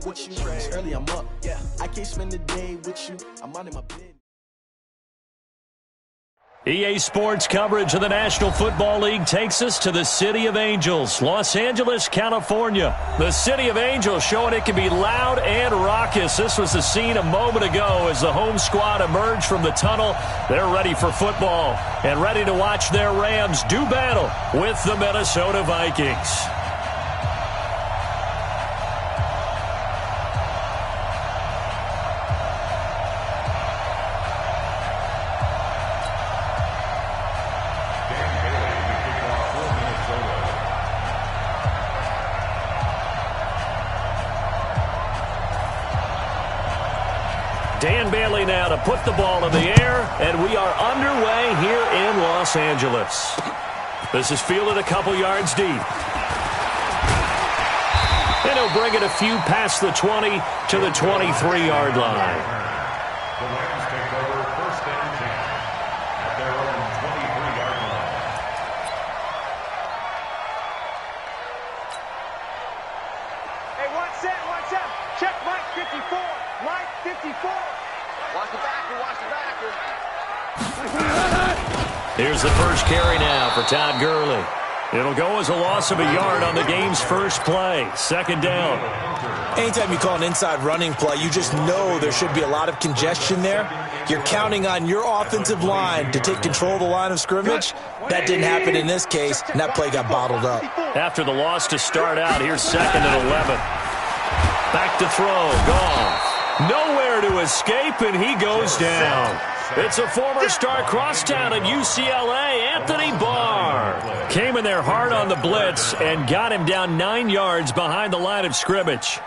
with you. It's early, I'm up. Yeah, I can't spend the day with you. I'm out in my bed. EA Sports coverage of the National Football League takes us to the City of Angels, Los Angeles, California. The City of Angels showing it can be loud and raucous. This was the scene a moment ago as the home squad emerged from the tunnel. They're ready for football and ready to watch their Rams do battle with the Minnesota Vikings. Dan Bailey now to put the ball in the air, and we are underway here in Los Angeles. This is fielded a couple yards deep. And he'll bring it a few past the 20 to the 23-yard line. The Rams take over first and 10 at their own 23-yard line. Hey, watch that. Check Mike 54. Mike 54. Watch the backer. Here's the first carry now for Todd Gurley. It'll go as a loss of a yard on the game's first play. Second down. Anytime you call an inside running play, you just know there should be a lot of congestion there. You're counting on your offensive line to take control of the line of scrimmage. That didn't happen in this case, and that play got bottled up. After the loss to start out, here's second and 11. Back to throw. Goff. Nowhere to escape, and he goes down. It's a former star crosstown at UCLA, Anthony Barr. Came in there hard on the blitz and got him down 9 yards behind the line of scrimmage.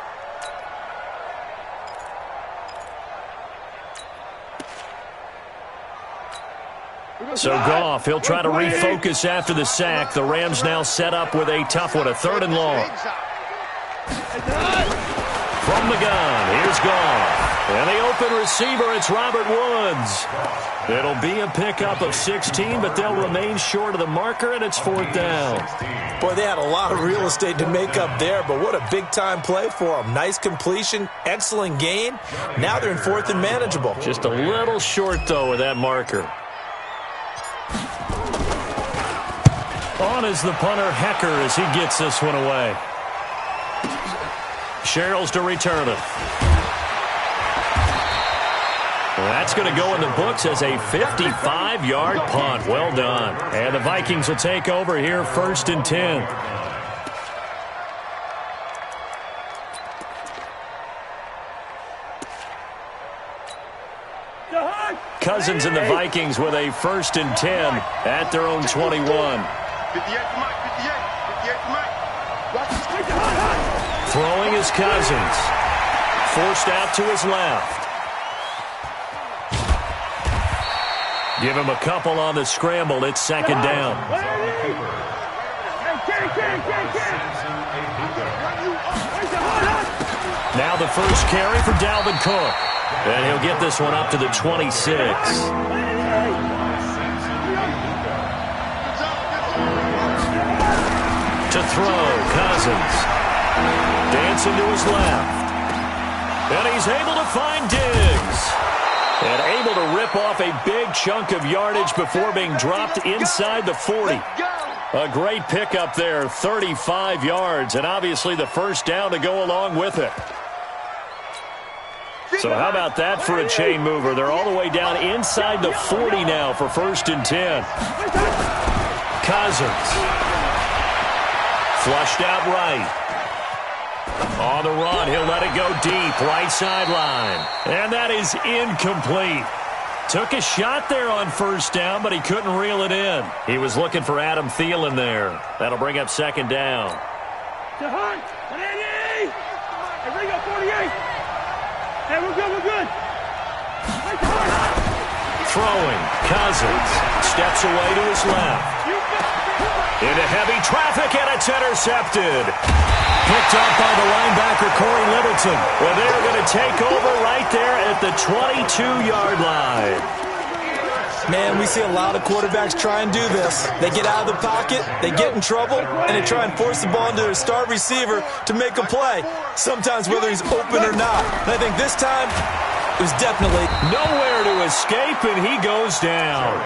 So Goff, he'll try to refocus after the sack. The Rams now set up with a tough one, a third and long. From the gun, here's Goff. And the open receiver, it's Robert Woods. It'll be a pickup of 16, but they'll remain short of the marker, and it's fourth down. Boy, they had a lot of real estate to make up there, but what a big-time play for them. Nice completion, excellent gain. Now they're in fourth and manageable. Just a little short, though, with that marker. On is the punter, Hecker, as he gets this one away. Sherrills to return it. That's going to go in the books as a 55-yard punt. Well done. And the Vikings will take over here first and 10. Cousins and the Vikings with a first and 10 at their own 21. 58 to Mike, 58 to Mike. Throwing is Cousins. Forced out to his left. Give him a couple on the scramble. It's second down. Now the first carry for Dalvin Cook. And he'll get this one up to the 26. To throw, Cousins. Dancing to his left. And he's able to find Diggs. And able to rip off a big chunk of yardage before being dropped inside the 40. A great pickup there, 35 yards, and obviously the first down to go along with it. So how about that for a chain mover? They're all the way down inside the 40 now for first and 10. Cousins. Flushed out right. On the run, he'll let it go deep, right sideline. And that is incomplete. Took a shot there on first down, but he couldn't reel it in. He was looking for Adam Thielen there. That'll bring up second down. To Hunt, 180. Hey, bring up 48. Hey, we're good. Throwing, Cousins. Steps away to his left. Into heavy traffic, and it's intercepted. Picked up by the linebacker, Corey Littleton. Well, they're going to take over right there at the 22-yard line. Man, we see a lot of quarterbacks try and do this. They get out of the pocket, they get in trouble, and they try and force the ball into their star receiver to make a play, sometimes whether he's open or not. And I think this time, it was definitely nowhere to escape, and he goes down.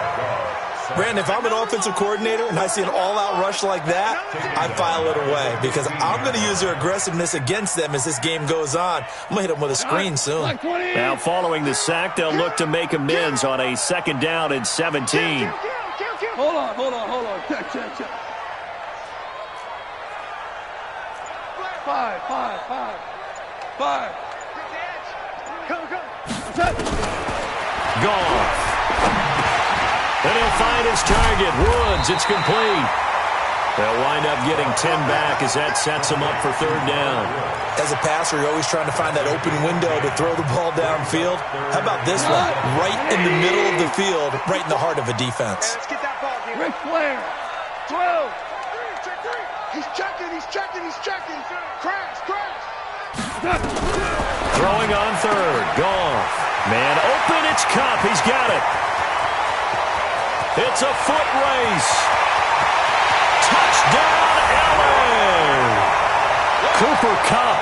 Brandon, if I'm an offensive coordinator and I see an all-out rush like that, I file it away because I'm going to use their aggressiveness against them as this game goes on. I'm going to hit them with a screen soon. Now, following the sack, they'll look to make amends on a 2nd down and 17. Hold on. Check. Five. Come. Goff. And he'll find his target. Woods, it's complete. They'll wind up getting 10 back as that sets them up for 3rd down. As a passer, you're always trying to find that open window to throw the ball downfield. How about this one? Right in the middle of the field, right in the heart of a defense. Let's get that ball, dude. Ric Flair. 12. He's checking. Crash. Throwing on 3rd. Goff. Man open, it's Kupp. He's got it. It's a foot race. Touchdown, LA. Cooper Kupp,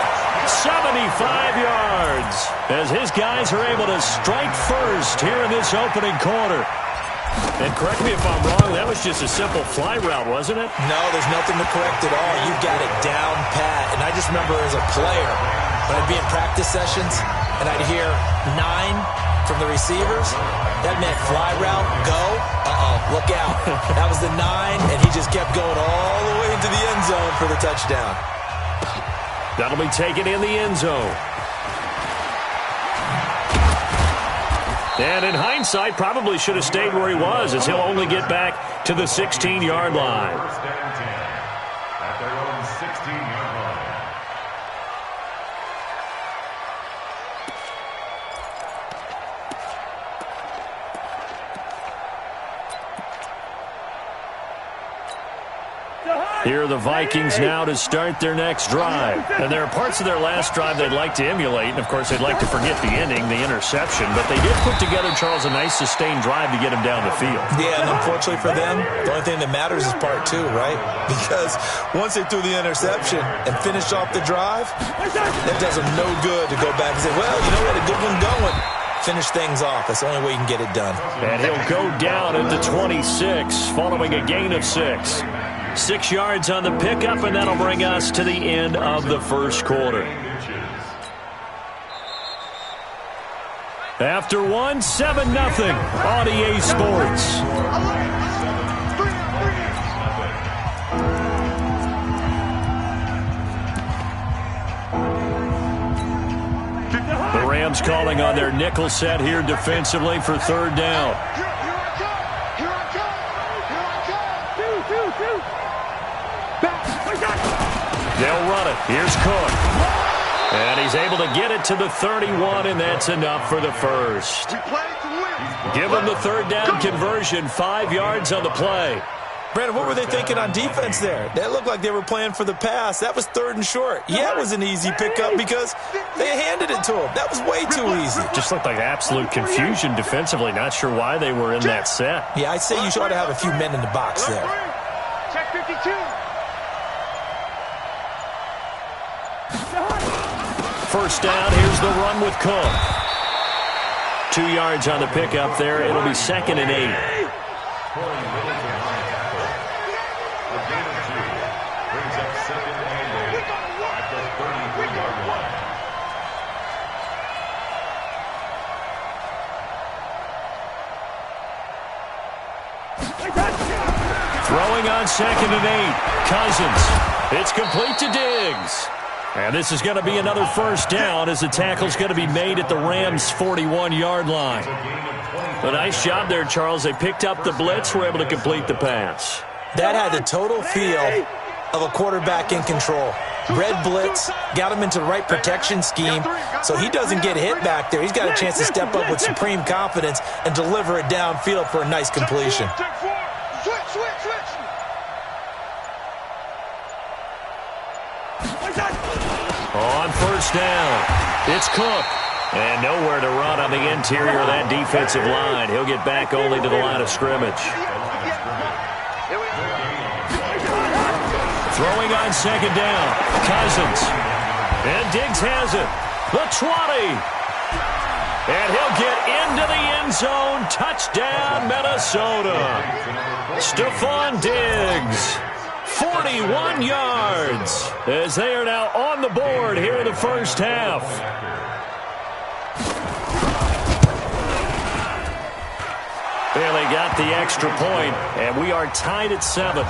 75 yards, as his guys are able to strike first here in this opening quarter. And correct me if I'm wrong, that was just a simple fly route, wasn't it? No, there's nothing to correct at all. You've got it down pat. And I just remember as a player, when I'd be in practice sessions, and I'd hear 9 from the receivers, that meant fly route, go, look out. That was the 9, and he just kept going all the way into the end zone for the touchdown. That'll be taken in the end zone. And in hindsight, probably should have stayed where he was, as he'll only get back to the 16-yard line. 1st and 10 at their own 16-yard line. Here are the Vikings now to start their next drive. And there are parts of their last drive they'd like to emulate. And, of course, they'd like to forget the ending, the interception. But they did put together, Charles, a nice sustained drive to get him down the field. Yeah, and unfortunately for them, the only thing that matters is part 2, right? Because once they threw the interception and finished off the drive, that does them no good to go back and say, well, you know what, a good one going. Finish things off. That's the only way you can get it done. And he'll go down at the 26, following a gain of 6. 6 yards on the pickup, and that'll bring us to the end of the first quarter. After 1, 7-0 on EA Sports. The Rams calling on their nickel set here defensively for 3rd down. They'll run it. Here's Cook. And he's able to get it to the 31, and that's enough for the first. Give him the 3rd down conversion, 5 yards on the play. Brandon, what were they thinking on defense there? That looked like they were playing for the pass. That was 3rd and short. Yeah, it was an easy pickup because they handed it to him. That was way too easy. Just looked like absolute confusion defensively. Not sure why they were in that set. Yeah, I'd say you ought to have a few men in the box there. Check 52. First down, here's the run with Cook. 2 yards on the pickup there. It'll be 2nd and 8. Throwing on 2nd and 8. Cousins. It's complete to Diggs. And this is going to be another first down as the tackle's going to be made at the Rams' 41-yard line. A nice job there, Charles. They picked up the blitz, were able to complete the pass. That had the total feel of a quarterback in control. Red blitz, got him into the right protection scheme, so he doesn't get hit back there. He's got a chance to step up with supreme confidence and deliver it downfield for a nice completion. On first down, it's Cook. And nowhere to run on the interior of that defensive line. He'll get back only to the line of scrimmage. Throwing on second down. Cousins. And Diggs has it. The 20. And he'll get into the end zone. Touchdown, Minnesota. Stephon Diggs. 41 yards as they are now on the board here in the first half. And they got the extra point, and we are tied at 7.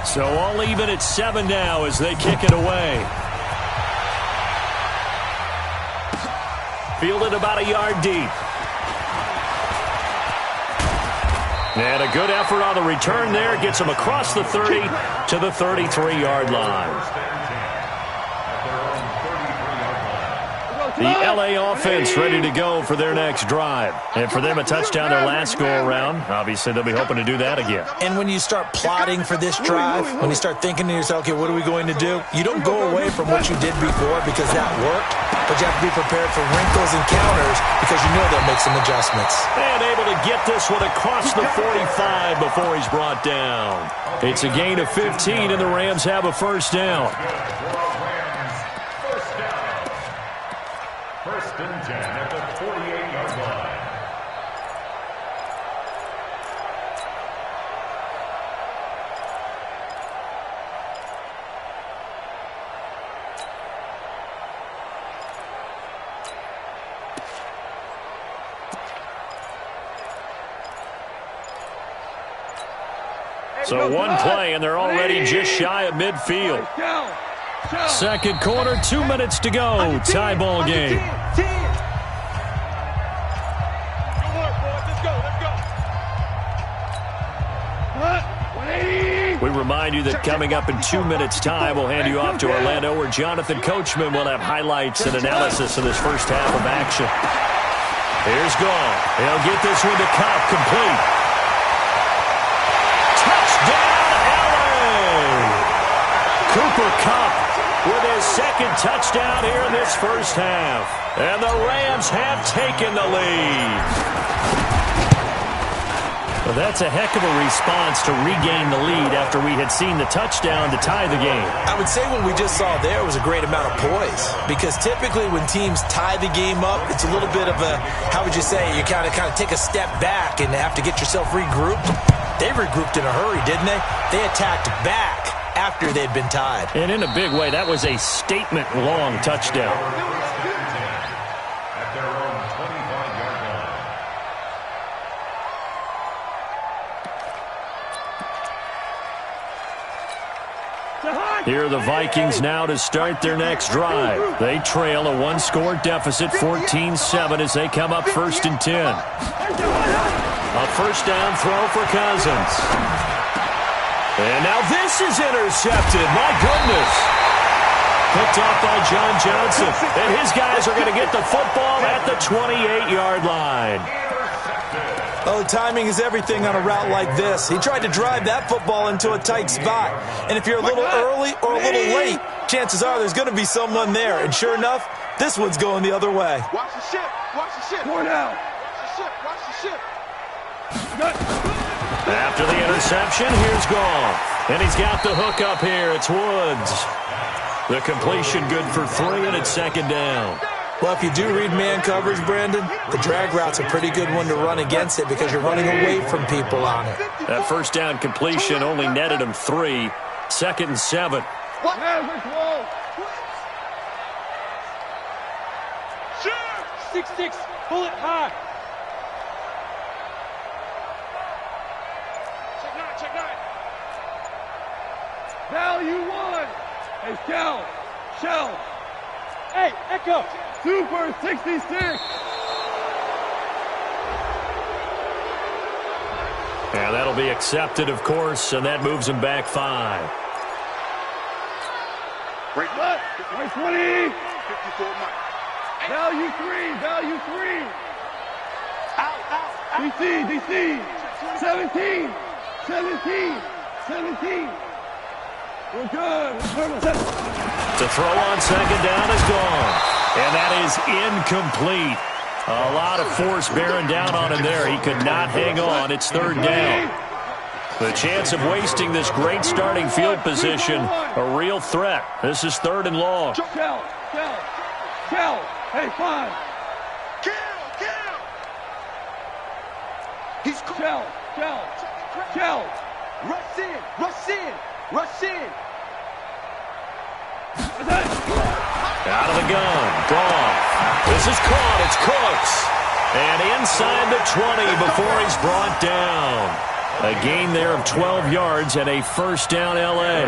So all even at 7 now as they kick it away. Fielded about a yard deep. And a good effort on the return there. Gets him across the 30 to the 33-yard line. The L.A. offense ready to go for their next drive. And for them, a touchdown their last go-around. Obviously, they'll be hoping to do that again. And when you start plotting for this drive, when you start thinking to yourself, okay, what are we going to do? You don't go away from what you did before because that worked, but you have to be prepared for wrinkles and counters because you know they'll make some adjustments. And able to get this one across the 45 before he's brought down. It's a gain of 15, and the Rams have a first down. First and 10 at the 48-yard line. So one play, and they're already just shy of midfield. Second quarter, 2 minutes to go. Tie ball game. We remind you that coming up in 2 minutes' time, we'll hand you off to Orlando, where Jonathan Coachman will have highlights and analysis of this first half of action. Here's Gall. He'll get this one to Cobb, complete. Touchdown, LA! Cooper Kupp with his second touchdown here in this first half. And the Rams have taken the lead. Well, that's a heck of a response to regain the lead after we had seen the touchdown to tie the game. I would say what we just saw there was a great amount of poise, because typically when teams tie the game up, it's a little bit of a, how would you say, you kind of take a step back and have to get yourself regrouped. They regrouped in a hurry, didn't they? They attacked back after they'd been tied. And in a big way, that was a statement-long touchdown. At their own 25-yard line. Here are the Vikings now to start their next drive. They trail a one-score deficit, 14-7, as they come up 1st and 10. A first down throw for Cousins. And now this is intercepted. My goodness. Picked off by John Johnson. And his guys are going to get the football at the 28-yard line. Oh, timing is everything on a route like this. He tried to drive that football into a tight spot. And if you're a little early or a little late, chances are there's going to be someone there. And sure enough, this one's going the other way. Watch the ship. Watch the ship. More down. Watch the ship. Watch the ship. After the interception, here's Goff. And he's got the hook up here. It's Woods. The completion good for 3, and it's 2nd down. Well, if you do read man coverage, Brandon, the drag route's a pretty good one to run against it because you're running away from people on it. That first down completion only netted him 3. 2nd and 7. What? Sure. 6-6. Pull it high. Check 9. Value 1. Hey, Shell. Hey, Echo. Super 66. And that'll be accepted, of course, and that moves him back 5. Right left. Right 20. Value three. Out. DC. 17. We're good. The throw on second down is gone. And that is incomplete. A lot of force bearing down on him there. He could not hang on. It's third down. The chance of wasting this great starting field position, a real threat. This is third and long. Shell. Hey, fine. Kill. He's shell. Rush in. Out of the gun. Gone. This is caught. It's Cooks. And inside the 20 before he's brought down. A gain there of 12 yards and a first down L.A.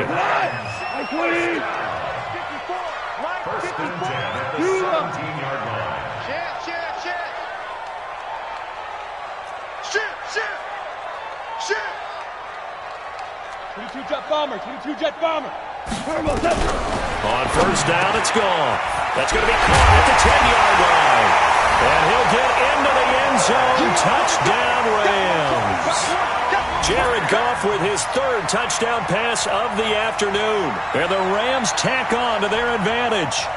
First and 10 at the 17-yard line. Shit. 22 jet bomber. On first down, it's gone. That's going to be caught at the 10-yard line. And he'll get into the end zone. Touchdown, Rams. Jared Goff with his third touchdown pass of the afternoon. And the Rams tack on to their advantage.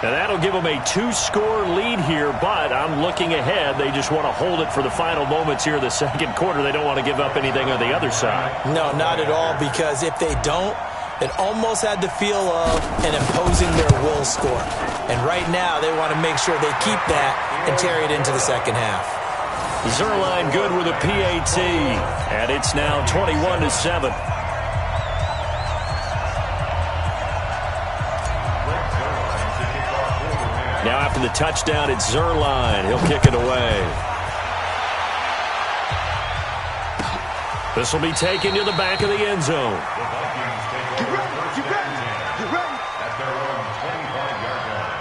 And that'll give them a 2-score lead here, but I'm looking ahead. They just want to hold it for the final moments here in the second quarter. They don't want to give up anything on the other side. No, not at all, because if they don't, it almost had the feel of an imposing their will score. And right now, they want to make sure they keep that and carry it into the second half. Zerline good with a PAT, and it's now 21-7. Now after the touchdown, it's Zerline. He'll kick it away. This will be taken to the back of the end zone. The Vikings take over first and 10 at their own 25-yard line.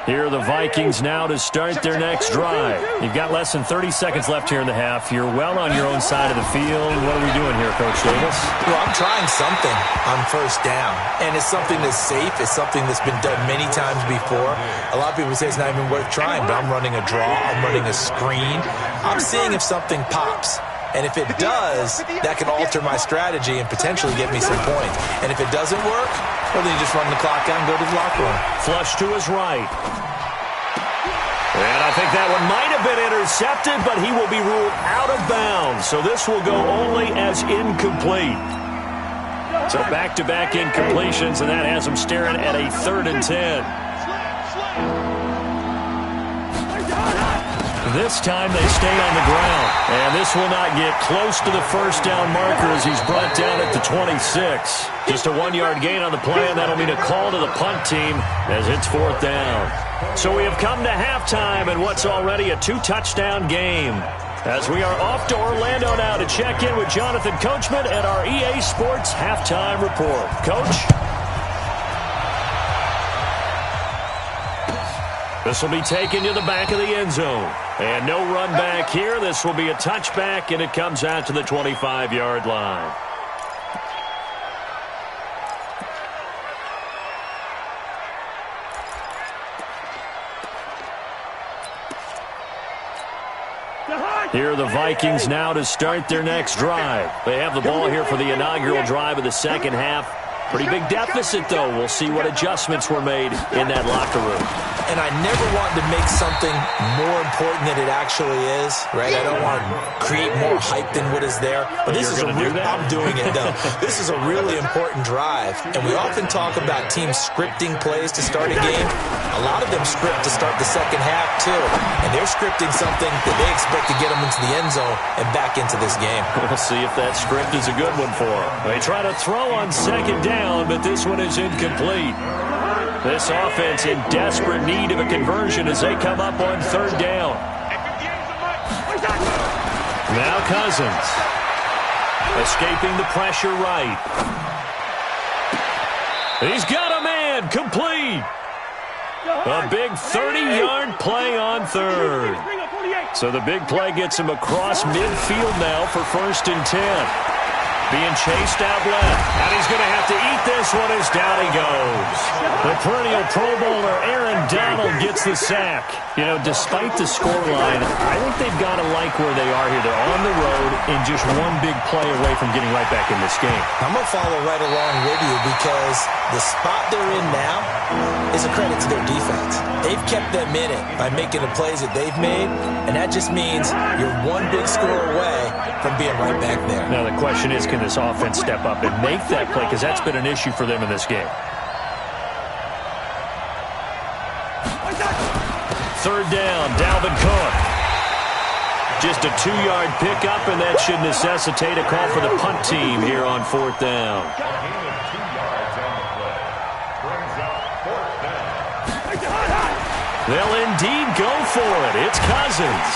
Here are the Vikings now to start their next drive. You've got less than 30 seconds left here in the half. You're well on your own side of the field. What are we doing here, Coach Davis? Well, I'm trying something on first down, and it's something that's safe. It's something that's been done many times before. A lot of people say it's not even worth trying, but I'm running a draw. I'm running a screen. I'm seeing if something pops. And if it does, that can alter my strategy and potentially get me some points. And if it doesn't work, well, then you just run the clock out and go to the locker room. Flush to his right. And I think that one might have been intercepted, but he will be ruled out of bounds. So this will go only as incomplete. So back-to-back incompletions, and that has him staring at a 3rd and 10. This time they stay on the ground. And this will not get close to the first down marker as he's brought down at the 26. Just a 1-yard gain on the play, and that'll mean a call to the punt team as it's 4th down. So we have come to halftime in what's already a 2-touchdown game. As we are off to Orlando now to check in with Jonathan Coachman at our EA Sports Halftime Report. Coach? This will be taken to the back of the end zone. And no run back here. This will be a touchback, and it comes out to the 25-yard line. Here are the Vikings now to start their next drive. They have the ball here for the inaugural drive of the second half. Pretty big deficit, though. We'll see what adjustments were made in that locker room. And I never want to make something more important than it actually is, right? I don't want to create more hype than what is there. But this is I'm doing it, though. This is a really important drive. And we often talk about teams scripting plays to start a game. A lot of them script to start the second half, too. And they're scripting something that they expect to get them into the end zone and back into this game. We'll see if that script is a good one for them. They try to throw on second down, but this one is incomplete. This offense in desperate need of a conversion as they come up on 3rd down. Now Cousins. Escaping the pressure right. He's got a man. Complete. A big 30-yard play on third. So the big play gets him across midfield now for 1st and 10. Being chased out left. And he's going to have to eat this one as down he goes. The perennial Pro Bowler Aaron Donald gets the sack. You know, despite the scoreline, I think they've got to like where they are here. They're on the road and just one big play away from getting right back in this game. I'm going to follow right along with you because the spot they're in now is a credit to their defense. They've kept them in it by making the plays that they've made, and that just means you're one big score away from being right back there. Now the question is, can this offense step up and make that play? Because that's been an issue for them in this game. 3rd down, Dalvin Cook. Just a 2-yard pickup, and that should necessitate a call for the punt team here on 4th down. They'll indeed go for it. It's Cousins.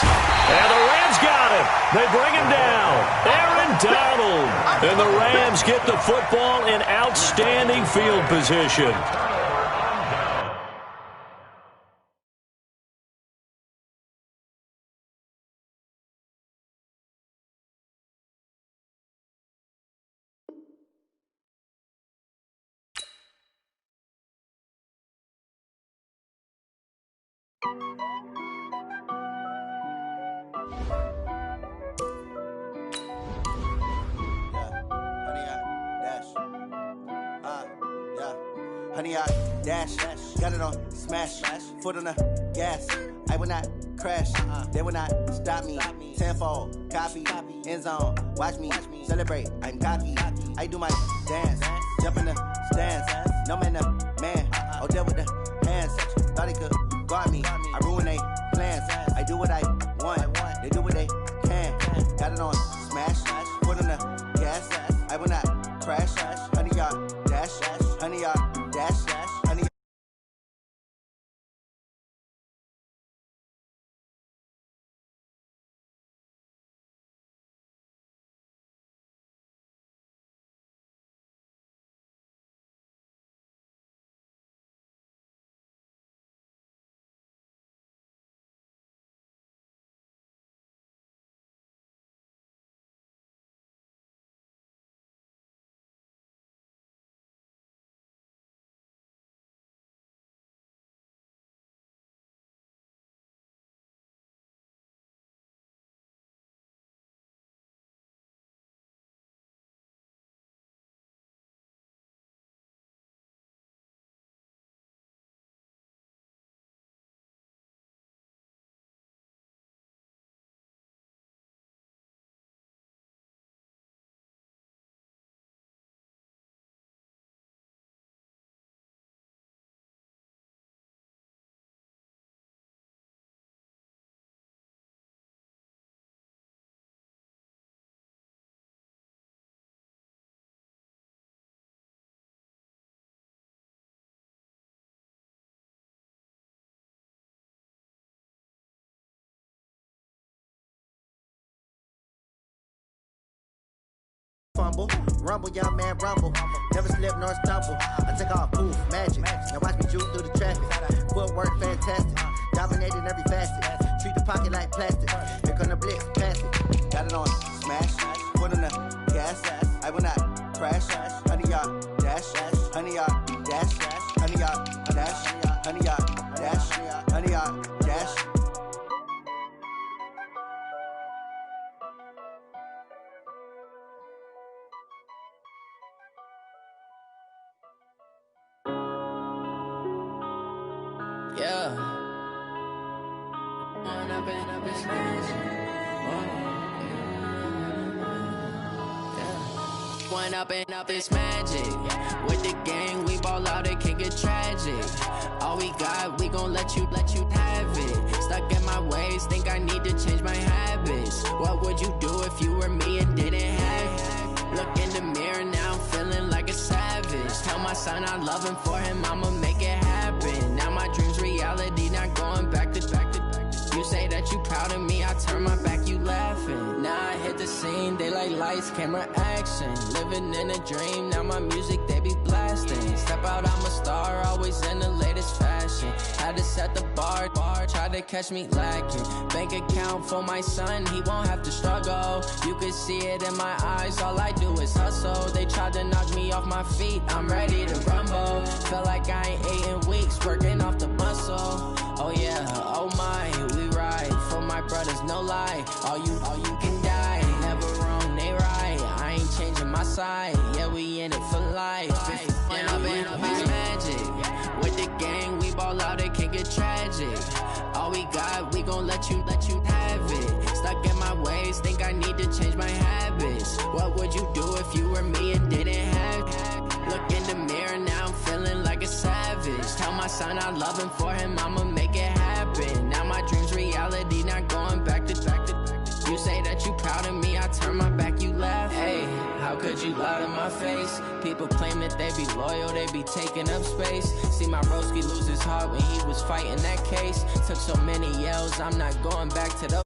And the Rams got him. They bring him down. Aaron Donald. And the Rams get the football in outstanding field position. Honey, I dash, got it on smash, foot on the gas. I will not crash, they will not stop me. Tenfold, copy, end zone, watch me celebrate. I'm cocky, I do my dance, jump in the stands. No man, the man, oh, deal with the hands. Thought he could guard me, I ruin they plans. I do what I want, they do what they can. Got it on smash, foot on the gas. I will not crash, honey, y'all dash, honey, y'all. Dash, honey. Fumble, rumble, young man, rumble. Never slip nor stumble. I take off, poof, magic. Now watch me juke through the traffic. Footwork fantastic. Dominating every facet. Treat the pocket like plastic. Here come the blitz, pass it. Got it on smash. Foot on the gas. I will not crash. Honey, y'all dash. Honey, y'all dash. Honey, y'all dash. Honey, y'all dash. Honey, y'all dash. Yeah. One up and up is magic. With the gang, we ball out, it can get tragic. All we got, we gon' let you have it. Stuck in my ways, think I need to change my habits. What would you do if you were me and didn't have it? Look in the mirror, now I'm feeling like a savage. Tell my son I love him, for him I'ma make it happen. Now my dream's reality, not going back to back. You say that you proud of me, I turn my back, you laughing. Now I hit the scene, they like lights, camera, action. Living in a dream, now my music, they be blasting. step out, I'm a star, always in the latest fashion. Had to set the bar, tried to catch me lacking. Bank account for my son, he won't have to struggle. You could see it in my eyes, all I do is hustle. They tried to knock me off my feet, I'm ready to rumble. Felt like I ain't ate in weeks, working off the muscle. Oh yeah, oh my, we ride for my brothers, no lie. All you can die, never wrong, they right. I ain't changing my side, yeah, we in it for life. And I've been magic with the gang, we ball out, it can get tragic. All we got, we gon' let you have it. Stuck in my ways, think I need to change my habits. What would you do if you were me and didn't have it? Look in the mirror, now I'm feeling like a savage. Tell my son I love him, for him I'ma make it happen. Now my dream's reality, not going back to. You say that you proud of me, I turn my back, you laugh. Hey, how could you lie to my face? People claim that they be loyal, they be taking up space. See my broski lose his heart when he was fighting that case. Took so many yells, I'm not going back to the.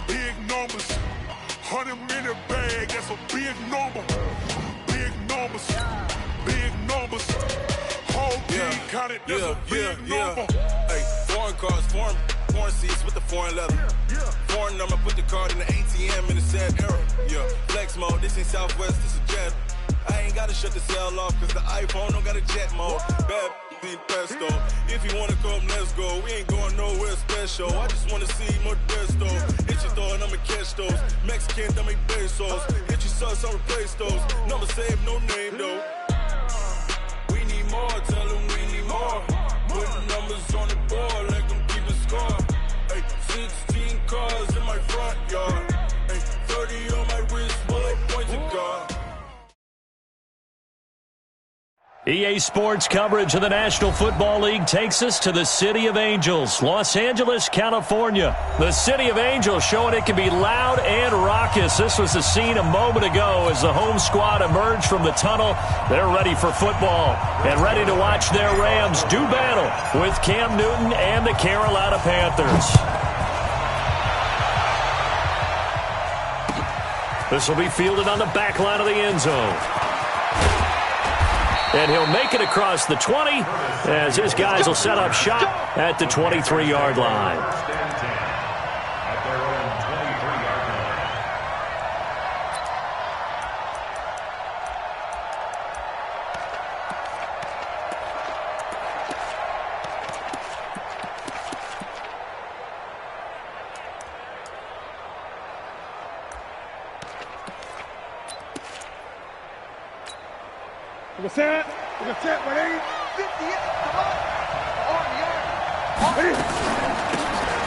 Big numbers, 100 minute bag, that's a big number. Big numbers, whole team counted, that's a big number. Hey, foreign cars, foreign seats with the foreign leather. Foreign number, put the card in the ATM in the sad era. Yeah, flex mode, this ain't Southwest, this is Jet. I ain't gotta shut the cell off, cause the iPhone don't got a jet mode. Bad pesto. If you wanna come, let's go. We ain't going nowhere special. I just wanna see Modesto. Hit your thought, I'ma catch those. Mexican, I make pesos. Hit your sus, I'll replace those. Number saved, no name though. We need more, tell them we need more. Put numbers on the board, let them keep a score. Hey, 16 cars in my front yard. Hey, 30 on my wrist, bullet points of God. EA Sports coverage of the National Football League takes us to the City of Angels, Los Angeles, California. The City of Angels showing it can be loud and raucous. This was the scene a moment ago as the home squad emerged from the tunnel. They're ready for football and ready to watch their Rams do battle with Cam Newton and the Carolina Panthers. This will be fielded on the back line of the end zone. And he'll make it across the 20 as his guys will set up shop at the 23-yard line. Look at that, ready? 50,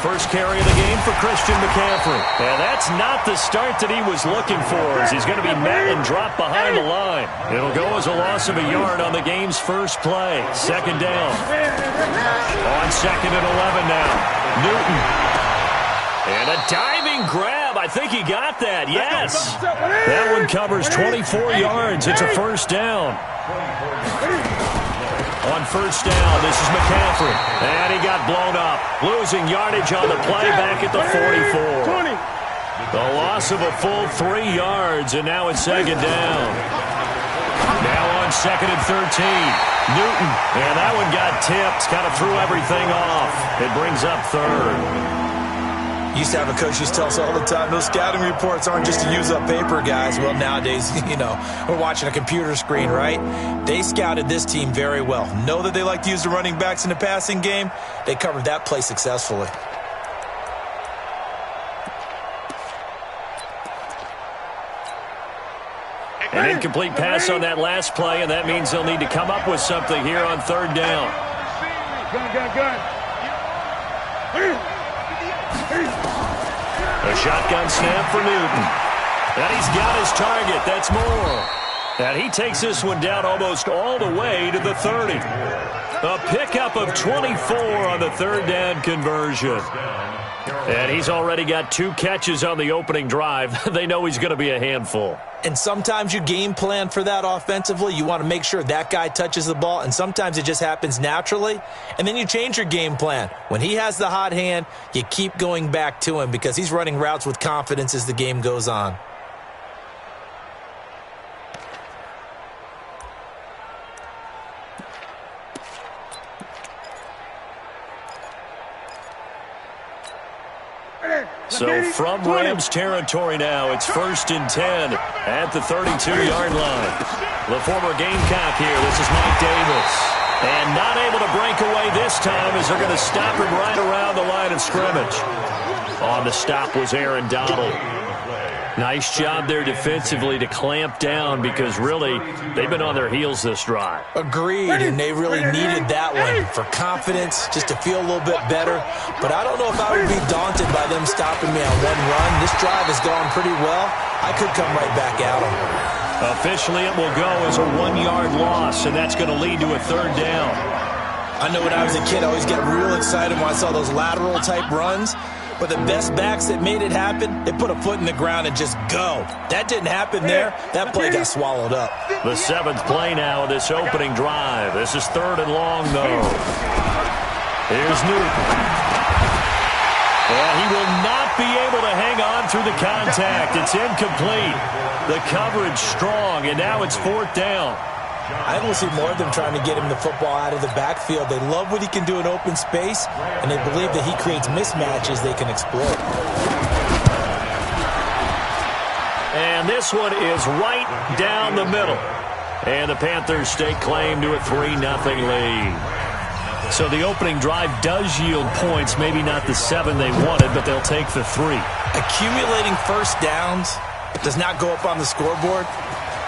First carry of the game for Christian McCaffrey. And that's not the start that he was looking for, as he's going to be met and dropped behind the line. It'll go as a loss of a yard on the game's first play. Second down. On second and 11 now. Newton. And a diving grab. I think he got that. Yes. That one covers 24 yards. It's a first down. On on first down. This is McCaffrey. And he got blown up. Losing yardage on the play back at the 44. The loss of a full 3 yards, and now it's second down. Now on second and 13. Newton. And that one got tipped. Kind of threw everything off. It brings up third. Used to have a coach used to tell us all the time, those scouting reports aren't just to use up paper, guys. Well, nowadays, we're watching a computer screen, right? They scouted this team very well. Know that they like to use the running backs in the passing game. They covered that play successfully. An incomplete pass on that last play, and that means they'll need to come up with something here on third down. A shotgun snap for Newton. And he's got his target. That's Moore. And he takes this one down almost all the way to the 30. A pickup of 24 on the third down conversion. And he's already got 2 catches on the opening drive. They know he's going to be a handful. And sometimes you game plan for that offensively. You want to make sure that guy touches the ball, and sometimes it just happens naturally. And then you change your game plan. When he has the hot hand, you keep going back to him because he's running routes with confidence as the game goes on. So from Rams territory now, it's 1st and 10 at the 32-yard line. The former Gamecock here. This is Mike Davis. And not able to break away this time as they're going to stop him right around the line of scrimmage. On the stop was Aaron Donald. Nice job there defensively to clamp down because really they've been on their heels this drive. Agreed, and they really needed that one for confidence, just to feel a little bit better. But I don't know if I would be daunted by them stopping me on one run. This drive has gone pretty well. I could come right back at them. Officially, it will go as a 1-yard loss, and that's going to lead to a third down. I know when I was a kid, I always get real excited when I saw those lateral-type runs. But the best backs that made it happen, they put a foot in the ground and just go. That didn't happen there. That play got swallowed up. The 7th play now of this opening drive. This is 3rd and long, though. Here's Newton. And he will not be able to hang on through the contact. It's incomplete. The coverage strong, and now it's 4th down. I think we'll see more of them trying to get him the football out of the backfield. They love what he can do in open space, and they believe that he creates mismatches they can exploit. And this one is right down the middle. And the Panthers stake claim to a 3-0 lead. So the opening drive does yield points, maybe not the 7 they wanted, but they'll take the 3. Accumulating first downs does not go up on the scoreboard,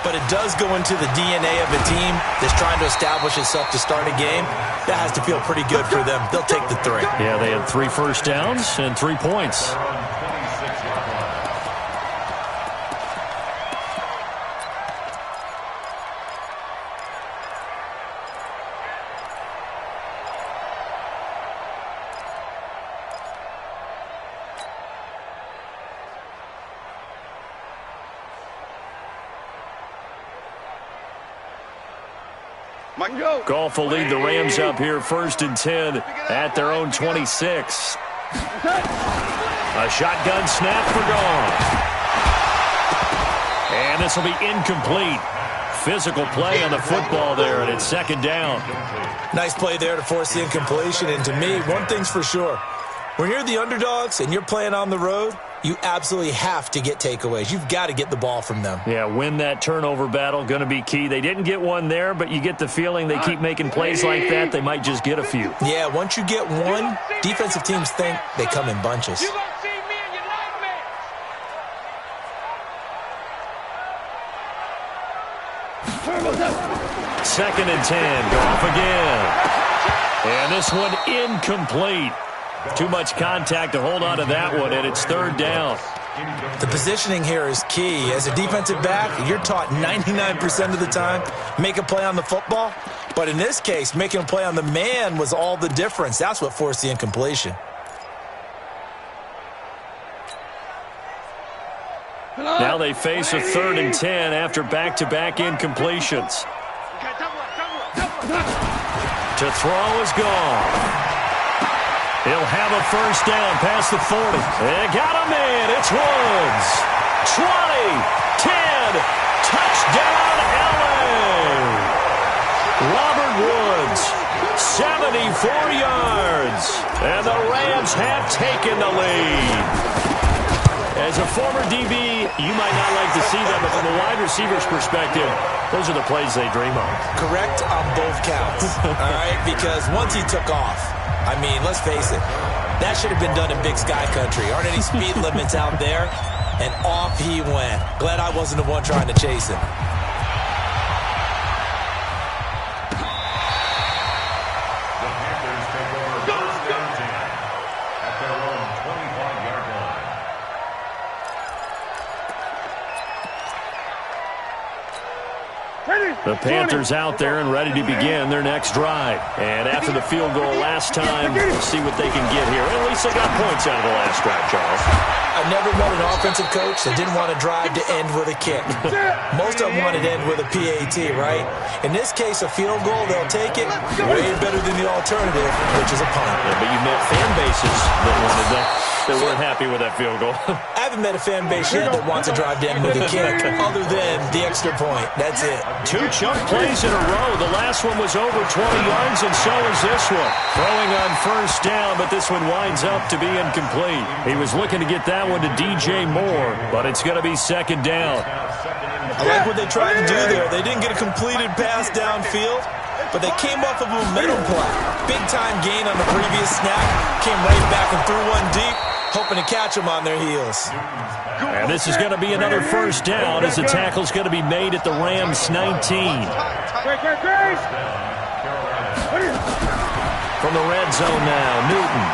but it does go into the DNA of a team that's trying to establish itself to start a game. That has to feel pretty good for them. They'll take the 3. Yeah, they had 3 first downs and 3 points. Goff will lead the Rams up here 1st and 10 at their own 26. A shotgun snap for Goff. And this will be incomplete. Physical play on the football there, and it's 2nd down. Nice play there to force the incompletion. And to me, one thing's for sure. When you're the underdogs and you're playing on the road, you absolutely have to get takeaways. You've got to get the ball from them. Yeah, win that turnover battle, going to be key. They didn't get one there, but you get the feeling they keep making plays like that, they might just get a few. Yeah, once you get one, defensive teams think they come in bunches. Second and 10, Goff again. And this one incomplete. Too much contact to hold on to that one, and it's 3rd down. The positioning here is key. As a defensive back, you're taught 99% of the time, make a play on the football. But in this case, making a play on the man was all the difference. That's what forced the incompletion. Now they face a 3rd and 10 after back-to-back incompletions. To throw is gone. He'll have a first down past the 40. They got him in. It's Woods. 20, 10, touchdown LA. Robert Woods, 74 yards. And the Rams have taken the lead. As a former DB, you might not like to see that, but from a wide receiver's perspective, those are the plays they dream of. Correct on both counts, all right? Because once he took off, I mean, let's face it, that should have been done in Big Sky Country. Aren't any speed limits out there? And off he went. Glad I wasn't the one trying to chase him. The Panthers take over first down 10 at their own 25-yard line. The Panthers out there and ready to begin their next drive. And after the field goal last time, we'll see what they can get here. At least they got points out of the last drive, Charles. I've never met an offensive coach that didn't want to drive to end with a kick. Most of them wanted to end with a PAT, right? In this case, a field goal, they'll take it way better than the alternative, which is a punt. Yeah, but you've met fan bases that wanted that. They weren't happy with that field goal. I haven't met a fan base yet that wants to drive to end with a kick other than the extra point. That's it. 2 chunk plays in a row. The last one was over 20 yards, and so is this one. Throwing on first down, but this one winds up to be incomplete. He was looking to get that one to DJ Moore, but it's going to be second down. I like what they tried to do there. They didn't get a completed pass downfield, but they came off of a momentum play. Big-time gain on the previous snap. Came right back and threw one deep, hoping to catch them on their heels. And this is going to be another first down as the tackle's going to be made at the Rams 19. From the red zone now, Newton.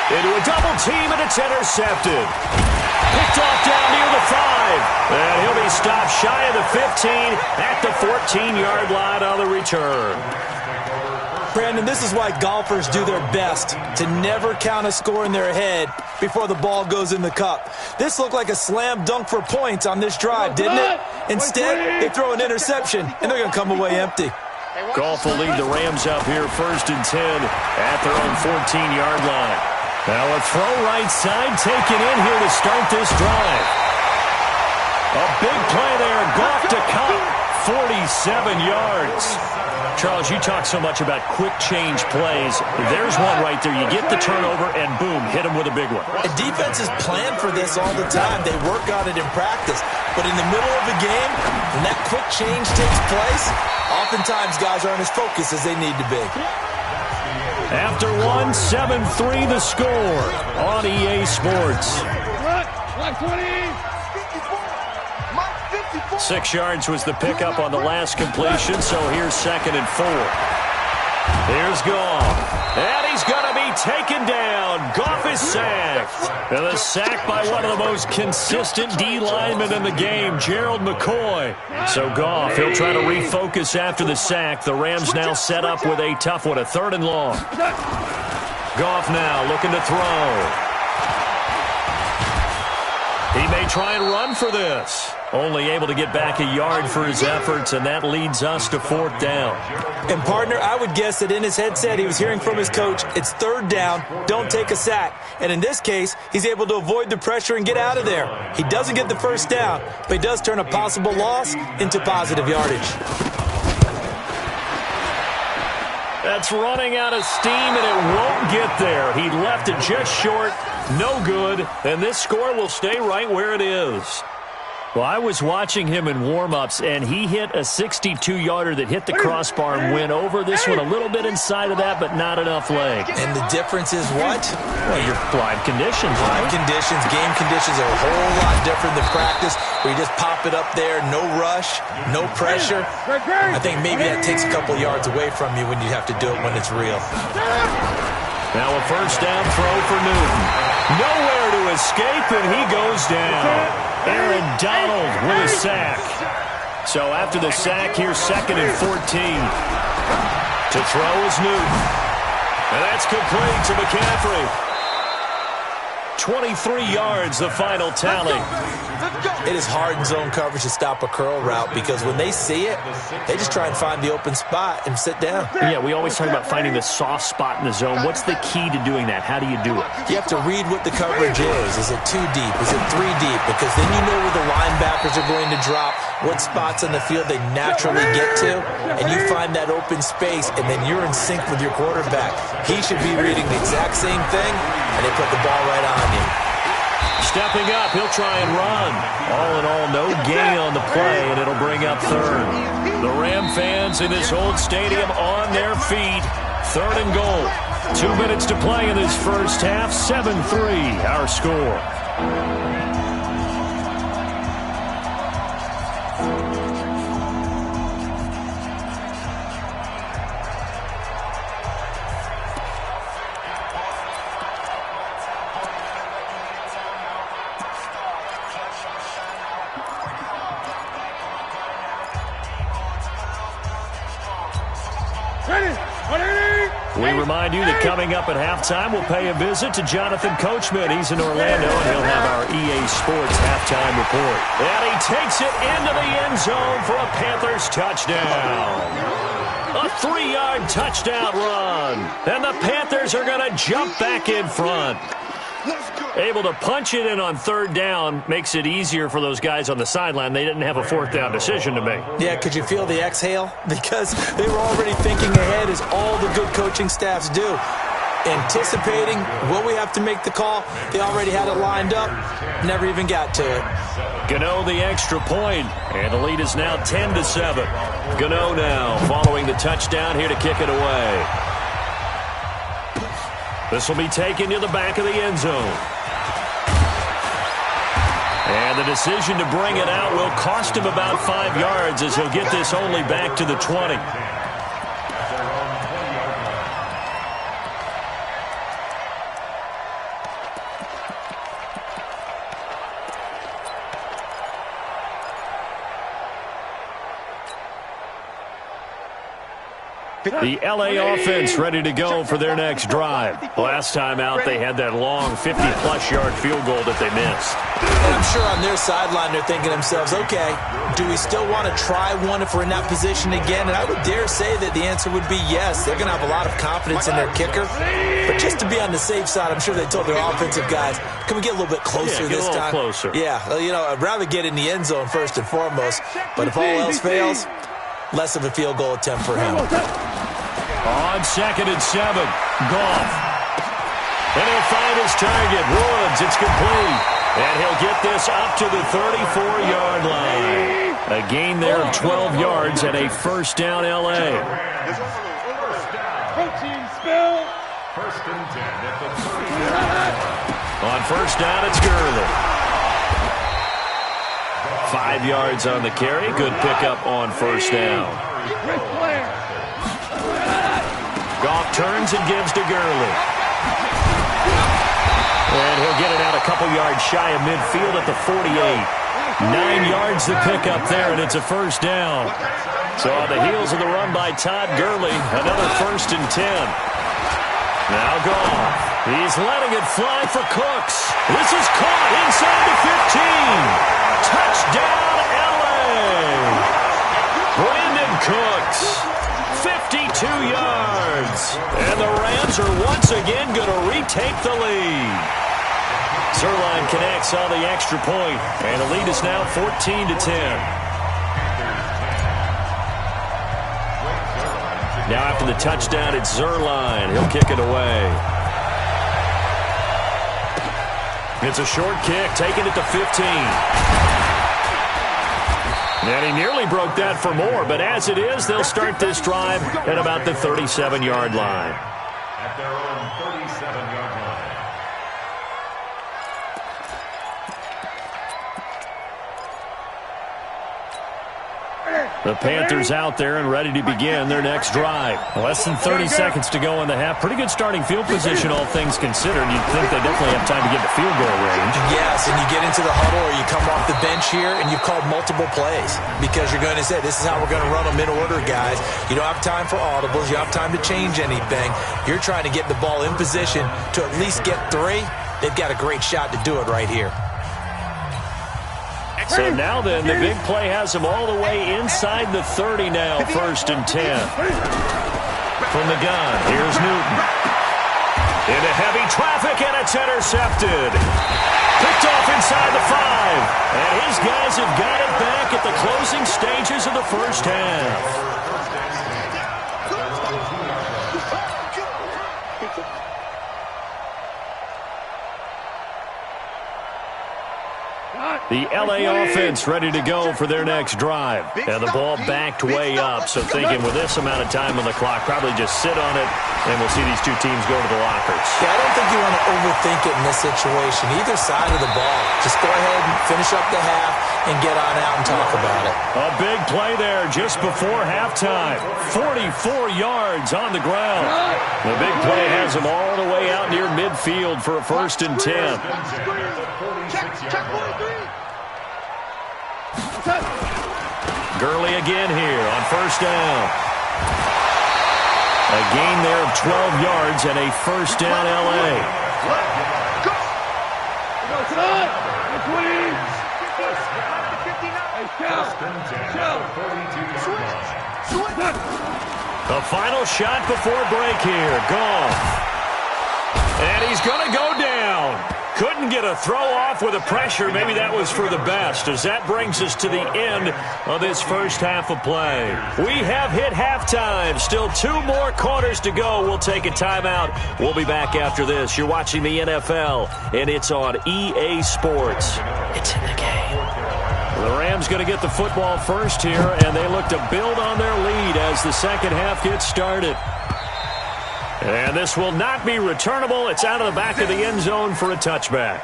Into a double team, and it's intercepted. Picked off down near the 5. And he'll be stopped shy of the 15 at the 14-yard line on the return. Brandon, this is why golfers do their best to never count a score in their head before the ball goes in the cup. This looked like a slam dunk for points on this drive, didn't it? Instead, they throw an interception, and they're going to come away empty. Goff will lead the Rams up here first and 10 at their own 14-yard line. Now a throw right side taken in here to start this drive. A big play there. Goff to Cup, 47 yards. Charles, you talk so much about quick change plays. There's one right there. You get the turnover, and boom, hit him with a big one. And defenses plan for this all the time. They work on it in practice. But in the middle of the game, when that quick change takes place, oftentimes guys aren't as focused as they need to be. After 7-3 the score on EA Sports. 6 yards was the pickup on the last completion, so here's 2nd and 4. Here's Goff, and he's going to be taken down. Goff is sacked. And a sack by one of the most consistent D linemen in the game, Gerald McCoy. So Goff, he'll try to refocus after the sack. The Rams now set up with a tough one, a 3rd and long. Goff now looking to throw. He may try and run for this. Only able to get back a yard for his efforts, and that leads us to 4th down. And, partner, I would guess that in his headset he was hearing from his coach, it's 3rd down, don't take a sack. And in this case, he's able to avoid the pressure and get out of there. He doesn't get the first down, but he does turn a possible loss into positive yardage. That's running out of steam, and it won't get there. He left it just short, no good, and this score will stay right where it is. Well, I was watching him in warm-ups, and he hit a 62-yarder that hit the crossbar and went over. This one a little bit inside of that, but not enough leg. And the difference is what? Well, your live conditions. Live conditions, game conditions are a whole lot different than practice, where you just pop it up there, no rush, no pressure. I think maybe that takes a couple yards away from you when you have to do it when it's real. Now a first down throw for Newton. Nowhere to escape, and he goes down. Aaron Donald with a sack. So after the sack, here's 2nd and 14. To throw is Newton. And that's complete to McCaffrey. 23 yards, the final tally. It is hard in zone coverage to stop a curl route because when they see it, they just try and find the open spot and sit down. Yeah, we always talk about finding the soft spot in the zone. What's the key to doing that? How do you do it? You have to read what the coverage is. Is it 2 deep? Is it 3 deep? Because then you know where the linebackers are going to drop, what spots on the field they naturally get to, and you find that open space, and then you're in sync with your quarterback. He should be reading the exact same thing, and they put the ball right on you. Stepping up, he'll try and run. All in all, no gain on the play, and it'll bring up third. The Ram fans in this old stadium on their feet. Third and goal. 2 minutes to play in this first half. 7-3, our score. We remind you that coming up at halftime, we'll pay a visit to Jonathan Coachman. He's in Orlando, and he'll have our EA Sports halftime report. And he takes it into the end zone for a Panthers touchdown. A 3-yard touchdown run. And the Panthers are going to jump back in front. Able to punch it in on third down makes it easier for those guys on the sideline. They didn't have a fourth down decision to make. Yeah, could you feel the exhale? Because they were already thinking ahead, as all the good coaching staffs do. Anticipating what we have to make the call. They already had it lined up. Never even got to it. Gano the extra point, and the lead is now 10-7. Gano now following the touchdown here to kick it away. This will be taken to the back of the end zone. And the decision to bring it out will cost him about 5 yards, as he'll get this only back to the 20. The LA offense ready to go for their next drive. Last time out, they had that long 50-plus yard field goal that they missed. And I'm sure on their sideline they're thinking to themselves, okay, do we still want to try one if we're in that position again? And I would dare say that the answer would be yes. They're going to have a lot of confidence in their kicker. But just to be on the safe side, I'm sure they told their offensive guys, can we get a little bit closer this time? Closer. Yeah, you know, I'd rather get in the end zone first and foremost. But if all else fails, less of a field goal attempt for him. On 2nd and 7, Goff. And he'll find his target, Woods. It's complete. And he'll get this up to the 34-yard line. A gain there of 12 yards and a first down L.A. Protein spill. First and 10 at the 30. On first down, it's Gurley. 5 yards on the carry. Good pickup on first down. Goff turns and gives to Gurley. And he'll get it out a couple yards shy of midfield at the 48. 9 yards to pick up there, and it's a first down. So on the heels of the run by Todd Gurley, another first and 10. Now Goff. He's letting it fly for Cooks. This is caught inside the 15. Touchdown, L.A. Brandon Cooks. 52 yards. And the Rams are once again going to retake the lead. Zerline connects on the extra point, and the lead is now 14-10. Now after the touchdown, it's Zerline. He'll kick it away. It's a short kick, taken at the 15. And he nearly broke that for more, but as it is, they'll start this drive at about the 37-yard line. At their own 37-yard line. The Panthers out there and ready to begin their next drive. Less than 30 seconds to go in the half. Pretty good starting field position, all things considered. You'd think they definitely have time to get the field goal range. Yes, and you get into the huddle or you come off the bench here and you've called multiple plays because you're going to say, this is how we're going to run them in order, guys. You don't have time for audibles. You don't have time to change anything. You're trying to get the ball in position to at least get 3. They've got a great shot to do it right here. So now then, the big play has him all the way inside the 30 now, 1st and 10. From the gun, here's Newton. Into heavy traffic, and it's intercepted. Picked off inside the 5. And his guys have got it back at the closing stages of the first half. The L.A. offense ready to go for their next drive. And the ball backed way up, so thinking with this amount of time on the clock, probably just sit on it, and we'll see these two teams go to the lockers. Yeah, I don't think you want to overthink it in this situation. Either side of the ball. Just go ahead and finish up the half and get on out and talk about it. A big play there just before halftime. 44 yards on the ground. The big play has them all the way out near midfield for a 1st and 10. Check 43. Gurley again here on 1st down. A gain there of 12 yards and a 1st down L.A. The final shot before break here. Goff. And he's going to go down. Couldn't get a throw off with the pressure. Maybe that was for the best, as that brings us to the end of this first half of play. We have hit halftime. Still 2 more quarters to go. We'll take a timeout. We'll be back after this. You're watching the NFL, and it's on EA Sports. It's in the game. The Rams going to get the football first here, and they look to build on their lead as the second half gets started. And this will not be returnable. It's out of the back of the end zone for a touchback.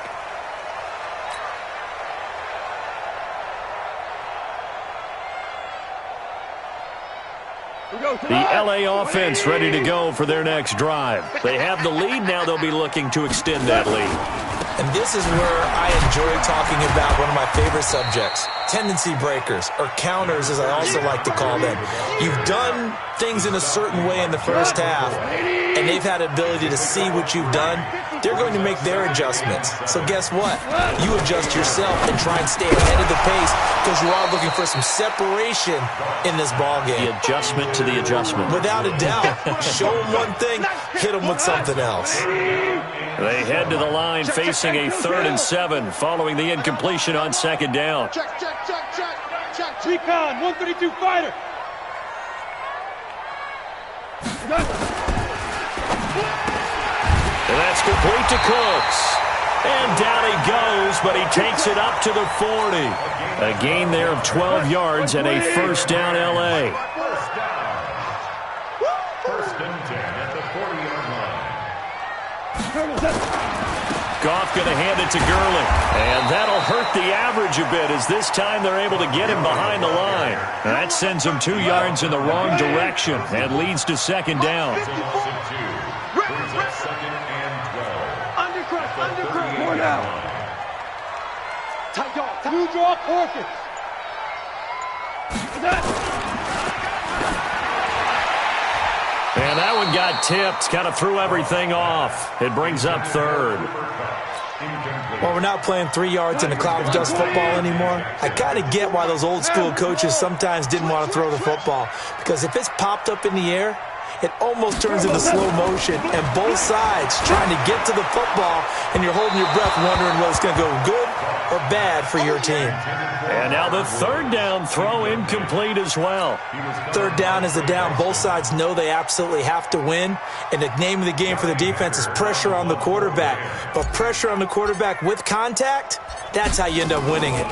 The L.A. offense ready to go for their next drive. They have the lead. Now they'll be looking to extend that lead. And this is where I enjoy talking about one of my favorite subjects, tendency breakers, or counters as I also like to call them. You've done things in a certain way in the first half, and they've had ability to see what you've done. They're going to make their adjustments. So guess what? You adjust yourself and try and stay ahead of the pace because you are looking for some separation in this ball game. The adjustment to the adjustment. Without a doubt. Show them one thing, hit them with something else. They head to the line facing a 3rd and 7 following the incompletion on 2nd down. Check. Recon, 132 fighter. And that's complete to Cooks. And down he goes, but he takes it up to the 40. A gain there of 12 yards and a 1st down L.A. 1st and 10 at the 40-yard line. Goff going to hand it to Gurley. And that'll hurt the average a bit as this time they're able to get him behind the line. That sends him 2 yards in the wrong direction and leads to 2nd down. Undercut. More down. Tight dog. Blue draw, Orchid. And that one got tipped. Kind of threw everything off. It brings up 3rd. Well, we're not playing 3 yards in a cloud of dust football anymore. I kind of get why those old school coaches sometimes didn't want to throw the football. Because if it's popped up in the air, it almost turns into slow motion. And both sides trying to get to the football, and you're holding your breath wondering whether it's going to go good or bad for your team. And now the 3rd down throw incomplete as well. 3rd down is the down. Both sides know they absolutely have to win. And the name of the game for the defense is pressure on the quarterback. But pressure on the quarterback with contact, that's how you end up winning it.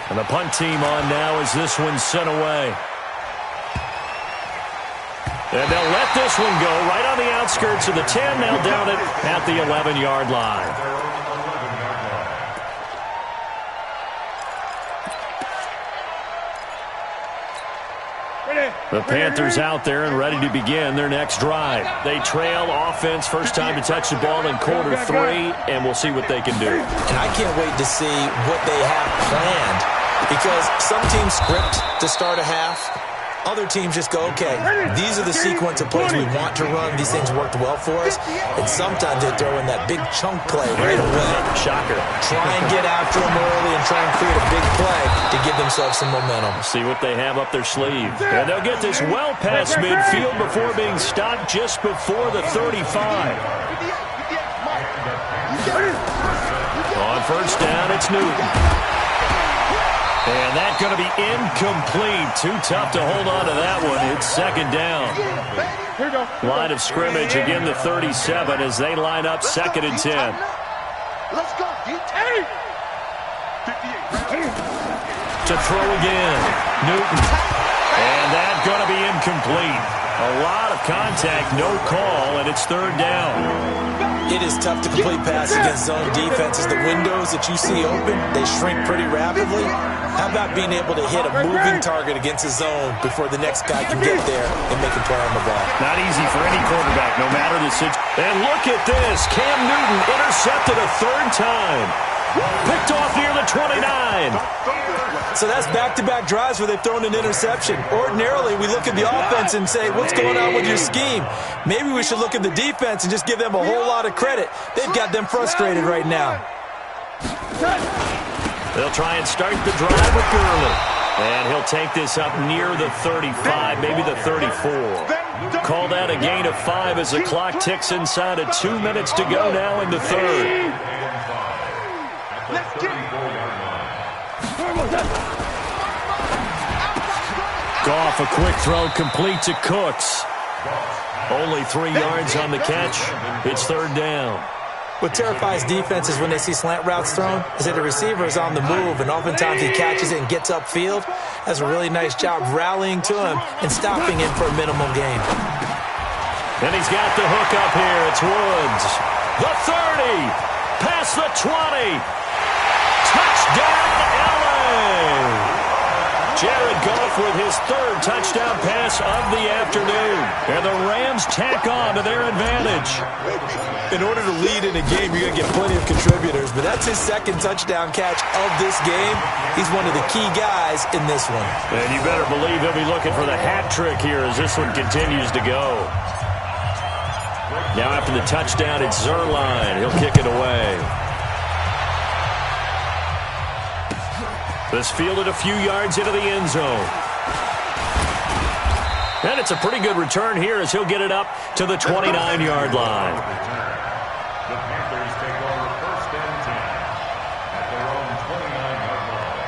And the punt team on now as this one's sent away. And they'll let this one go right on the outskirts of the 10. They'll down it at the 11-yard line. The Panthers out there and ready to begin their next drive. They trail offense, first time to touch the ball in quarter 3, and we'll see what they can do. And I can't wait to see what they have planned, because some teams script to start a half, Other teams just go, okay, these are the sequence of plays we want to run. These things worked well for us. And sometimes they throw in that big chunk play right away. Shocker. Try and get after them early and try and create a big play to give themselves some momentum. See what they have up their sleeve. And they'll get this well past midfield before being stopped just before the 35. On first down, it's Newton. And that's going to be incomplete. Too tough to hold on to that one. It's second down. Line of scrimmage, again the 37 as they line up second and 10. Let's go, To throw again, Newton. And that's going to be incomplete. A lot of contact, no call, and it's third down. It is tough to complete pass against zone defenses. The windows that you see open, they shrink pretty rapidly. How about being able to hit a moving target against a zone before the next guy can get there and make a play on the ball? Not easy for any quarterback, no matter the situation. And look at this. Cam Newton intercepted a third time. Picked off near the 29. So that's back-to-back drives where they've thrown an interception. Ordinarily, we look at the offense and say, what's going on with your scheme? Maybe we should look at the defense and just give them a whole lot of credit. They've got them frustrated right now. They'll try and start the drive with Gurley. And he'll take this up near the 35, maybe the 34. Call that a gain of 5 as the clock ticks inside of 2 minutes to go now in the third. Goff, a quick throw complete to Cooks. Only 3 yards on the catch. It's third down. What terrifies defenses when they see slant routes thrown is that the receiver is on the move, and oftentimes he catches it and gets upfield. Has a really nice job rallying to him and stopping him for a minimal gain. And he's got the hook up here. It's Woods. The 30. Past the 20. Touchdown, LA. Jared Goff with his third touchdown pass of the afternoon. And the Rams tack on to their advantage. In order to lead in a game, you're going to get plenty of contributors, but that's his second touchdown catch of this game. He's one of the key guys in this one. And you better believe he'll be looking for the hat trick here as this one continues to go. Now after the touchdown, it's Zerline. He'll kick it away. This fielded a few yards into the end zone. And it's a pretty good return here as he'll get it up to the 29-yard line. The Panthers take over first and 10 at their own 29-yard line.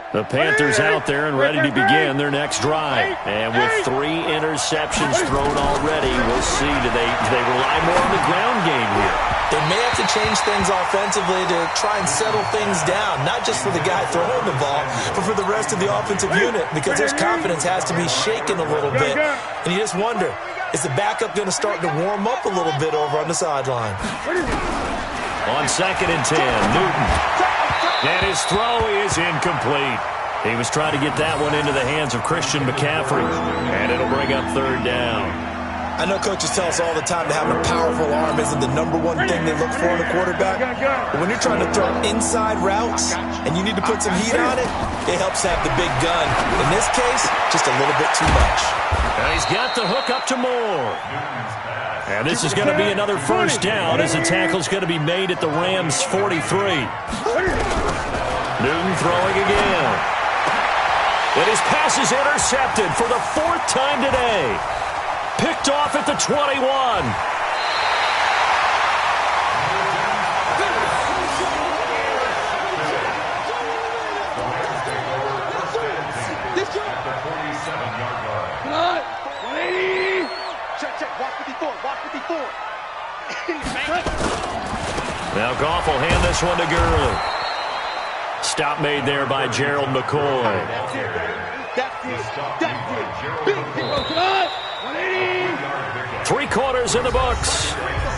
The Panthers out there and ready to begin their next drive. And with 3 interceptions thrown already, we'll see, do they rely more on the ground game here? They may have to change things offensively to try and settle things down, not just for the guy throwing the ball, but for the rest of the offensive unit, because their confidence has to be shaken a little bit. And you just wonder, is the backup going to start to warm up a little bit over on the sideline? On second and 10, Newton. And his throw is incomplete. He was trying to get that one into the hands of Christian McCaffrey. And it'll bring up third down. I know coaches tell us all the time that having a powerful arm isn't the #1 thing they look for in a quarterback. But when you're trying to throw inside routes and you need to put some heat on it, it helps have the big gun. In this case, just a little bit too much. And he's got the hook up to Moore. And this is going to be another first down as the tackle's going to be made at the Rams' 43. Newton throwing again. And his pass is intercepted for the 4th time today. Picked off at the 21. Now Goff will hand this one to Gurley. Stop made there by Gerald McCoy. 3 quarters in the books.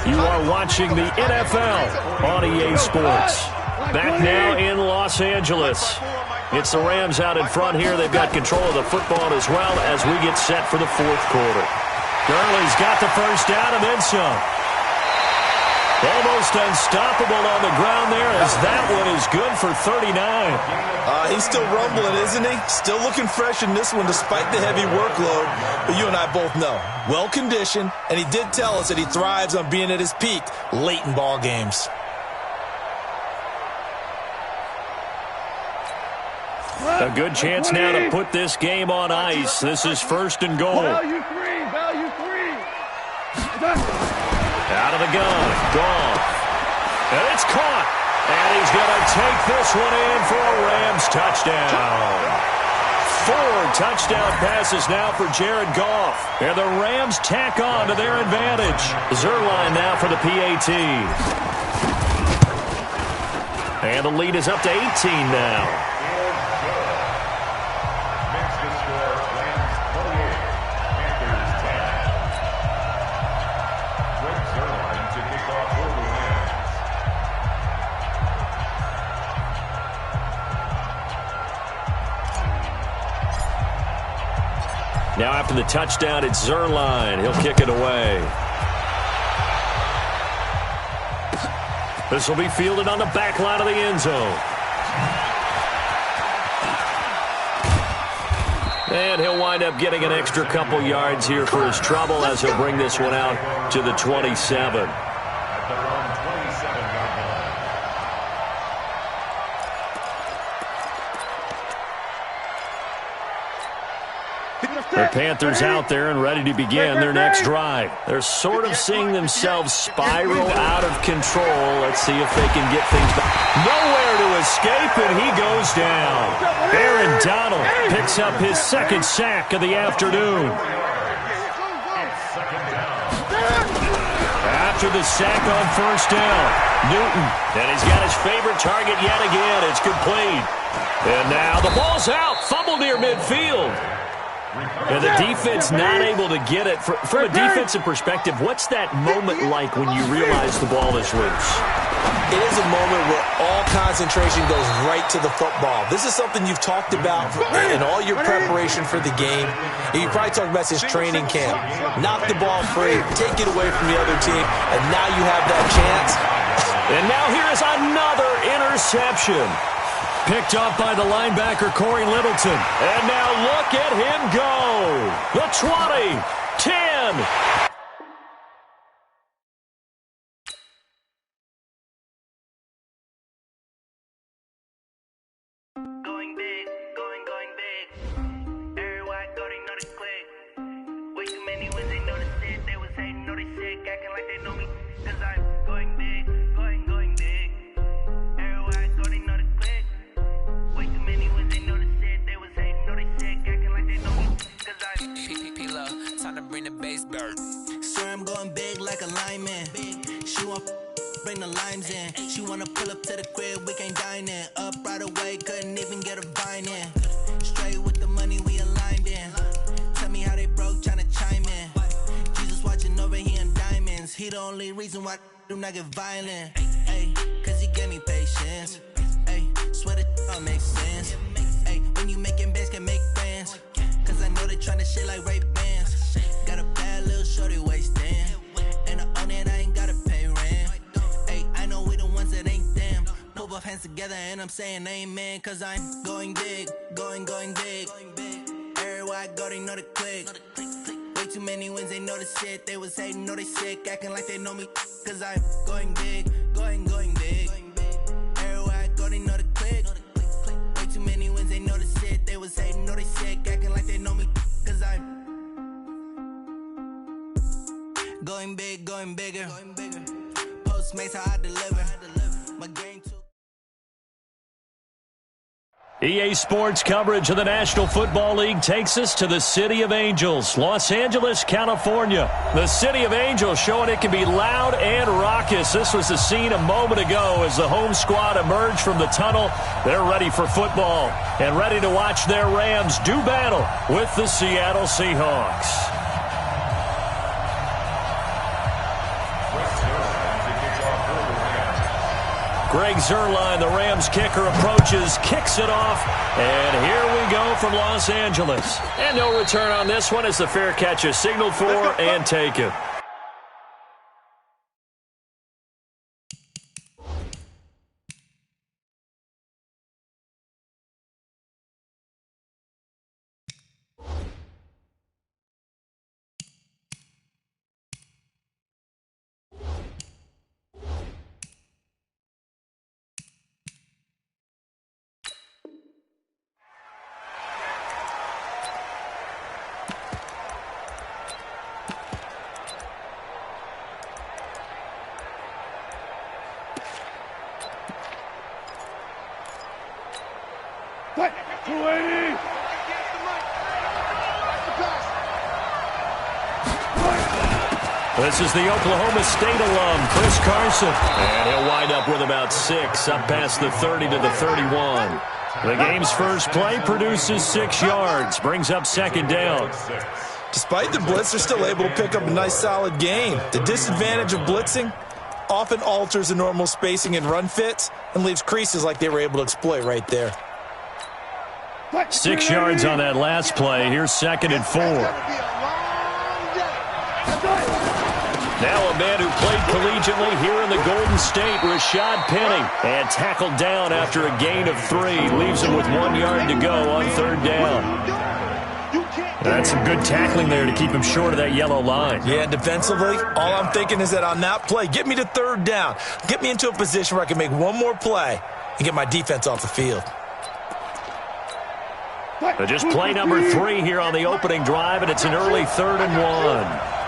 You are watching the NFL on EA Sports. Back now in Los Angeles. It's the Rams out in front here. They've got control of the football as well as we get set for the fourth quarter. Gurley's got the first down and then some. Almost unstoppable on the ground there as that one is good for 39. He's still rumbling, isn't he? Still looking fresh in this one despite the heavy workload. But you and I both know, well-conditioned, and he did tell us that he thrives on being at his peak late in ball games. A good chance now to put this game on ice. This is first and goal. Value three, value three. Out of the gun, Goff. And it's caught. And he's going to take this one in for a Rams touchdown. 4 touchdown passes now for Jared Goff. And the Rams tack on to their advantage. Zerline now for the PAT. And the lead is up to 18 now. Now after the touchdown, it's Zerline. He'll kick it away. This will be fielded on the back line of the end zone. And he'll wind up getting an extra couple yards here for his trouble as he'll bring this one out to the 27. The Panthers out there and ready to begin their next drive. They're sort of seeing themselves spiral out of control. Let's see if they can get things back. Nowhere to escape, and he goes down. Aaron Donald picks up his second sack of the afternoon. After the sack on first down, Newton, and he's got his favorite target yet again. It's complete. And now the ball's out. Fumble near midfield. And the defense not able to get it. From a defensive perspective, what's that moment like when you realize the ball is loose? It is a moment where all concentration goes right to the football. This is something you've talked about in all your preparation for the game. And you probably talked about this training camp. Knock the ball free, take it away from the other team, and now you have that chance. And now here's another interception. Picked up by the linebacker, Corey Littleton. And now look at him go. The 20, 10. Going big, going big. Everywhere I go, they know the click. Way too many wins, they know the shit. They was hating, know they sick, acting like they know me. Cause I'm going big, going big. Everywhere I go, they know the click. Way too many wins, they know the shit. They was hating, know they sick, acting like they know me. Cause I'm PPP, time to bring the base bird. Swear I'm going big like a lineman. She want bring the limes in. She wanna pull up to the crib, we can't dine in. Up right away, couldn't even get a vine in. Straight with the money we aligned in. Tell me how they broke, tryna chime in. Jesus watching over here in diamonds. He the only reason why I do not get violent. Ay, cause he gave me patience. Ay, swear that all makes sense. Ay, when you making bands, can make friends. Cause I know they tryna shit like Ray Bans. Got a bad little shorty wasting. And I own it, I ain't gotta pay rent. Ay, I know we the ones that ain't them. Pull both hands together and I'm saying amen. Cause I'm going big, going big. Everywhere I go, they know the click. Way too many wins, they know the shit. They was hating, know they sick, acting like they know me. Cause I'm going big, going big. Everywhere I go, they know the click. Way too many wins, they know the shit. They was hating, know they sick, acting like they know me. Cause I'm going big, going bigger. Postmates how I deliver. My game too. EA Sports coverage of the National Football League takes us to the City of Angels, Los Angeles, California. The City of Angels showing it can be loud and raucous. This was the scene a moment ago as the home squad emerged from the tunnel. They're ready for football and ready to watch their Rams do battle with the Seattle Seahawks. Greg Zuerlein, the Rams kicker, approaches, kicks it off, and here we go from Los Angeles. And no return on this one as the fair catch is signaled for and taken. This is the Oklahoma State alum, Chris Carson. And he'll wind up with about 6, up past the 30 to the 31. The game's first play produces 6 yards, brings up second down. Despite the blitz, they're still able to pick up a nice, solid gain. The disadvantage of blitzing often alters the normal spacing and run fits and leaves creases like they were able to exploit right there. 6 yards on that last play. Here's 2nd and 4. Now a man who played collegiately here in the Golden State, Rashad Penny. And tackled down after a gain of 3. Leaves him with 1 yard to go on 3rd down. That's some good tackling there to keep him short of that yellow line. Yeah, defensively, all I'm thinking is that on that play, get me to 3rd down. Get me into a position where I can make one more play and get my defense off the field. Just play number 3 here on the opening drive, and it's an early 3rd and 1.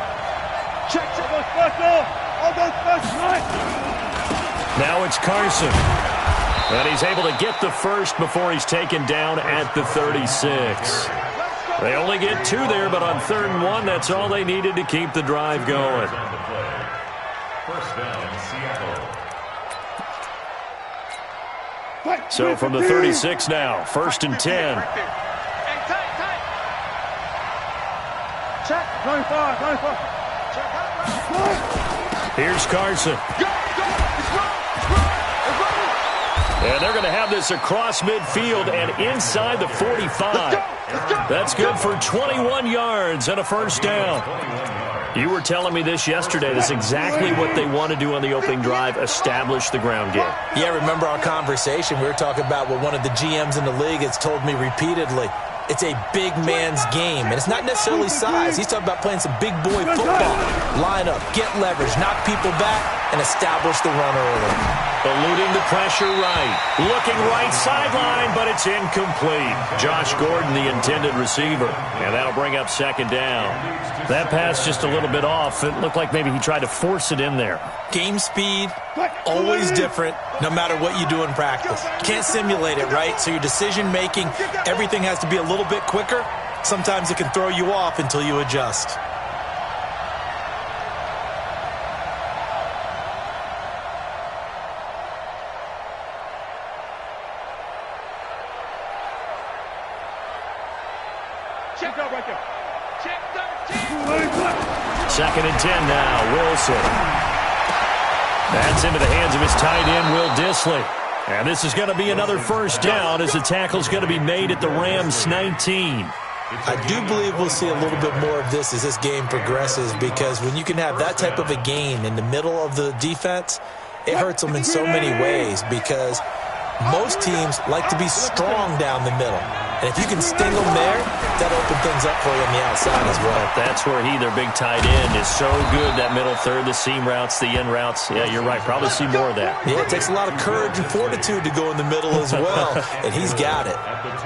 Now it's Carson. And he's able to get the first before he's taken down at the 36. They only get 2 there, but on 3rd and 1, that's all they needed to keep the drive going. First down, Seattle. So from the 36 now, 1st and 10. Check, going forward, going forward. Here's Carson. And they're going to have this across midfield and inside the 45. That's good for 21 yards and a first down. You were telling me this yesterday. That's exactly what they want to do on the opening drive, establish the ground game. Yeah, remember our conversation? We were talking about what one of the GMs in the league has told me repeatedly. It's a big man's game, and it's not necessarily size. He's talking about playing some big boy football. Line up, get leverage, knock people back, and establish the run early. Eluding the pressure right. Looking right sideline, but it's incomplete. Josh Gordon, the intended receiver. And that'll bring up 2nd down. That pass just a little bit off. It looked like maybe he tried to force it in there. Game speed, always different, no matter what you do in practice. You can't simulate it, right? So your decision-making, everything has to be a little bit quicker. Sometimes it can throw you off until you adjust. Check up right there. Check 13. 2nd and 10 now, Wilson. That's into the hands of his tight end, Will Dissly. And this is going to be another first down as the tackle's going to be made at the Rams' 19. I do believe we'll see a little bit more of this as this game progresses, because when you can have that type of a gain in the middle of the defense, it hurts them in so many ways, because most teams like to be strong down the middle. And if you can sting them there, that opens things up for you on the outside as well. That's where he, their big tight end, is so good, that middle third, the seam routes, the in routes. Yeah, you're right. Probably see more of that. Yeah, it takes a lot of courage and fortitude to go in the middle as well, and he's got it.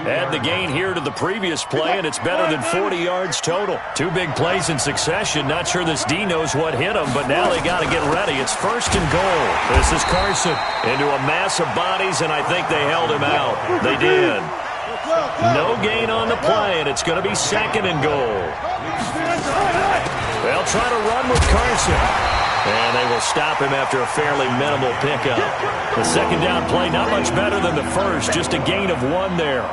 Add the gain here to the previous play, and it's better than 40 yards total. 2 big plays in succession. Not sure this D knows what hit him, but now they got to get ready. It's 1st and goal. This is Carson into a mass of bodies, and I think they held him out. They did. No gain on the play, and it's going to be 2nd and goal. They'll try to run with Carson. And they will stop him after a fairly minimal pickup. The 2nd down play, not much better than the first, just a gain of 1 there.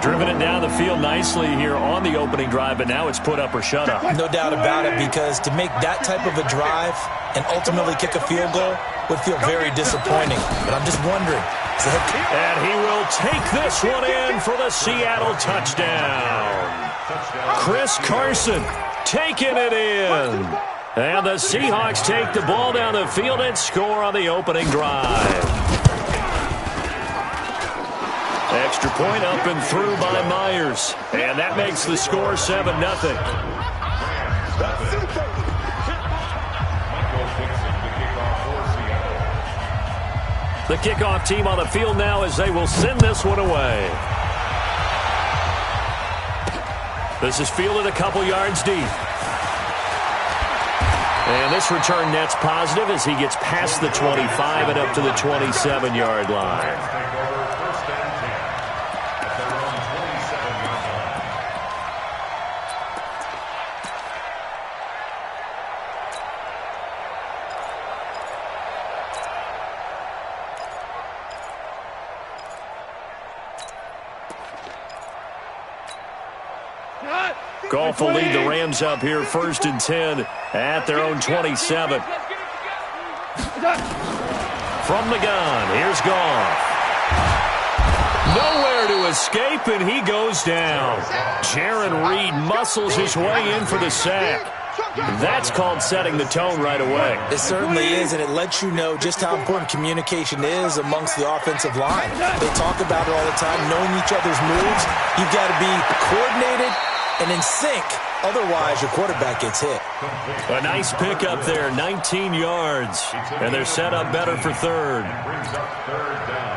Driven it down the field nicely here on the opening drive, but now it's put up or shut up. No doubt about it, because to make that type of a drive, and ultimately kick a field goal would feel very disappointing. But I'm just wondering. And he will take this one in for the Seattle touchdown. Chris Carson taking it in. And the Seahawks take the ball down the field and score on the opening drive. Extra point up and through by Myers. And that makes the score 7-0. The kickoff team on the field now as they will send this one away. This is fielded a couple yards deep. And this return net's positive as he gets past the 25 and up to the 27-yard line. Goff will lead the Rams up here 1st and 10 at their own 27. From the gun, here's Goff. Nowhere to escape, and he goes down. Jaron Reed muscles his way in for the sack. That's called setting the tone right away. It certainly is, and it lets you know just how important communication is amongst the offensive line. They talk about it all the time, knowing each other's moves. You've got to be coordinated and in sync. Otherwise, your quarterback gets hit. A nice pick up there, 19 yards. And they're set up better for third. Brings up third down.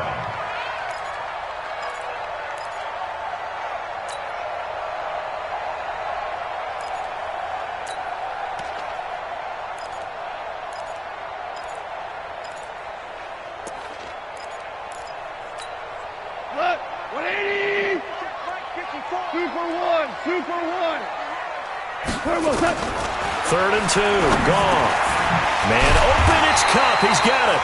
Third and 2, Goff. Man open, it's Kupp. He's got it.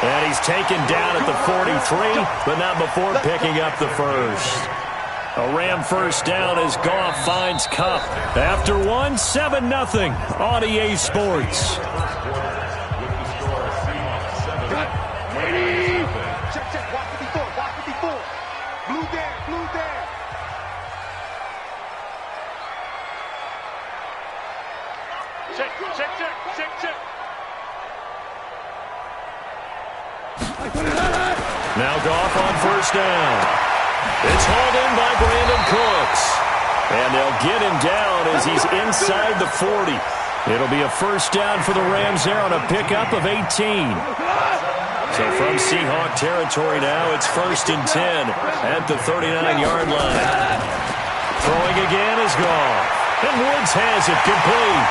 And he's taken down at the 43, but not before picking up the first. A Ram first down as Goff finds Kupp. After one, 7-0 on EA Sports. Check. Watch 54. Blue there. Check. Now Goff on first down. It's hauled in by Brandon Cooks. And they'll get him down as he's inside the 40. It'll be a first down for the Rams there on a pickup of 18. So from Seahawk territory now, it's 1st and 10 at the 39-yard line. Throwing again is Goff. And Woods has it complete.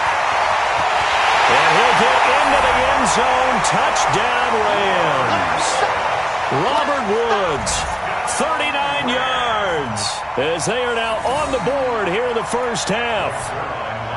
And he'll get into the end zone. Touchdown, Rams. Robert Woods, 39 yards, as they are now on the board here in the first half.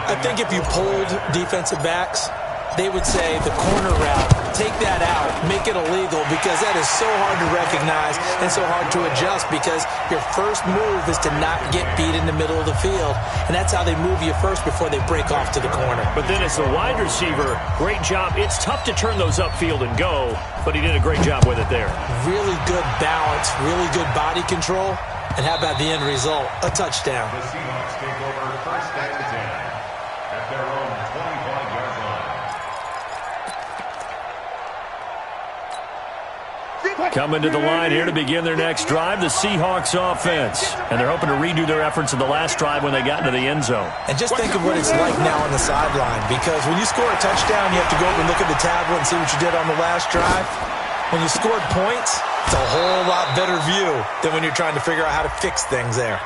I think if you polled defensive backs, they would say the corner route, take that out, make it illegal, because that is so hard to recognize and so hard to adjust, because your first move is to not get beat in the middle of the field, and that's how they move you first before they break off to the corner. But then as the wide receiver, great job. It's tough to turn those upfield and go, but he did a great job with it there. Really good balance, really good body control, and how about the end result? A touchdown. The Seahawks take over 1st and 10 at their own 25-yard line. Coming to the line here to begin their next drive, the Seahawks offense. And they're hoping to redo their efforts in the last drive when they got into the end zone. And just think of what it's like now on the sideline, because when you score a touchdown, you have to go over and look at the tablet and see what you did on the last drive. When you scored points, it's a whole lot better view than when you're trying to figure out how to fix things there.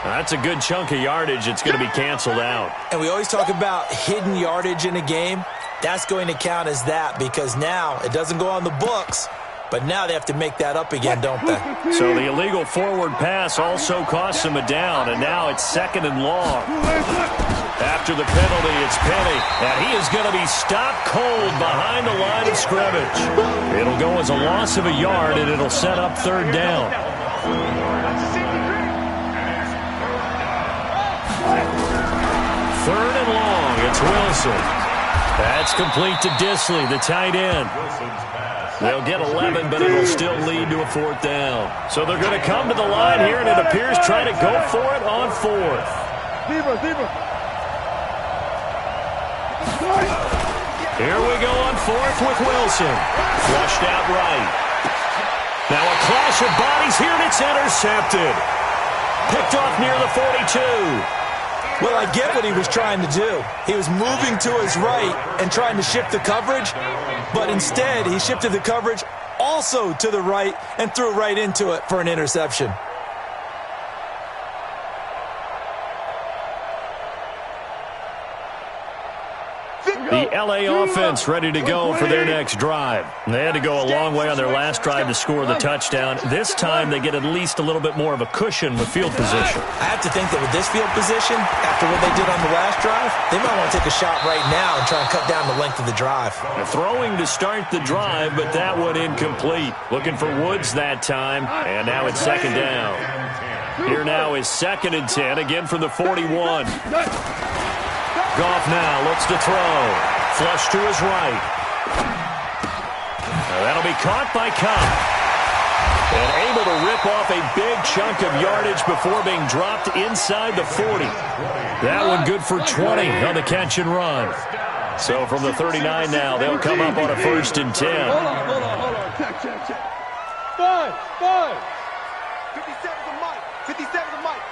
That's a good chunk of yardage. It's going to be canceled out. And we always talk about hidden yardage in a game. That's going to count as that, because now it doesn't go on the books, but now they have to make that up again, don't they? So the illegal forward pass also costs him a down, and now it's 2nd and long. After the penalty, it's Penny, and he is going to be stopped cold behind the line of scrimmage. It'll go as a loss of a yard, and it'll set up 3rd down. 3rd and long, it's Wilson. That's complete to Disley, the tight end. They'll get 11, but it'll still lead to a 4th down. So they're going to come to the line here, and it appears trying to go for it on 4th. Here we go on 4th with Wilson. Flushed out right. Now a clash of bodies here, and it's intercepted. Picked off near the 42. Well, I get what he was trying to do. He was moving to his right and trying to shift the coverage, but instead he shifted the coverage also to the right and threw right into it for an interception. The LA offense ready to go for their next drive. They had to go a long way on their last drive to score the touchdown. This time they get at least a little bit more of a cushion with field position. I have to think that with this field position, after what they did on the last drive, they might want to take a shot right now and try and cut down the length of the drive. They're throwing to start the drive, but that one incomplete. Looking for Woods that time, and now it's 2nd down. Here now is 2nd and 10, again from the 41. Goff now looks to throw. Flush to his right. That'll be caught by Cup. And able to rip off a big chunk of yardage before being dropped inside the 40. That one good for 20 on the catch and run. So from the 39 now, they'll come up on a 1st and 10. Hold on. Check. 5. 57's a Mike. 57's a Mike.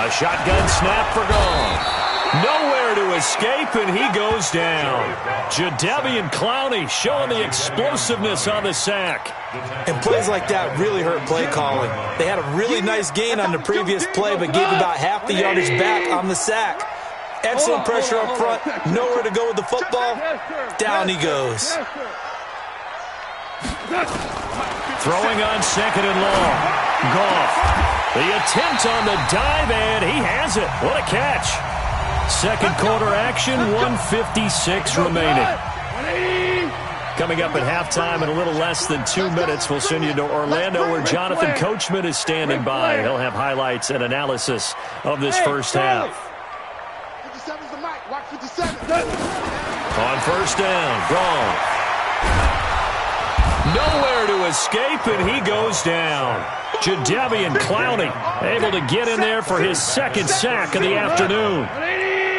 A shotgun snap for Goff. Nowhere to escape, and he goes down. Jadeveon Clowney showing the explosiveness on the sack. And plays like that really hurt play calling. They had a really nice gain on the previous play, but gave about half the yardage back on the sack. Excellent pressure up front. Nowhere to go with the football. Down he goes. Throwing on 2nd and long. Goff. The attempt on the dive, and he has it. What a catch. 2nd quarter action, 1:56 remaining. Coming up at halftime in a little less than 2 minutes, we'll send you to Orlando where Jonathan Coachman is standing by. He'll have highlights and analysis of this first half. 57's the Mike. Watch 57. On 1st down, Goff. Nowhere to escape, and he goes down. Jadeveon Clowney able to get in there for his 2nd sack of the afternoon.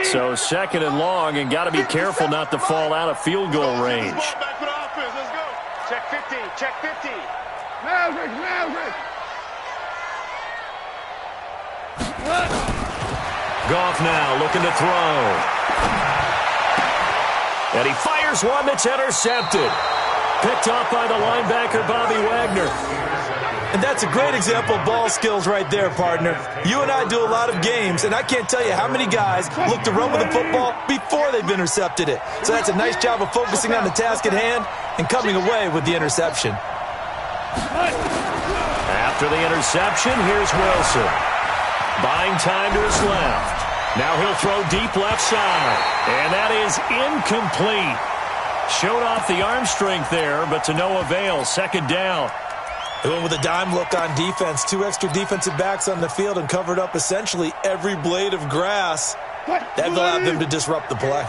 So 2nd and long, and got to be careful not to fall out of field goal range. Check 50. Check 50. Maverick. Goff now looking to throw. And he fires one that's intercepted. Picked off by the linebacker, Bobby Wagner. And that's a great example of ball skills right there, partner. You and I do a lot of games, and I can't tell you how many guys look to run with the football before they've intercepted it. So that's a nice job of focusing on the task at hand and coming away with the interception. After the interception, here's Wilson. Buying time to his left. Now he'll throw deep left side. And that is incomplete. Showed off the arm strength there, but to no avail. 2nd down. They went with a dime look on defense. 2 extra defensive backs on the field and covered up essentially every blade of grass. That allowed them to disrupt the play.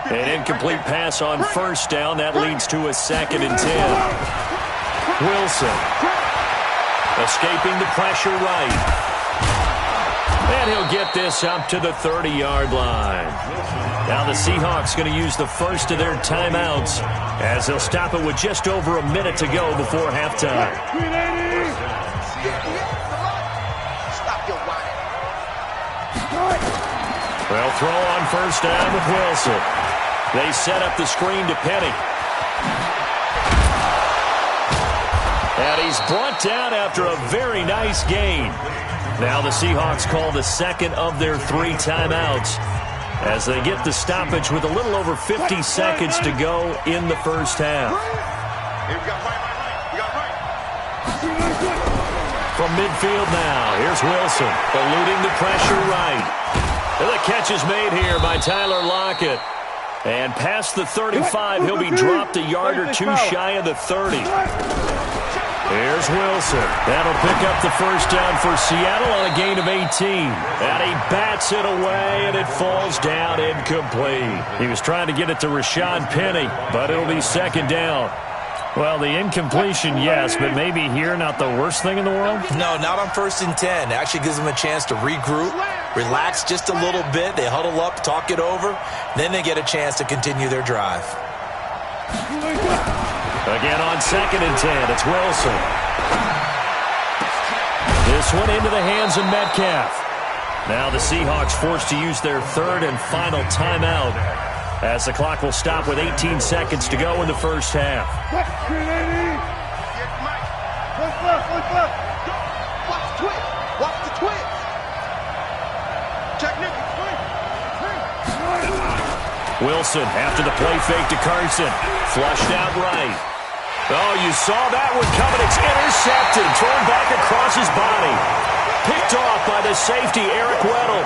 An incomplete pass on 1st down. That leads to a 2nd and 10. Wilson. Escaping the pressure right. And he'll get this up to the 30-yard line. Now the Seahawks going to use the first of their timeouts as they'll stop it with just over a minute to go before halftime. They'll throw on 1st down with Wilson. They set up the screen to Penny. And he's brought down after a very nice gain. Now the Seahawks call the 2nd of their 3 timeouts as they get the stoppage with a little over 50 seconds to go in the first half. From midfield now, here's Wilson, eluding the pressure right. And the catch is made here by Tyler Lockett. And past the 35, he'll be dropped a yard or 2 shy of the 30. Here's Here's Wilson. That'll pick up the first down for Seattle on a gain of 18. And he bats it away, and it falls down incomplete. He was trying to get it to Rashad Penny, but it'll be second down. Well, the incompletion, yes, but maybe here not the worst thing in the world? No, not on 1st and 10. It actually gives them a chance to regroup, relax just a little bit. They huddle up, talk it over, then they get a chance to continue their drive. Again on 2nd and 10, it's Wilson. This one into the hands of Metcalf. Now the Seahawks forced to use their 3rd and final timeout, as the clock will stop with 18 seconds to go in the first half. Watch the twitch. Watch the twitch. Check Nicky. Wilson after the play fake to Carson. Flushed out right. Oh, you saw that one coming. It's intercepted. Thrown back across his body. Picked off by the safety, Eric Weddle.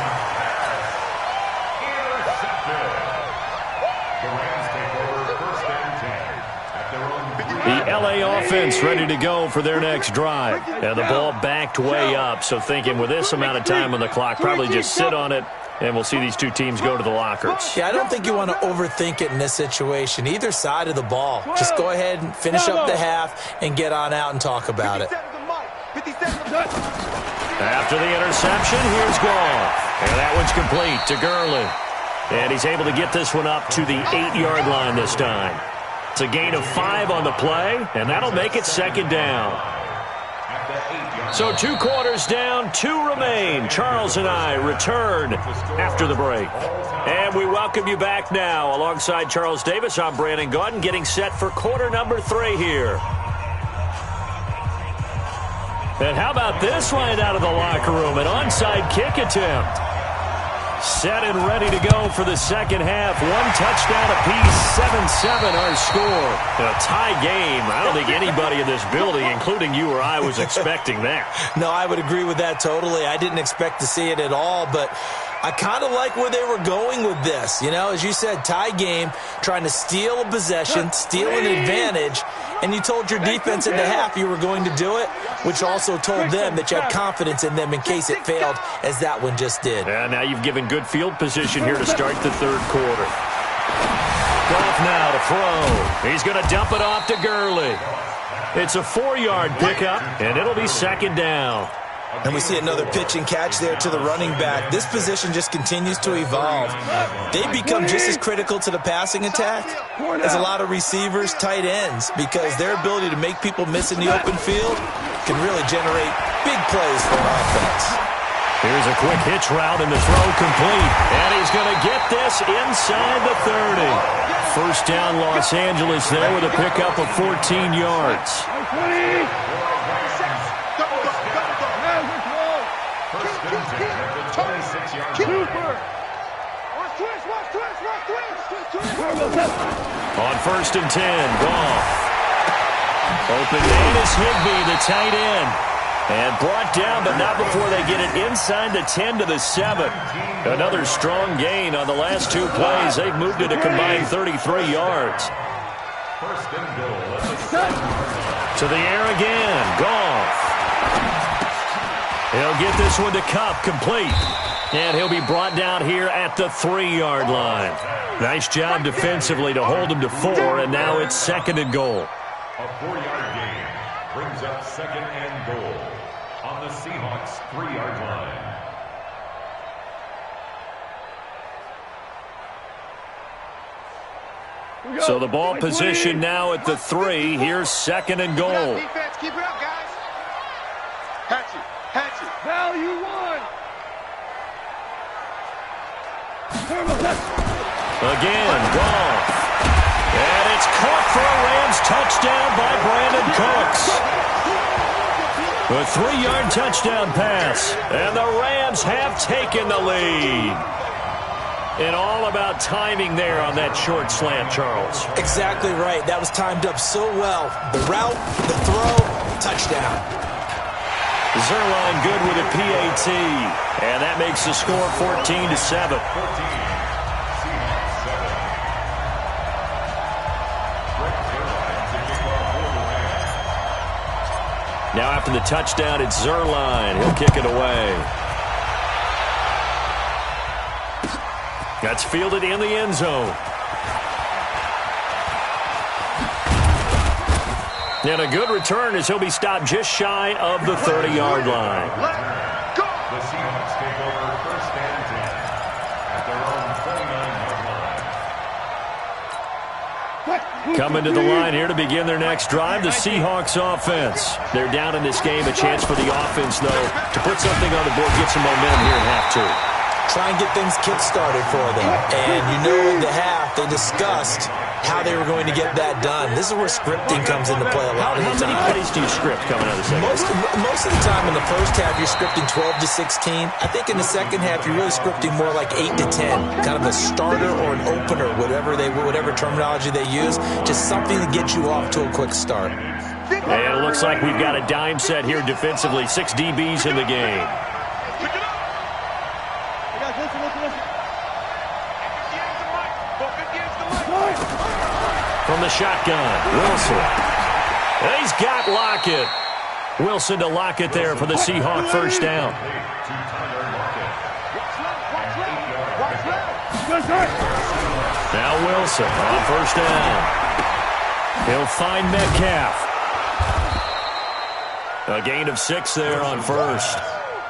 The LA offense ready to go for their next drive. And the ball backed way up. So thinking with this amount of time on the clock, probably just sit on it, and we'll see these two teams go to the lockers. Yeah, I don't think you want to overthink it in this situation. Either side of the ball. Just go ahead and finish up the half and get on out and talk about it. After the interception, here's Goff. And that one's complete to Gurley. And he's able to get this one up to the 8-yard line this time. It's a gain of 5 on the play, and that'll make it second down. So 2 quarters down, 2 remain. Charles and I return after the break. And we welcome you back now. Alongside Charles Davis, I'm Brandon Gaudin, getting set for quarter number 3 here. And how about this line out of the locker room? An onside kick attempt. Set and ready to go for the second half. 1 touchdown apiece, 7-7 our score. A tie game. I don't think anybody in this building, including you or I, was expecting that. No, I would agree with that totally. I didn't expect to see it at all, but I kind of like where they were going with this. You know, as you said, tie game, trying to steal a possession, steal an advantage, and you told your defense in the half you were going to do it, which also told them that you had confidence in them in case it failed, as that one just did. And now you've given good field position here to start the third quarter. Goff now to throw. He's going to dump it off to Gurley. It's a 4-yard pickup, and it'll be second down. And we see another pitch and catch there to the running back. This position just continues to evolve. They become just as critical to the passing attack as a lot of receivers, tight ends, because their ability to make people miss in the open field can really generate big plays for an offense. Here's a quick hitch route and the throw complete. And he's going to get this inside the 30. First down Los Angeles there with a pickup of 14 yards. On 1st and 10, Goff. Open man is Higbee, the tight end. And brought down, but not before they get it inside the 10 to the 7. Another strong gain on the last 2 plays. They've moved it a combined 33 yards. To the air again, Goff. He'll get this one to Kupp, complete. And he'll be brought down here at the 3-yard line. Nice job defensively to hold him to 4, and now it's second and goal. A 4-yard gain brings up second and goal on the Seahawks 3-yard line. So the ball position now at the 3. Here's second and goal. Defense, keep it up, guys. Hatchet. Value 1. Again, Goff. And it's caught for a Rams touchdown by Brandon Cooks. A 3-yard touchdown pass. And the Rams have taken the lead. And all about timing there on that short slant, Charles. Exactly right. That was timed up so well. The route, the throw, touchdown. Zerline good with a PAT. And that makes the score 14-7. Now after the touchdown, it's Zerline. He'll kick it away. That's fielded in the end zone. And a good return as he'll be stopped just shy of the 30-yard line. The Seahawks take over first and 10 at their own 29-yard line. Coming to the line here to begin their next drive, the Seahawks offense. They're down in this game. A chance for the offense, though, to put something on the board, get some momentum here in half two. Try and get things kick-started for them. And you know in the half, they discussed how they were going to get that done. This is where scripting comes into play a lot of the time. How many plays do you script coming out of the second half? Most of the time in the first half, you're scripting 12 to 16. I think in the second half, you're really scripting more like 8 to 10. Kind of a starter or an opener, whatever terminology they use. Just something to get you off to a quick start. And it looks like we've got a dime set here defensively. 6 DBs in the game. From the shotgun, Wilson. And he's got Lockett. Wilson to Lockett there for the Seahawk first down. Now Wilson on first down. He'll find Metcalf. A gain of 6 there on first.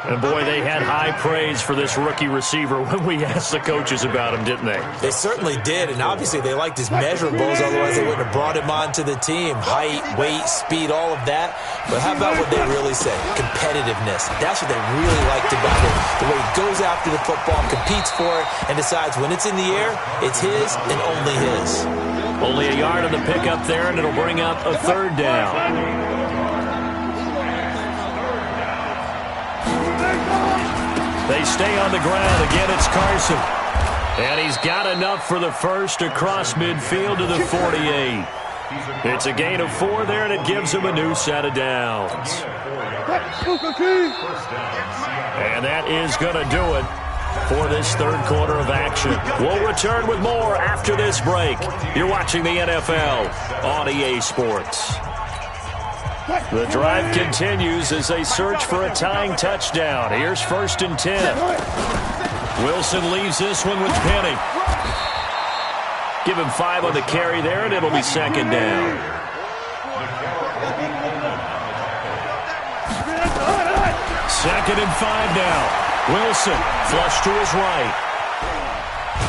And, boy, they had high praise for this rookie receiver when we asked the coaches about him, didn't they? They certainly did, and obviously they liked his measurables, otherwise they wouldn't have brought him onto the team. Height, weight, speed, all of that. But how about what they really said? Competitiveness. That's what they really liked about him. The way he goes after the football, competes for it, and decides when it's in the air, it's his and only his. Only a yard on the pickup there, and it'll bring up a third down. They stay on the ground. Again, it's Carson. And he's got enough for the first across midfield to the 48. It's a gain of 4 there, and it gives him a new set of downs. And that is going to do it for this third quarter of action. We'll return with more after this break. You're watching the NFL on EA Sports. The drive continues as they search for a tying touchdown. Here's first and 10. Wilson leaves this one with Penny. Give him 5 on the carry there, and it'll be second down. Second and 5 now. Wilson, flush to his right.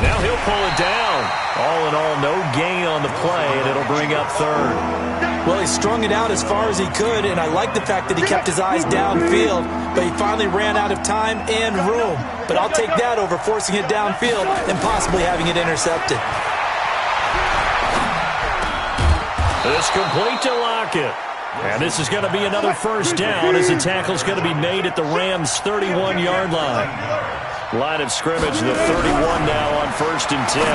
Now he'll pull it down. All in all, no gain on the play, and it'll bring up third. Well, he strung it out as far as he could, and I like the fact that he kept his eyes downfield, but he finally ran out of time and room. But I'll take that over forcing it downfield and possibly having it intercepted. It's complete to Lockett. And this is going to be another first down as the tackle's going to be made at the Rams' 31-yard line. Line of scrimmage, the 31 now on first and 10.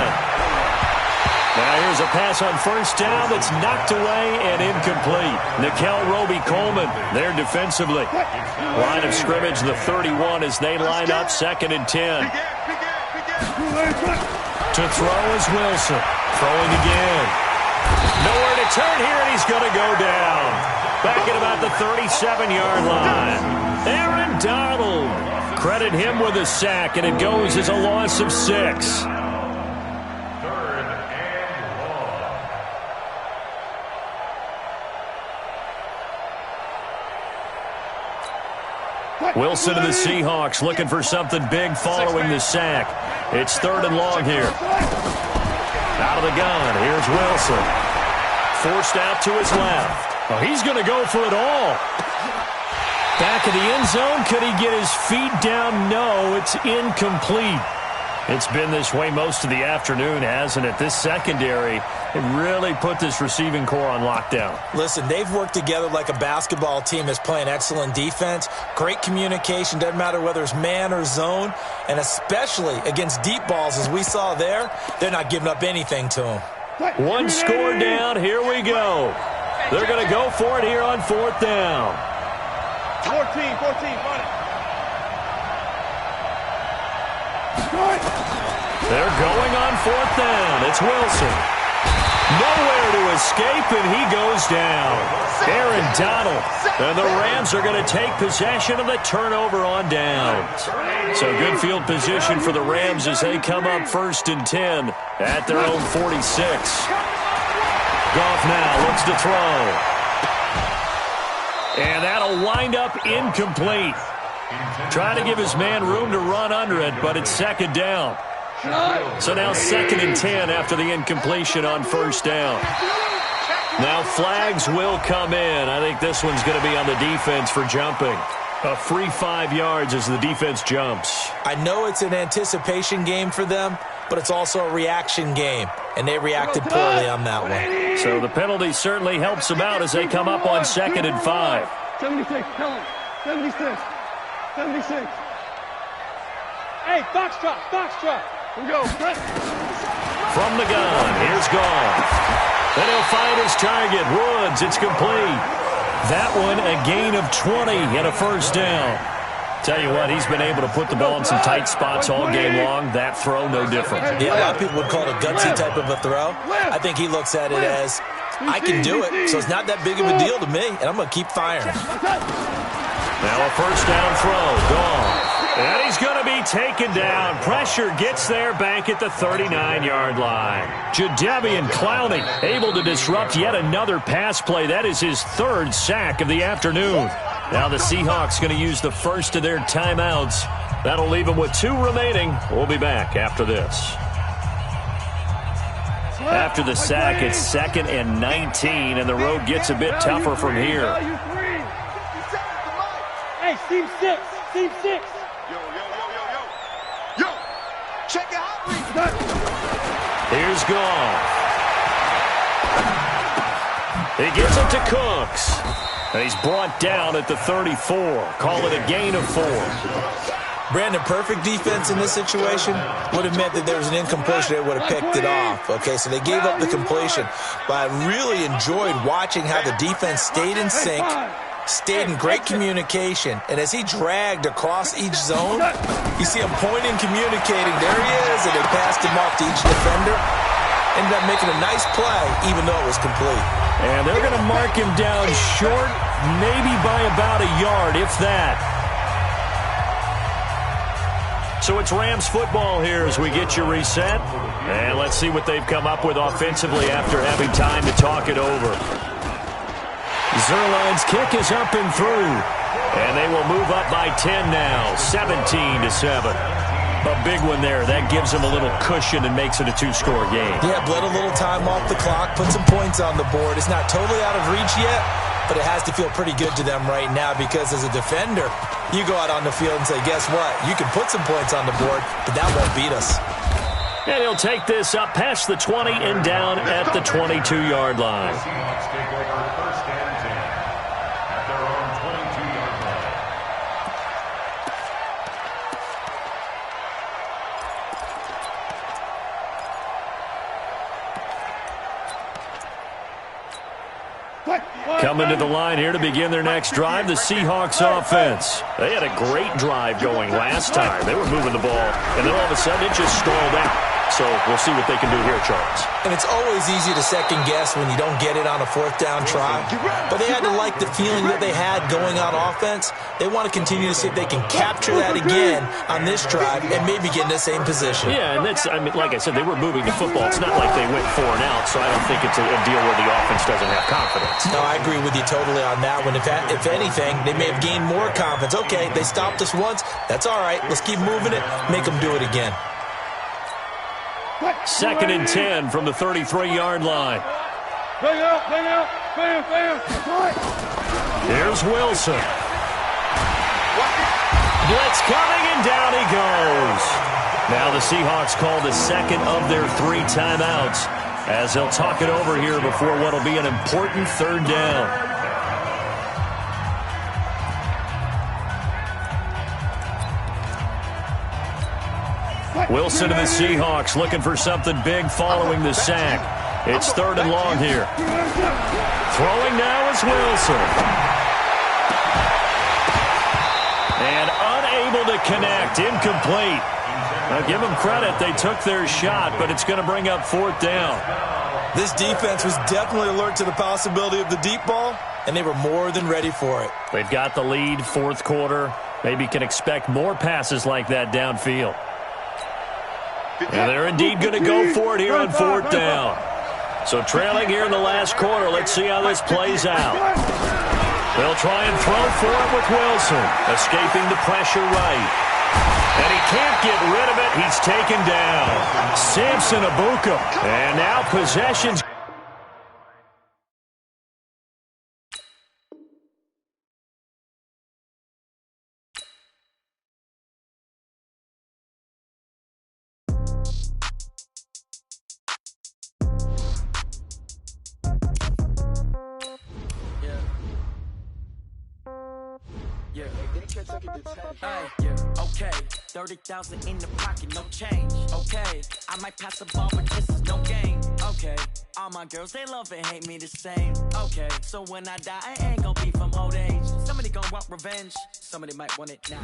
Now here's a pass on first down that's knocked away and incomplete. Nickel Roby-Coleman there defensively. Line of scrimmage, the 31 as they line up second and 10. To throw is Wilson. Throwing again. Nowhere to turn here, and he's going to go down. Back at about the 37-yard line. Aaron Donald. Credit him with a sack, and it goes as a loss of 6. Wilson and the Seahawks looking for something big following the sack. It's third and long here. Out of the gun, here's Wilson. Forced out to his left. Oh, he's going to go for it all. Back of the end zone, could he get his feet down? No, it's incomplete. It's been this way most of the afternoon, hasn't it? This secondary, it really put this receiving core on lockdown. Listen, they've worked together like a basketball team that's playing excellent defense. Great communication, doesn't matter whether it's man or zone. And especially against deep balls, as we saw there, they're not giving up anything to them. One score down, here we go. They're going to go for it here on fourth down. 14, run it. They're going on fourth down. It's Wilson. Nowhere to escape, and he goes down. Aaron Donald. And the Rams are going to take possession of the turnover on downs. So good field position for the Rams as they come up 1st and 10 at their own 46. Goff now looks to throw. And that'll wind up incomplete. Trying to give his man room to run under it, but it's 2nd down. So now 2nd and 10 after the incompletion on 1st down. Now flags will come in. I think this one's going to be on the defense for jumping. A free 5 yards as the defense jumps. I know it's an anticipation game for them, but it's also a reaction game, and they reacted poorly on that one. So the penalty certainly helps them out as they come up on 2nd and 5. 76, tell him. 76. 76. Hey, Foxtrot. Here we go. From the gun, here's Goff. Then he'll find his target. Woods, it's complete. That one, a gain of 20 and a 1st down. Tell you what, he's been able to put the ball in some tight spots all game long. That throw, no different. Yeah, a lot of people would call it a gutsy type of a throw. I think he looks at it as, I can do it, so it's not that big of a deal to me, and I'm going to keep firing. Now a 1st down throw. Gone. And he's going to be taken down. Pressure gets there back at the 39-yard line. Jadeveon Clowney able to disrupt yet another pass play. That is his 3rd sack of the afternoon. Now the Seahawks going to use the first of their timeouts. That'll leave them with 2 remaining. We'll be back after this. After the sack, it's 2nd and 19, and the road gets a bit tougher from here. Hey, Team 6. Team 6. Check it out. Here's Goff. He gives it to Cooks. And he's brought down at the 34. Call it a gain of 4. Brandon, perfect defense in this situation would have meant that there was an incompletion. They would have picked it off. Okay, so they gave up the completion. But I really enjoyed watching how the defense stayed in sync, stayed in great communication, and as he dragged across each zone, you see him pointing, communicating. There he is, and they passed him off to each defender. Ended up making a nice play, even though it was complete. And they're going to mark him down short, maybe by about a yard, if that. So it's Rams football here as we get you reset. And let's see what they've come up with offensively after having time to talk it over. Zerline's kick is up and through. And they will move up by 10 now, 17-7. A big one there. That gives them a little cushion and makes it a 2-score game. Yeah, bled a little time off the clock, put some points on the board. It's not totally out of reach yet, but it has to feel pretty good to them right now because as a defender, you go out on the field and say, guess what? You can put some points on the board, but that won't beat us. And he'll take this up past the 20 and down at the 22-yard line. Seahawks take over 1st and 10 at their own 22-yard line. Coming to the line here to begin their next drive, the Seahawks offense. They had a great drive going last time. They were moving the ball, and then all of a sudden it just stalled out. So we'll see what they can do here, Charles. And it's always easy to second guess when you don't get it on a 4th down try. But they had to like the feeling that they had going on offense. They want to continue to see if they can capture that again on this drive and maybe get in the same position. Yeah, and that's, I mean, like I said, they were moving the football. It's not like they went 4 and out, so I don't think it's a deal where the offense doesn't have confidence. No, I agree with you totally on that one. If anything, they may have gained more confidence. Okay, they stopped us once. That's all right. Let's keep moving it. Make them do it again. 2nd and 10 from the 33-yard line. Bam. Here's Wilson. Blitz coming, and down he goes. Now the Seahawks call the 2nd of their 3 timeouts as they'll talk it over here before what will be an important 3rd down. Wilson to the Seahawks looking for something big following the sack. It's 3rd and long here. Throwing now is Wilson. And unable to connect. Incomplete. Now give them credit. They took their shot, but it's going to bring up 4th down. This defense was definitely alert to the possibility of the deep ball, and they were more than ready for it. They've got the lead, fourth quarter. Maybe can expect more passes like that downfield. And they're indeed going to go for it here on fourth down. So trailing here in the last quarter. Let's see how this plays out. They'll try and throw for it with Wilson, escaping the pressure right. And he can't get rid of it. He's taken down. Samson Abuka. And now possession's... Okay, 30,000 in the pocket, no change. Okay, I might pass the ball, but this is no game. Okay, all my girls, they love and hate me the same. Okay, so when I die, I ain't gonna be from old age. Somebody gonna want revenge, somebody might want it now.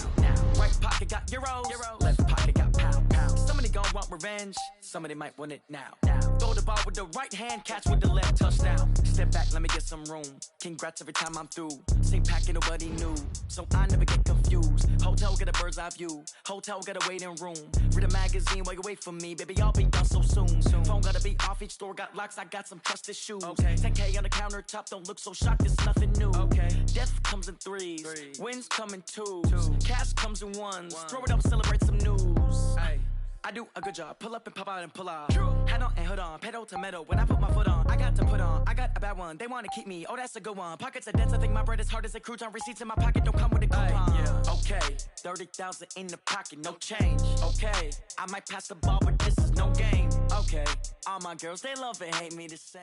Right pocket got euros, left pocket got pound. Somebody gonna want revenge, somebody might want it now. Throw the ball with the right hand, catch with the left, touchdown. Step back, let me get some room. Congrats every time I'm through. Same packet, nobody knew, so I never get confused. Hotel get a bird's eye view. Hotel got a waiting room. Read a magazine while you wait for me, baby. I'll be done so soon. Phone gotta be off. Each store got locks. I got some trusted shoes. 10K on the countertop. Don't look so shocked. It's nothing new. Death comes in threes. Wins come in twos. Cash comes in ones. Throw it up, celebrate some news. I do a good job. Pull up and pop out and pull out. Head on and hood on. Pedal to metal. When I put my foot on, I got to put on. I got a bad one. They want to keep me. Oh, that's a good one. Pockets are dense. I think my bread is hard as a crouton. Receipts in my pocket don't come with a coupon. Okay, 30,000 in the pocket, no change. Okay, I might pass the ball, but this is no game. Okay, all my girls, they love and hate me the same.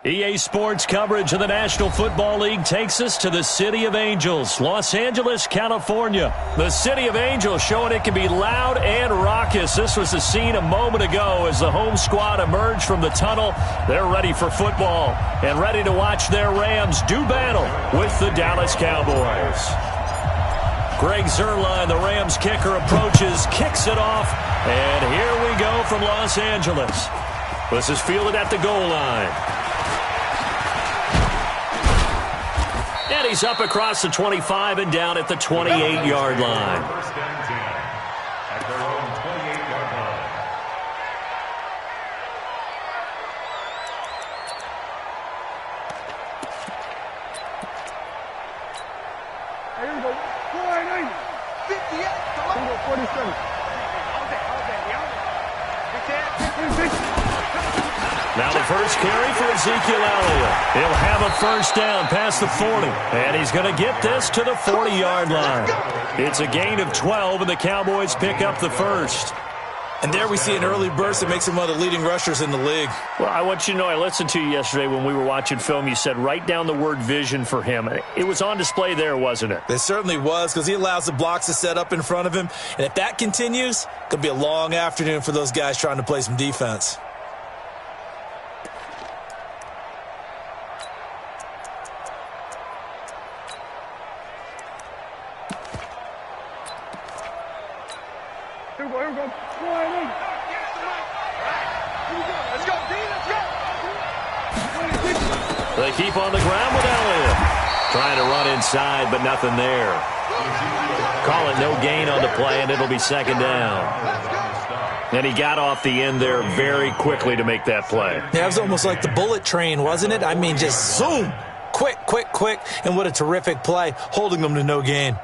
EA Sports coverage of the National Football League takes us to the City of Angels, Los Angeles, California. The City of Angels showing it can be loud and raucous. This was the scene a moment ago as the home squad emerged from the tunnel. They're ready for football and ready to watch their Rams do battle with the Dallas Cowboys. Greg Zuerlein, the Rams kicker, approaches, kicks it off, and here we go from Los Angeles. This is fielded at the goal line. And he's up across the 25 and down at the 28-yard line. First and 10 at their own 28-yard line. Here we go. 490. 58. Come on. 47. Now the first carry for Ezekiel Elliott. He'll have a first down past the 40. And he's going to get this to the 40-yard line. It's a gain of 12, and the Cowboys pick up the first. And there we see an early burst that makes him one of the leading rushers in the league. Well, I want you to know, I listened to you yesterday when we were watching film. You said write down the word vision for him. It was on display there, wasn't it? It certainly was, because he allows the blocks to set up in front of him. And if that continues, it could be a long afternoon for those guys trying to play some defense. Here we go. 480. Let's go, D. Let's go. They keep on the ground with Elliott. Trying to run inside, but nothing there. Call it no gain on the play, and it'll be second down. And he got off the end there very quickly to make that play. Yeah, it was almost like the bullet train, wasn't it? I mean, just zoom. Quick. And what a terrific play, holding them to no gain.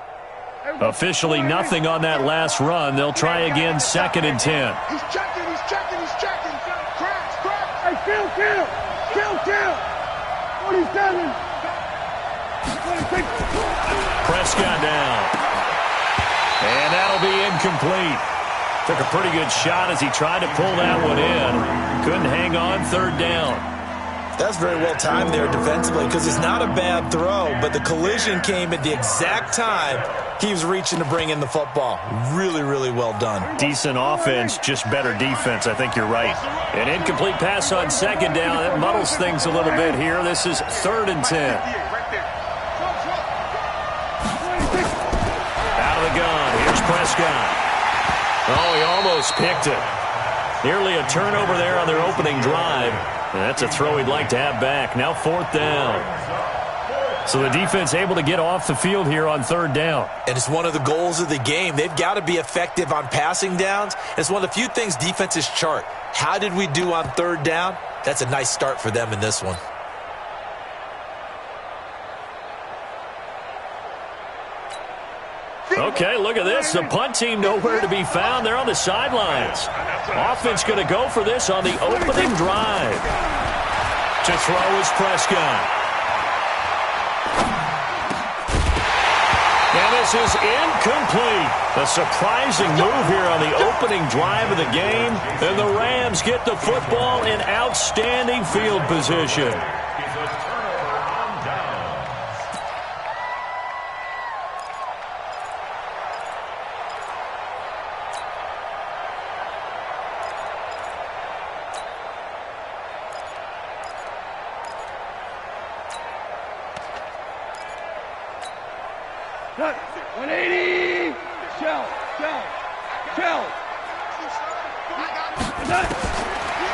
Officially nothing on that last run. They'll try again, second and 10. He's checking. Crash. Hey, kill. 47. 26. Prescott down. And that'll be incomplete. Took a pretty good shot as he tried to pull that one in. Couldn't hang on, third down. That's very well timed there defensively, because it's not a bad throw, but the collision came at the exact time he was reaching to bring in the football. Really well done. Decent offense, just better defense. I think you're right. An incomplete pass on second down. That muddles things a little bit here. This is third and 10. Out of the gun. Here's Prescott. Oh, he almost picked it. Nearly a turnover there on their opening drive. And that's a throw he'd like to have back. Now 4th down. So the defense able to get off the field here on 3rd down. And it's one of the goals of the game. They've got to be effective on passing downs. It's one of the few things defenses chart. How did we do on 3rd down? That's a nice start for them in this one. Okay, look at this. The punt team nowhere to be found. They're on the sidelines. Offense going to go for this on the opening drive. To throw is Prescott. And this is incomplete. A surprising move here on the opening drive of the game. And the Rams get the football in outstanding field position.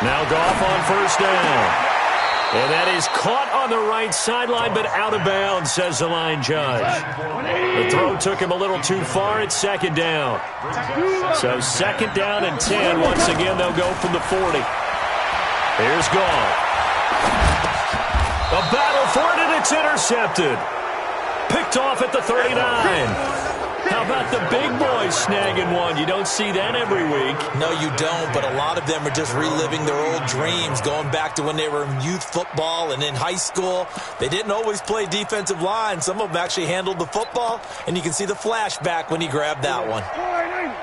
Now Goff on 1st down. And that is caught on the right sideline, but out of bounds, says the line judge. The throw took him a little too far. It's 2nd down. So 2nd down and 10. Once again, they'll go from the 40. Here's Goff. A battle for it, and it's intercepted. Picked off at the 39. How about the big boys snagging one? You don't see that every week. No, you don't, but a lot of them are just reliving their old dreams, going back to when they were in youth football and in high school. They didn't always play defensive line. Some of them actually handled the football, and you can see the flashback when he grabbed that one.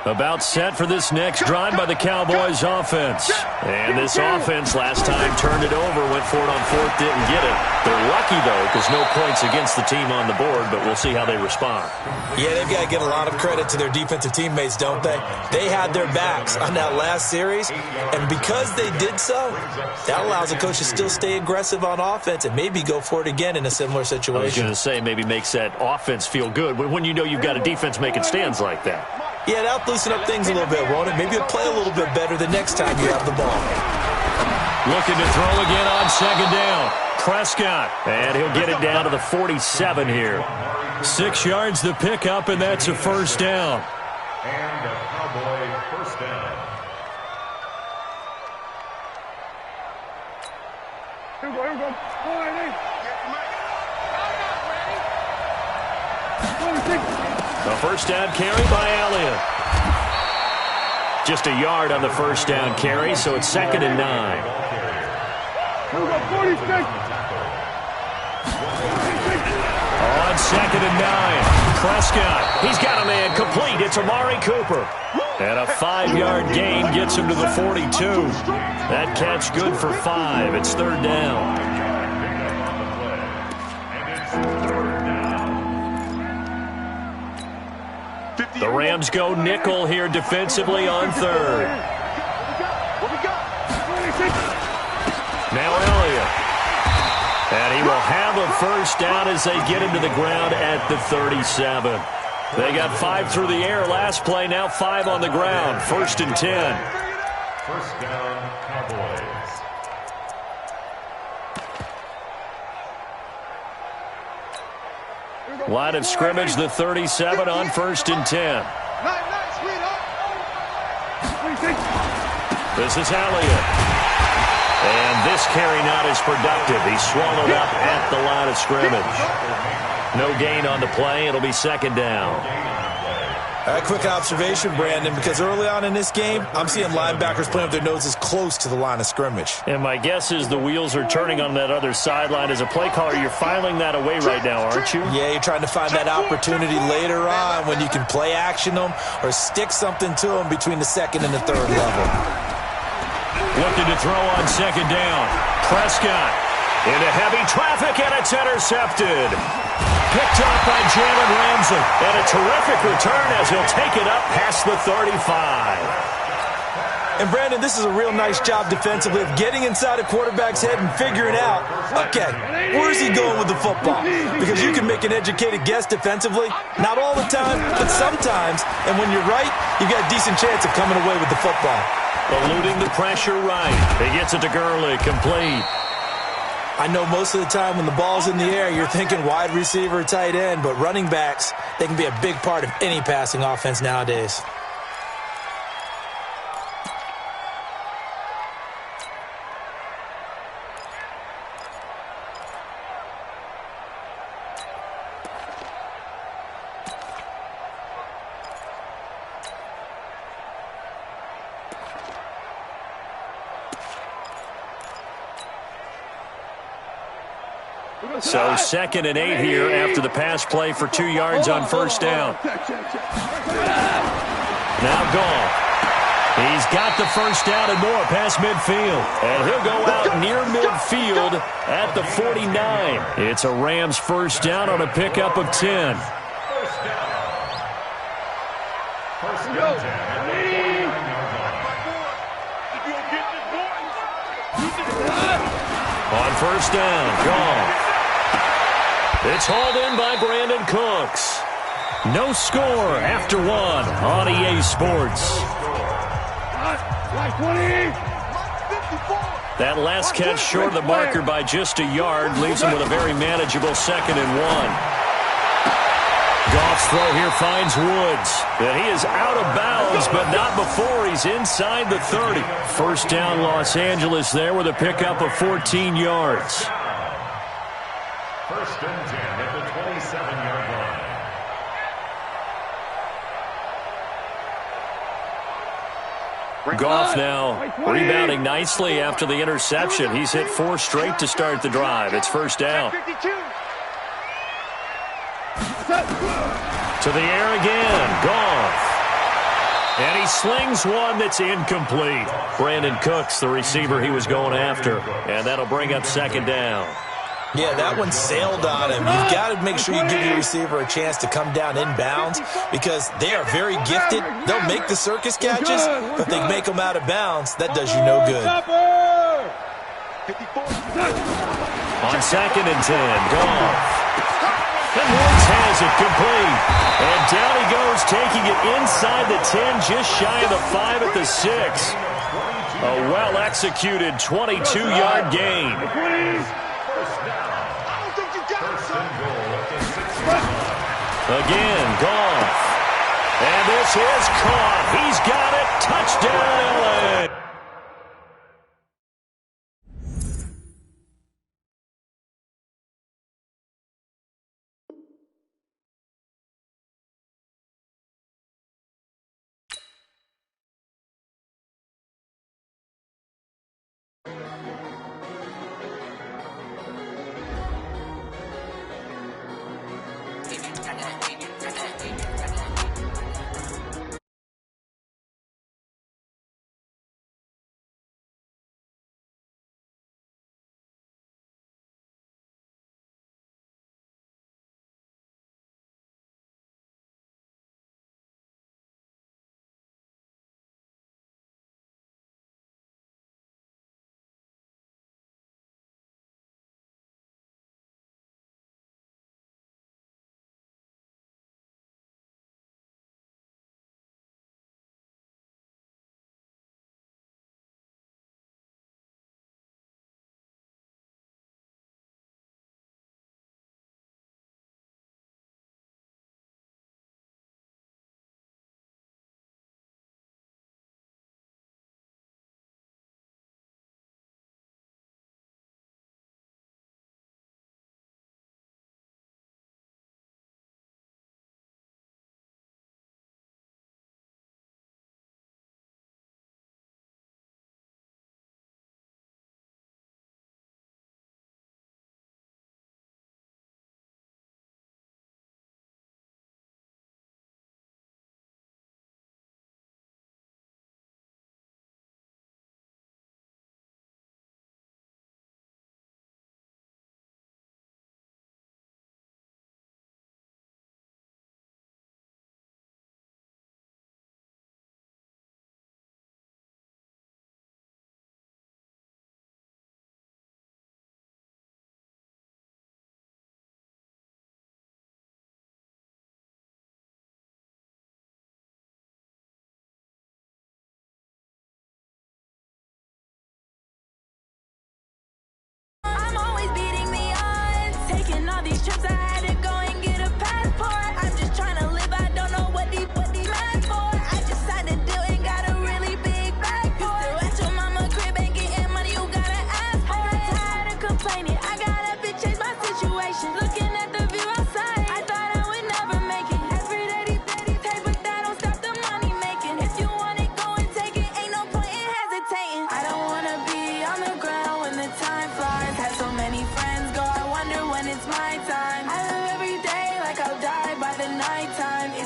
About set for this next drive by the Cowboys offense. And this offense last time turned it over, went for it on 4th, didn't get it. They're lucky, though, because no points against the team on the board, but we'll see how they respond. Yeah, they've got to get a lot of credit to their defensive teammates, don't they? They had their backs on that last series, and because they did so, that allows the coach to still stay aggressive on offense and maybe go for it again in a similar situation. I was going to say, maybe makes that offense feel good when you know you've got a defense making stands like that. Yeah, that'll loosen up things a little bit, won't it? Maybe you'll play a little bit better the next time you have the ball. Looking to throw again on 2nd down. Prescott, and he'll get it down to the 47 here. 6 yards the pickup, and that's a 1st down. And a Cowboy 1st down. Here we go. The 1st down carry by Elliott. Just a yard on the 1st down carry, so it's 2nd and 9. On 2nd and 9, Prescott. He's got a man complete. It's Amari Cooper. And a 5-yard gain gets him to the 42. That catch good for 5. It's 3rd down. The Rams go nickel here defensively on 3rd. Now Elliott. And he will have a 1st down as they get him to the ground at the 37. They got 5 through the air last play, now 5 on the ground. 1st and 10. 1st down, Cowboys. Line of scrimmage, the 37 on 1st and 10. This is Elliott. And this carry not as productive. He's swallowed up at the line of scrimmage. No gain on the play. It'll be 2nd down. A quick observation, Brandon, because early on in this game, I'm seeing linebackers playing with their noses close to the line of scrimmage. And my guess is the wheels are turning on that other sideline. As a play caller, you're filing that away right now, aren't you? Yeah, you're trying to find that opportunity later on when you can play action them or stick something to them between the 2nd and the 3rd level. Looking to throw on 2nd down. Prescott into heavy traffic, and it's intercepted. Picked up by Jalen Ramsey. And a terrific return as he'll take it up past the 35. And, Brandon, this is a real nice job defensively of getting inside a quarterback's head and figuring out, okay, where's he going with the football? Because you can make an educated guess defensively. Not all the time, but sometimes. And when you're right, you've got a decent chance of coming away with the football. Eluding the pressure right. He gets it to Gurley, complete. I know most of the time when the ball's in the air, you're thinking wide receiver, tight end, but running backs, they can be a big part of any passing offense nowadays. So 2nd and 8 here after the pass play for 2 yards on first down. Now Goff. He's got the first down and more past midfield. And he'll go out near midfield at the 49. It's a Rams first down on a pickup of 10. First and 10 at the 49-yard line. On first down, Goff. It's hauled in by Brandon Cooks. No score after 1 on EA Sports. That last catch short of the marker by just a yard leaves him with a very manageable 2nd and 1. Goff's throw here finds Woods. And he is out of bounds, but not before he's inside the 30. First down Los Angeles there with a pickup of 14 yards. First and 10 at the 27-yard line. Goff now rebounding nicely after the interception. He's hit 4 straight to start the drive. It's first down. To the air again. Goff. And he slings one that's incomplete. Brandon Cooks, the receiver he was going after. And that'll bring up 2nd down. Yeah, that one sailed on him. You've got to make sure you give your receiver a chance to come down inbounds because they are very gifted. They'll make the circus catches, but if they make them out of bounds, that does you no good. On 2nd and 10, Goff. And Woods has it complete. And down he goes, taking it inside the 10, just shy of the 5 at the 6. A well-executed 22-yard gain. Again, Goff. And this is caught. He's got it. Touchdown, LA.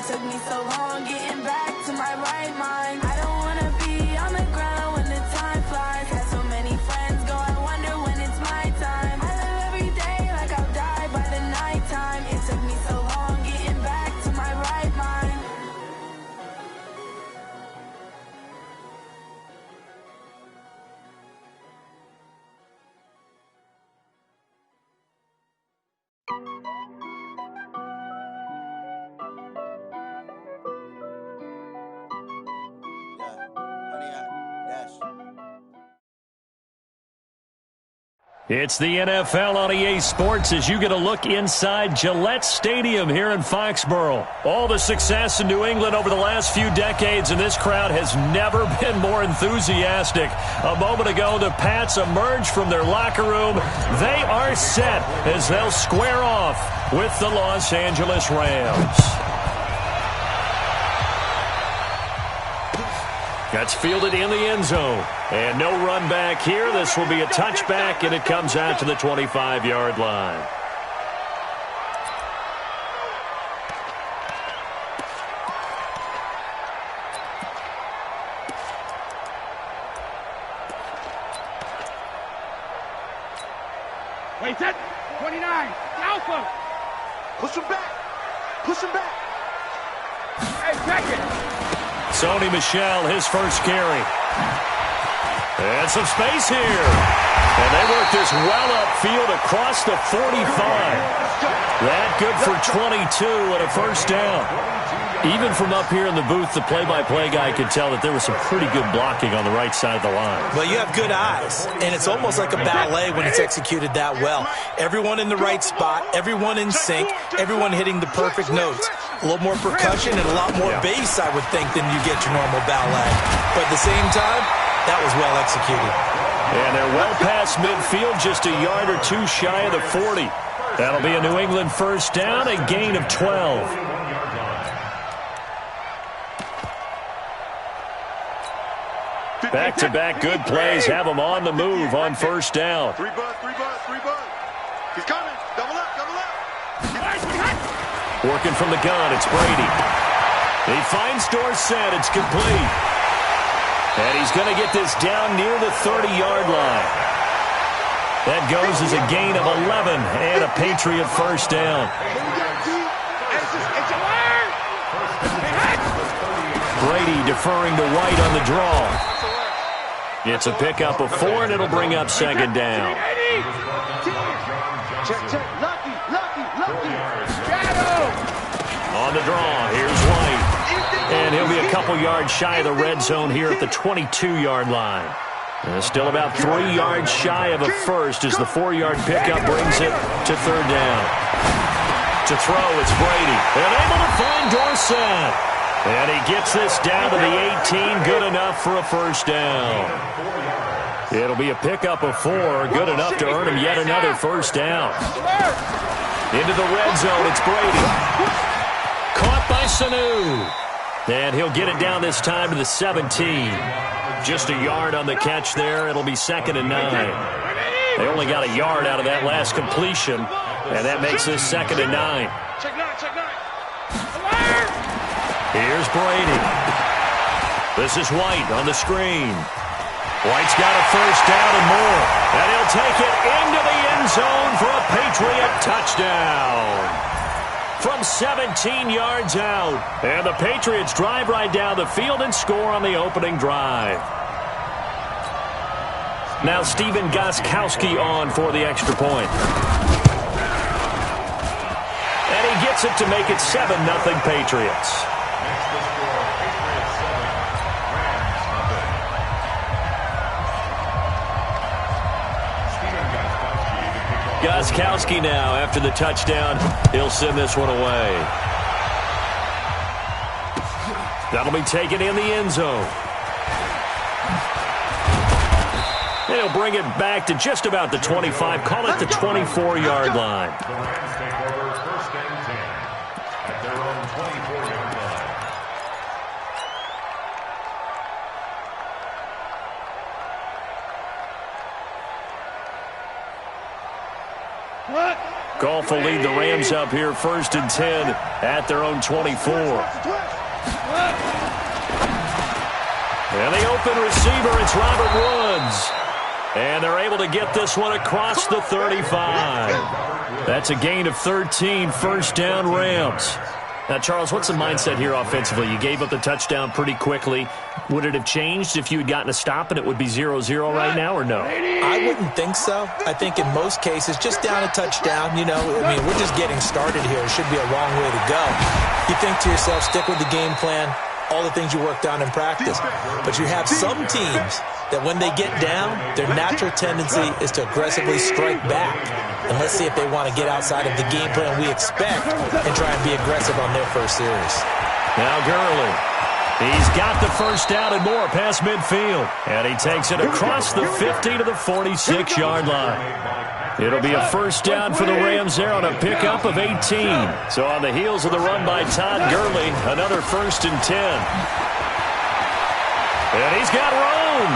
took me so long getting back to my right mind. I don't wanna be on the ground when the time flies. Had so many friends go, I wonder when it's my time. I live every day like I'll die by the nighttime. It took me so long getting back to my right mind. It's the NFL on EA Sports as you get a look inside Gillette Stadium here in Foxborough. All the success in New England over the last few decades, and this crowd has never been more enthusiastic. A moment ago, the Pats emerged from their locker room. They are set as they'll square off with the Los Angeles Rams. That's fielded in the end zone. And no run back here. This will be a touchback, and it comes out to the 25-yard line. Wait, that 29. Alpha. Push him back. Push him back. Hey, check it. Sony Michel, his first carry. And some space here. And they work this well upfield across the 45. That good for 22 and a first down. Even from up here in the booth, the play-by-play guy could tell that there was some pretty good blocking on the right side of the line. Well, you have good eyes, and it's almost like a ballet when it's executed that well. Everyone in the right spot, everyone in sync, everyone hitting the perfect notes. A little more percussion and a lot more bass, I would think, than you get your normal ballet. But at the same time, that was well executed. And they're well past midfield, just a yard or two shy of the 40. That'll be a New England first down, a gain of 12. Back-to-back good plays have them on the move on first down. Three bud. He's coming. Double up. Working from the gun, it's Brady. He finds Dorsett, it's complete. And he's going to get this down near the 30-yard line. That goes as a gain of 11 and a Patriot first down. Brady deferring to White on the draw. It's a pickup of 4, and it'll bring up second down. On the draw, here's White. And he'll be a couple yards shy of the red zone here at the 22-yard line. Still about 3 yards shy of a first as the 4-yard pickup brings it to third down. To throw, it's Brady. And able to find Dorsett. And he gets this down to the 18, good enough for a first down. It'll be a pickup of 4, good enough to earn him yet another first down. Into the red zone, it's Brady. Caught by Sanu. And he'll get it down this time to the 17. Just a yard on the catch there. It'll be second and 9. They only got a yard out of that last completion, and that makes this second and 9. Here's Brady. This is White on the screen. White's got a first down and more. And he'll take it into the end zone for a Patriot touchdown. From 17 yards out. And the Patriots drive right down the field and score on the opening drive. Now Stephen Gostkowski on for the extra point. And he gets it to make it 7-0 Patriots. Gostkowski now, after the touchdown, he'll send this one away. That'll be taken in the end zone. And he'll bring it back to just about the 25, call it the 24-yard line. First and 10 at their own 24-yard line. What? Goff will lead the Rams up here 1st and 10 at their own 24. And the open receiver, it's Robert Woods. And they're able to get this one across the 35. That's a gain of 13, 1st down Rams. Now, Charles, what's the mindset here offensively? You gave up the touchdown pretty quickly. Would it have changed if you had gotten a stop and it would be 0-0 right now, or no? I wouldn't think so. I think in most cases, just down a touchdown, we're just getting started here. It should be a long way to go. You think to yourself, stick with the game plan, all the things you worked on in practice. But you have some teams that when they get down, their natural tendency is to aggressively strike back. And let's see if they want to get outside of the game plan we expect and try and be aggressive on their first series. Now Gurley. He's got the 1st down and more past midfield. And he takes it across the 50 to the 46-yard line. It'll be a 1st down for the Rams there on a pickup of 18. So on the heels of the run by Todd Gurley, another 1st and 10. And he's got room.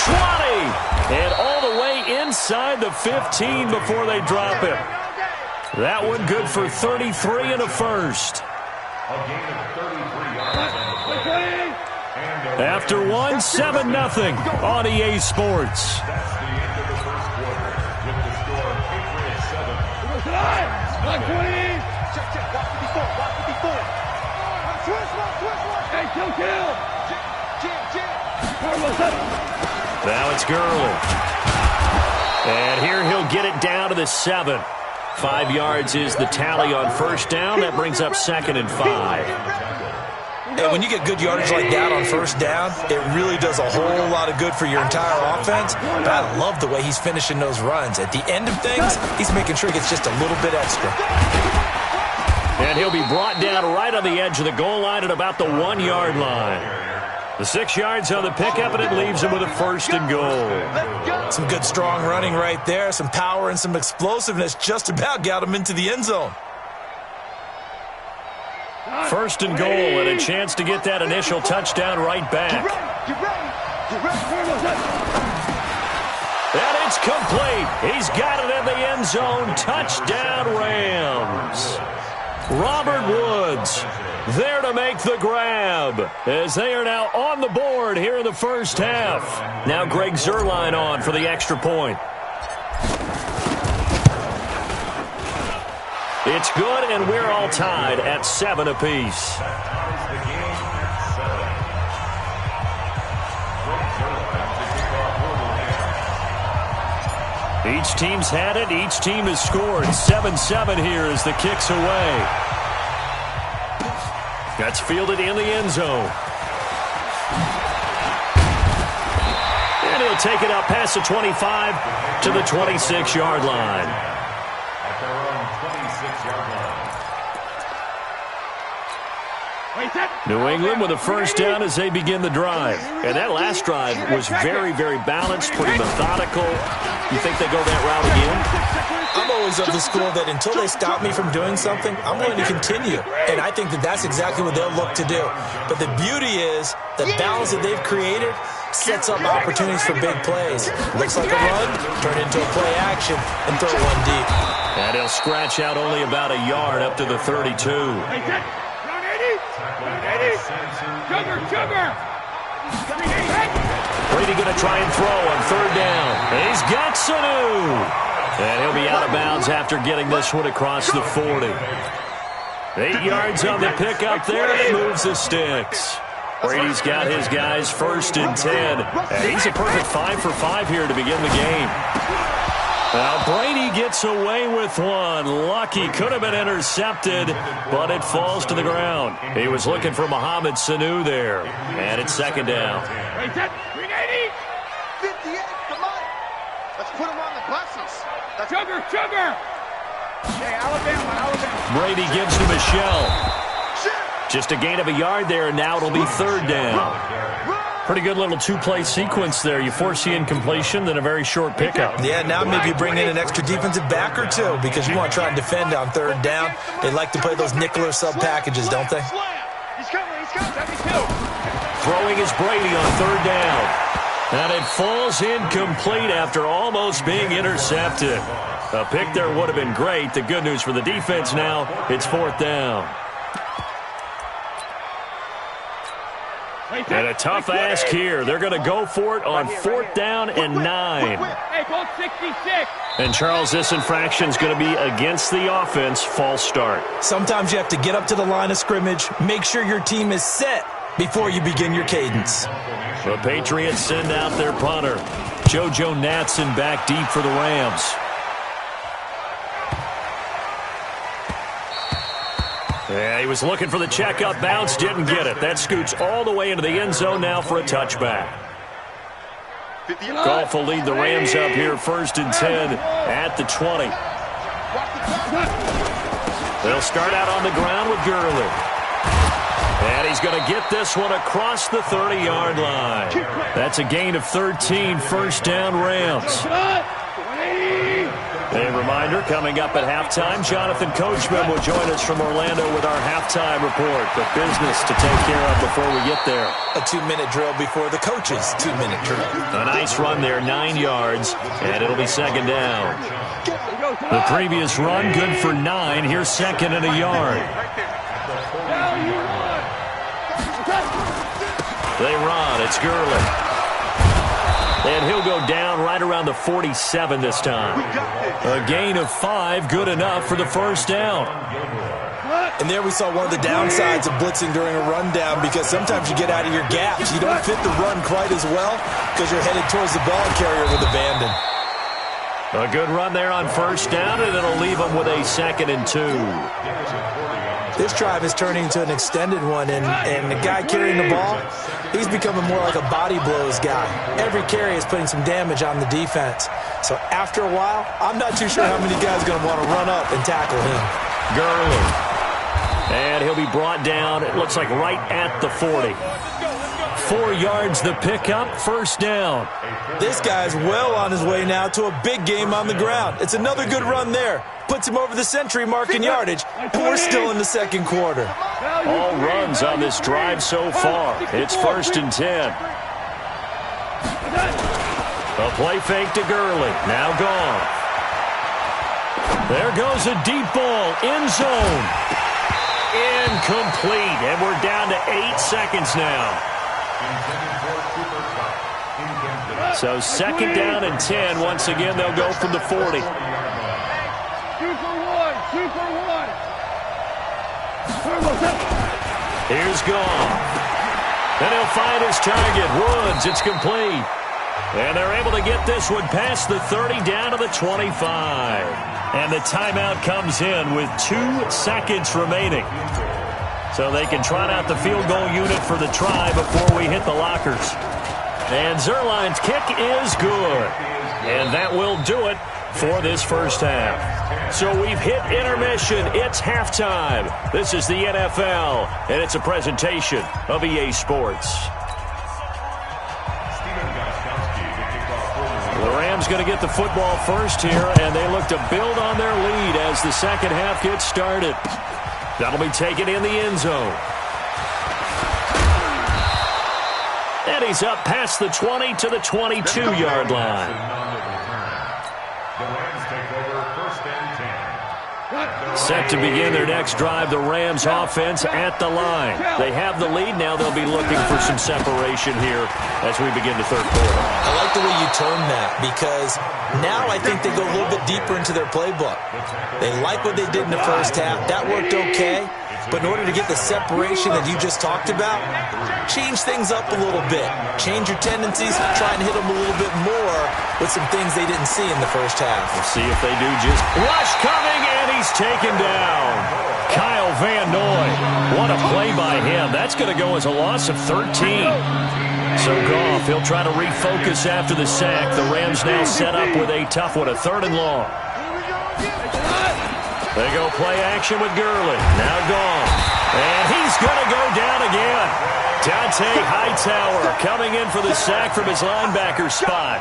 20. And all the way inside the 15 before they drop him. That one good for 33 and a 1st. After one, 7-0 on EA Sports. Now it's Gurley. And here he'll get it down to the 7. 5 yards is the tally on 1st down. That brings up 2nd and 5. And when you get good yardage like that on 1st down, it really does a whole lot of good for your entire offense. But I love the way he's finishing those runs. At the end of things, he's making sure he gets just a little bit extra. And he'll be brought down right on the edge of the goal line at about the 1-yard line. The 6 yards on the pickup, and it leaves him with a 1st and goal. Some good strong running right there. Some power and some explosiveness just about got him into the end zone. 1st and goal, and a chance to get that initial touchdown right back. And it's complete. He's got it in the end zone. Touchdown, Rams. Robert Woods there to make the grab as they are now on the board here in the 1st half. Now Greg Zuerlein on for the extra point. It's good, and we're all tied at 7 apiece. Each team's had it. Each team has scored. 7-7 here as the kick's away. That's fielded in the end zone. And he'll take it up past the 25 to the 26-yard line. New England with a 1st down as they begin the drive. And that last drive was very, very balanced, pretty methodical. You think they go that route again? I'm always of the school that until they stop me from doing something, I'm going to continue. And I think that that's exactly what they'll look to do. But the beauty is the balance that they've created sets up opportunities for big plays. Looks like a run, turn into a play action, and throw one deep. And he'll scratch out only about a yard up to the 32. Brady going to try and throw on 3rd down. He's got Sanu. And he'll be out of bounds after getting this one across the 40. 8 yards on the pickup there, and it moves the sticks. Brady's got his guys 1st and 10. And he's a perfect 5 for 5 here to begin the game. Now Brady gets away with one. Lucky, could have been intercepted, but it falls to the ground. He was looking for Mohamed Sanu there, and it's 2nd down. 58, come on. Let's put him on the buses. Sugar. Hey, Alabama. Brady gives him a shell. Just a gain of a yard there, and now it'll be 3rd down. Pretty good little 2-play sequence there. You force the incompletion, then a very short pickup. Yeah, now maybe bring in an extra defensive back or two because you want to try and defend on 3rd down. They like to play those nickel or sub packages, don't they? He's coming. 72. Throwing is Brady on 3rd down. And it falls incomplete after almost being intercepted. A pick there would have been great. The good news for the defense now, it's 4th down. And a tough ask here. They're going to go for it on 4th down and 9. Hey, go 66. And, Charles, this infraction is going to be against the offense. False start. Sometimes you have to get up to the line of scrimmage, make sure your team is set before you begin your cadence. The Patriots send out their punter. JoJo Natson back deep for the Rams. Yeah, he was looking for the checkup bounce, didn't get it. That scoots all the way into the end zone now for a touchback. Goff will lead the Rams up here 1st and 10 at the 20. They'll start out on the ground with Gurley. And he's going to get this one across the 30-yard line. That's a gain of 13, 1st down Rams. A reminder, coming up at halftime, Jonathan Coachman will join us from Orlando with our halftime report. The business to take care of before we get there. A 2-minute drill before the coach's 2-minute drill. A nice run there, 9 yards, and it'll be 2nd down. The previous run, good for 9. Here's 2nd and a yard. They run. It's Gurley. And he'll go down right around the 47 this time. A gain of 5, good enough for the 1st down. And there we saw one of the downsides of blitzing during a rundown, because sometimes you get out of your gaps. You don't fit the run quite as well because you're headed towards the ball carrier with abandon. A good run there on 1st down, and it'll leave them with a 2nd and 2. This drive is turning into an extended one, and the guy carrying the ball, he's becoming more like a body blows guy. Every carry is putting some damage on the defense. So after a while, I'm not too sure how many guys are going to want to run up and tackle him. Gurley. And he'll be brought down, it looks like right at the 40. 4 yards the pickup, 1st down. This guy's well on his way now to a big game on the ground. It's another good run there. Puts him over the century mark in yardage, and we're still in the 2nd quarter. All runs on this drive so far. It's 1st and 10. A play fake to Gurley. Now gone. There goes a deep ball. End zone. Incomplete. And we're down to 8 seconds now. So 2nd down and 10. Once again, they'll go from the 40. 2 for 1. 2 for 1. Here's Goff. And he'll find his target. Woods. It's complete. And they're able to get this one past the 30 down to the 25. And the timeout comes in with 2 seconds remaining. So they can trot out the field goal unit for the try before we hit the lockers. And Zerline's kick is good. And that will do it for this 1st half. So we've hit intermission. It's halftime. This is the NFL, and it's a presentation of EA Sports. The Rams going to get the football first here, and they look to build on their lead as the 2nd half gets started. That'll be taken in the end zone. And he's up past the 20 to the 22-yard line. The Rams take over 1st and 10. Set to begin their next drive, the Rams offense at the line. They have the lead. Now they'll be looking for some separation here as we begin the 3rd quarter. I like the way you term that, because now I think they go a little bit deeper into their playbook. They like what they did in the 1st half. That worked okay. But in order to get the separation that you just talked about, change things up a little bit. Change your tendencies, try and hit them a little bit more with some things they didn't see in the 1st half. We'll see if they do just... Rush coming, and he's taken down. Kyle Van Noy. What a play by him. That's going to go as a loss of 13. So Goff, he'll try to refocus after the sack. The Rams now set up with a tough one, a 3rd and long. They go play action with Gurley. Now Goff. And he's going to go down again. Dante Hightower coming in for the sack from his linebacker spot.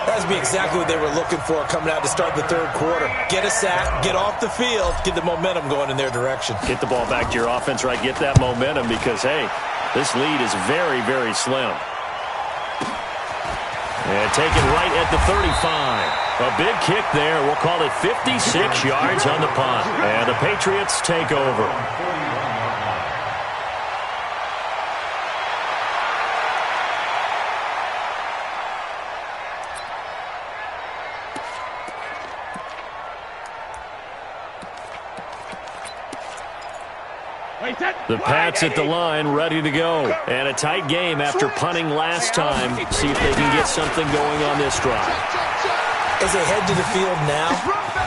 That would be exactly what they were looking for coming out to start the 3rd quarter. Get a sack, get off the field, get the momentum going in their direction. Get the ball back to your offense, right? Get that momentum because, hey, this lead is very, very slim. And take it right at the 35. A big kick there. We'll call it 56 yards on the punt. And the Patriots take over. The Pats at the line, ready to go. And a tight game after punting last time. See if they can get something going on this drive. As they head to the field now,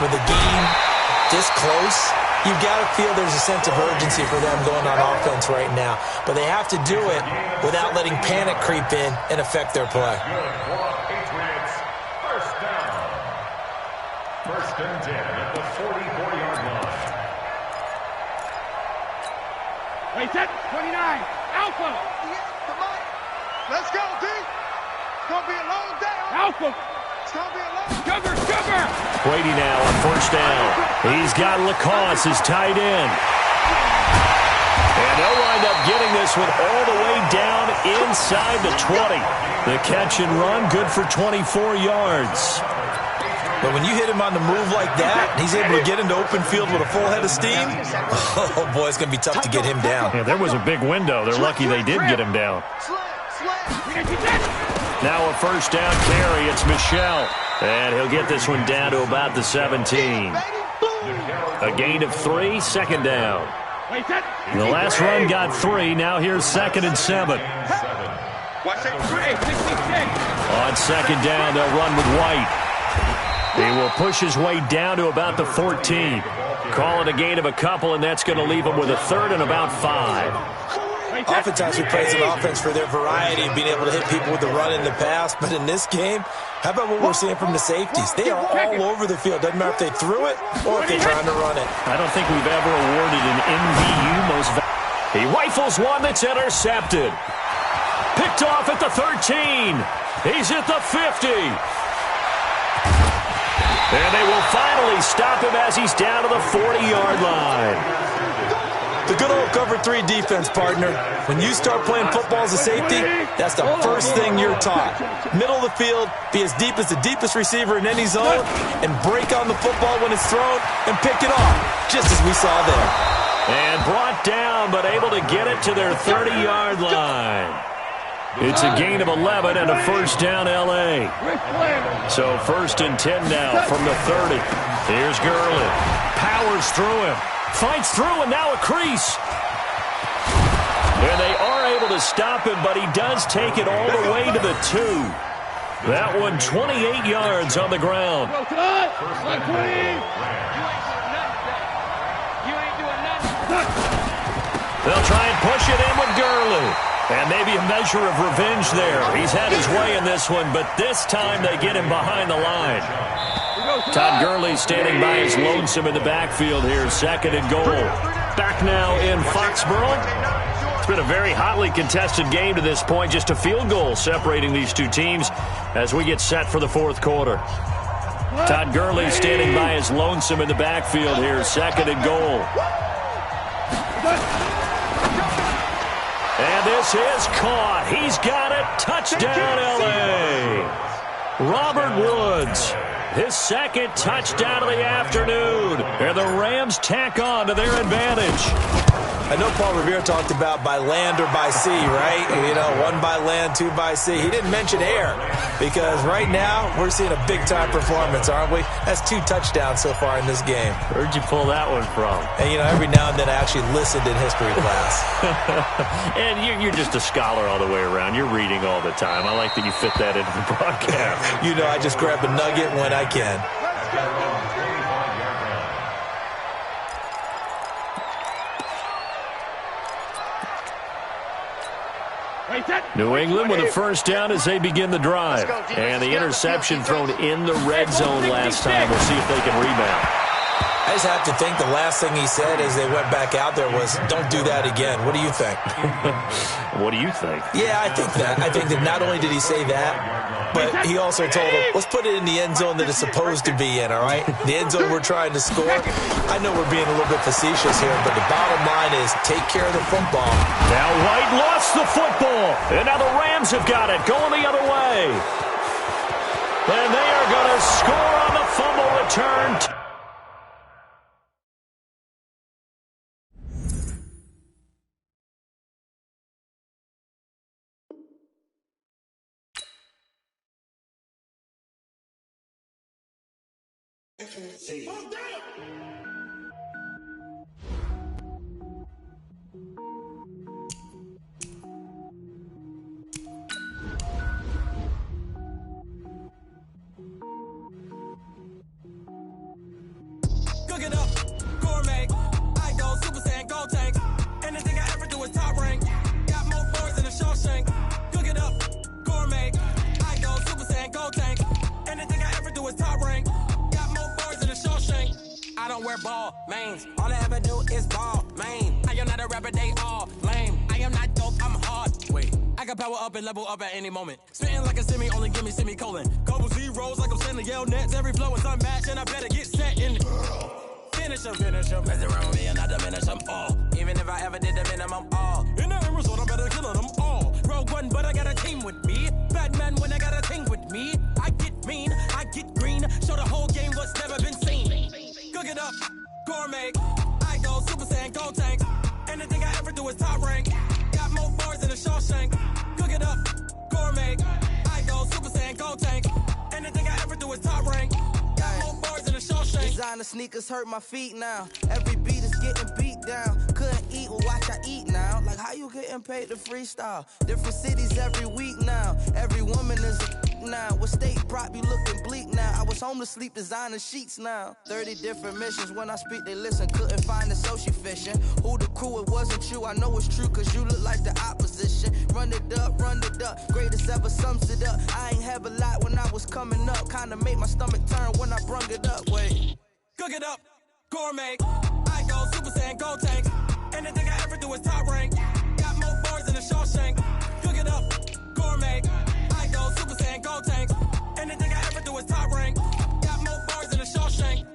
with the game this close, you've got to feel there's a sense of urgency for them going on offense right now. But they have to do it without letting panic creep in and affect their play. Patriots, first down. First and 10 at the 44-yard line. Wait, set, 29, Alpha. Let's go, D. It's going to be a long day. Alpha. It's going to be a long day. Sugar. Brady now on first down. He's got Lacoste, his tight end. And they'll wind up getting this one all the way down inside the 20. The catch and run, good for 24 yards. But when you hit him on the move like that, he's able to get into open field with a full head of steam, oh, boy, it's going to be tough to get him down. Yeah, there was a big window. They're lucky they did get him down. Now a first down carry. It's Michel. And he'll get this one down to about the 17. A gain of 3, second down. The last run got 3. Now here's 2nd and 7. On second down, they'll run with White. He will push his way down to about the 14. Call it a gain of a couple, and that's going to leave him with a 3rd and about 5. Oftentimes we praise an offense for their variety of being able to hit people with the run in the pass, but in this game, how about what we're seeing from the safeties? They are all over the field. Doesn't matter if they threw it or if they're trying to run it. I don't think we've ever awarded an MVU most. He rifles one that's intercepted. Picked off at the 13. He's at the 50. And they will finally stop him as he's down to the 40-yard line. The good old cover 3 defense, partner. When you start playing football as a safety, that's the first thing you're taught. Middle of the field, be as deep as the deepest receiver in any zone, and break on the football when it's thrown and pick it off, just as we saw there. And brought down, but able to get it to their 30-yard line. It's a gain of 11 and a first down, L.A. So 1st and 10 now from the 30. Here's Gurley. Powers through him. Fights through, and now a crease. And they are able to stop him, but he does take it all the way to the 2. That one 28 yards on the ground. They'll try and push it in with Gurley. And maybe a measure of revenge there. He's had his way in this one, but this time they get him behind the line. Todd Gurley standing by his lonesome in the backfield here. 2nd and goal. Back now in Foxborough. It's been a very hotly contested game to this point. Just a field goal separating these two teams as we get set for the 4th quarter. Todd Gurley standing by his lonesome in the backfield here. 2nd and goal. And this is caught. He's got it. Touchdown, L.A. Robert Woods. His 2nd touchdown of the afternoon. And the Rams tack on to their advantage. I know Paul Revere talked about by land or by sea, right? You know, 1 by land, 2 by sea. He didn't mention air because right now we're seeing a big-time performance, aren't we? That's 2 touchdowns so far in this game. Where'd you pull that one from? And, you know, every now and then I actually listened in history class. And you're just a scholar all the way around. You're reading all the time. I like that you fit that into the broadcast. You know, I just grab a nugget when I can. New England with a first down as they begin the drive. And the interception thrown in the red zone last time. We'll see if they can rebound. I just have to think the last thing he said as they went back out there was, don't do that again. What do you think? What do you think? Yeah, I think that. I think that not only did he say that, but he also told him, let's put it in the end zone that it's supposed to be in, all right? The end zone we're trying to score. I know we're being a little bit facetious here, but the bottom line is take care of the football. Now White lost the football, and now the Rams have got it, going the other way. And they are going to score on the fumble return. Cook it up, gourmet. I go Super Saiyan, go tank. Anything I ever do is top rank. Got more boards than a Shawshank. Cook it up, gourmet. I go Super Saiyan, go tank. Anything I ever do is top rank. Got more boards than a Shawshank. I don't wear ball mains. All I ever do is ball main. I am not a rapper, they all lame. I am not dope, I'm hard. Wait, I can power up and level up at any moment. Spitting like a semi, only give me semicolon. Couple zeros like I'm sending yell nets. Every flow is unmatched and I better get set in. Finish them, mess around with me and I diminish them all. Even if I ever did the minimum all. In the end result, I'm better killing them all. Rogue One, but I got a team with me. Batman when I got a team with me. I get mean, I get green. Show the whole game what's never been seen. Cook it up, gourmet. I go Super Saiyan, go tank. Anything I ever do is top rank. Got more bars than a Shawshank. Cook it up, gourmet. I go Super Saiyan, go tank. Anything I ever do is top rank. Got more bars than a Shawshank. Designer sneakers hurt my feet now. Every beat is getting beat down. Couldn't eat, well watch I eat now. Like how you getting paid to freestyle? Different cities every week now. Every woman is a now. What state prop you looking bleak now? I was home to sleep designing sheets now. 30 different missions. When I speak they listen. Couldn't find the social fishing. Who the crew? It wasn't you. I know it's true cause you look like the opposition. Run it up. Greatest ever sums it up. I ain't have a lot when I was coming up. Kinda made my stomach turn when I brung it up. Wait. Cook it up, gourmet. I go Super Saiyan, go tank. Anything I ever do is top rank. Got more bars than a Shawshank. Cook it up, gourmet. I go Super Saiyan, go tank. Anything I ever do is top rank. Got more bars than a Shawshank.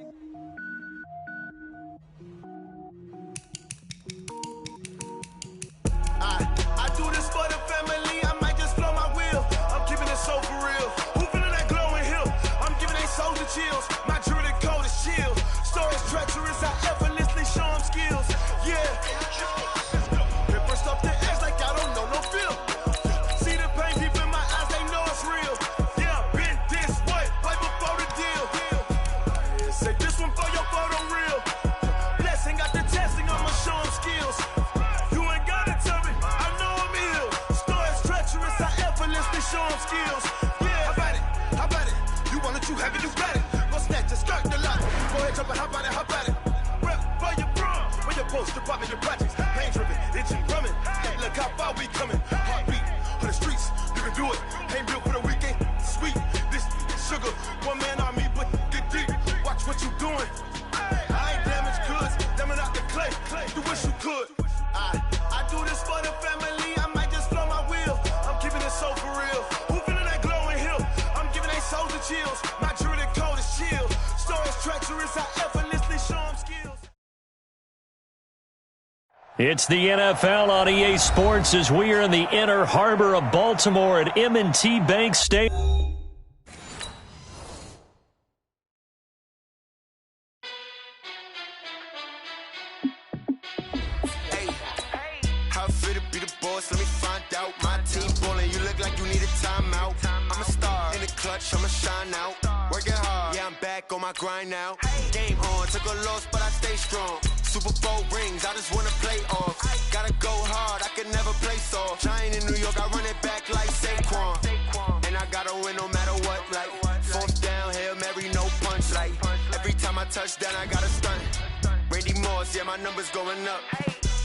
I do this for the family. I might just blow my wheel. I'm keeping it so for real. Who feeling that glowing hill? I'm giving they souls the chills. My jewelry code is chill. Stories treacherous. I effortlessly show them skills. Yeah. Paper stuff the edge like I don't know no feel. See the pain deep in my eyes. They know it's real. Yeah, been this way before the deal. Say this one for your photo reel. Blessing got the testing. I'ma show them skills. Show them skills. Yeah, how about it? You want it, you have it, you got it. Go snatch a skirt, the lot. Go ahead, jump it, how about it? Rep for your prom. When your post, department, your projects. Pain driven, itching, drumming. Hey, look how far we coming. Heartbeat on the streets, you can do it. Ain't built for the weekend. Sweet, this sugar. One man army, but get deep. Watch what you doing. I ain't damaged goods, damn out the clay. You wish you could. I do this for the family. I might just blow my wheel. I'm keeping it so for real. Who feeling that glowing hill? I'm giving they souls the chills. My jewelry code is chill. Stories treacherous. I effortlessly show them skills. It's the NFL on EA Sports as we are in the inner harbor of Baltimore at M&T Bank Stadium. Let me find out. My team ballin', you look like you need a timeout. I'm a star in the clutch, I'ma shine out. Working hard, yeah, I'm back on my grind now. Game on, took a loss, but I stay strong. Super Bowl rings, I just wanna play off. Gotta go hard, I can never play soft. Giant in New York, I run it back like Saquon. And I gotta win no matter what, like fourth down, Hail Mary, no punch. Like every time I touch down, I gotta stunt. Randy Moss, yeah, my numbers going up.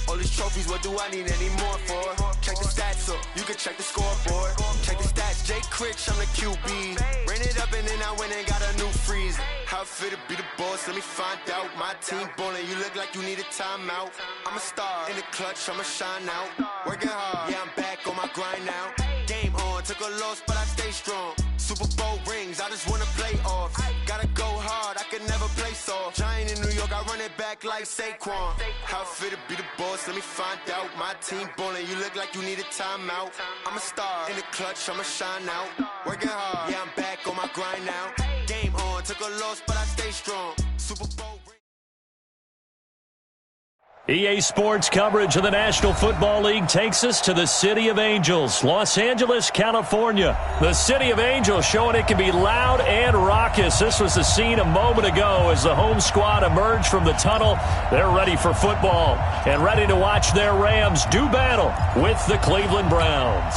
All these trophies, what do I need any more for? Check the stats up, you can check the scoreboard. Check the stats, Jay Critch, I'm the QB. Ran it up and then I went and got a new freeze. How it feel to be the boss, let me find out. My team ballin', you look like you need a timeout. I'm a star in the clutch, I'ma shine out. Working hard, yeah, I'm back on my grind now. Game on, took a loss, but I stay strong. Super Bowl rings, I just wanna play off. Gotta go hard. hard, I could never play soft. Giant in New York, I run it back like Saquon. How fit to be the boss, let me find out. My team ballin', you look like you need a timeout. I'm a star, in the clutch, I'ma shine out. Working hard, yeah, I'm back on my grind now. Game on, took a loss, but I stay strong. Super Bowl. EA Sports coverage of the National Football League takes us to the City of Angels, Los Angeles, California. The City of Angels showing it can be loud and raucous. This was the scene a moment ago as the home squad emerged from the tunnel. They're ready for football and ready to watch their Rams do battle with the Cleveland Browns.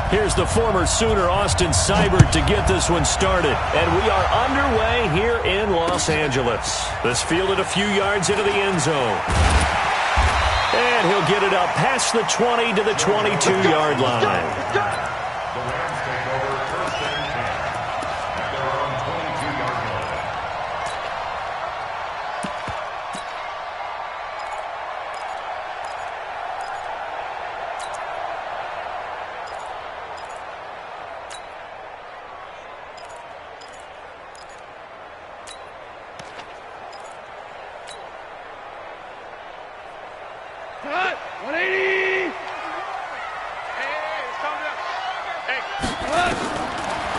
Here's the former Sooner, Austin Seibert, to get this one started. And we are underway here in Los Angeles. This fielded a few yards into the end zone. And he'll get it up past the 20 to the 22-yard line.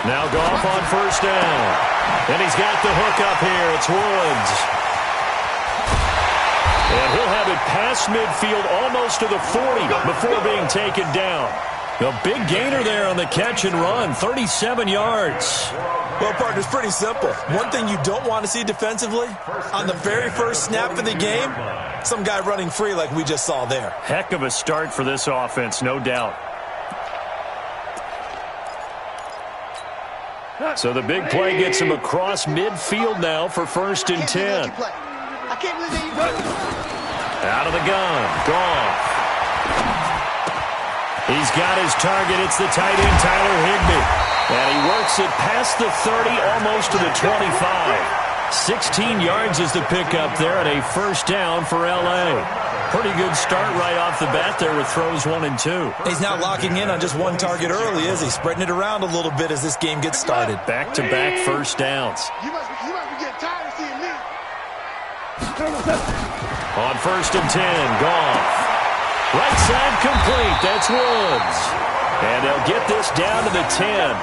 Now Goff on first down. And he's got the hook up here. It's Woods. And he'll have it past midfield almost to the 40 before being taken down. A big gainer there on the catch and run, 37 yards. Well, partner, it's pretty simple. One thing you don't want to see defensively, on the very first snap of the game, some guy running free like we just saw there. Heck of a start for this offense, no doubt. So the big play gets him across midfield now for 1st and 10. Out of the gun, Goff. He's got his target. It's the tight end, Tyler Higbee. And he works it past the 30, almost to the 25. 16 yards is the pickup there at a first down for L.A. Pretty good start right off the bat there with throws 1 and 2. He's not locking in on just one target early, is he? Spreading it around a little bit as this game gets started. Back-to-back first downs. You must be getting tired of seeing me. On 1st and 10, Goff. Right side complete. That's Woods. And they'll get this down to the 10.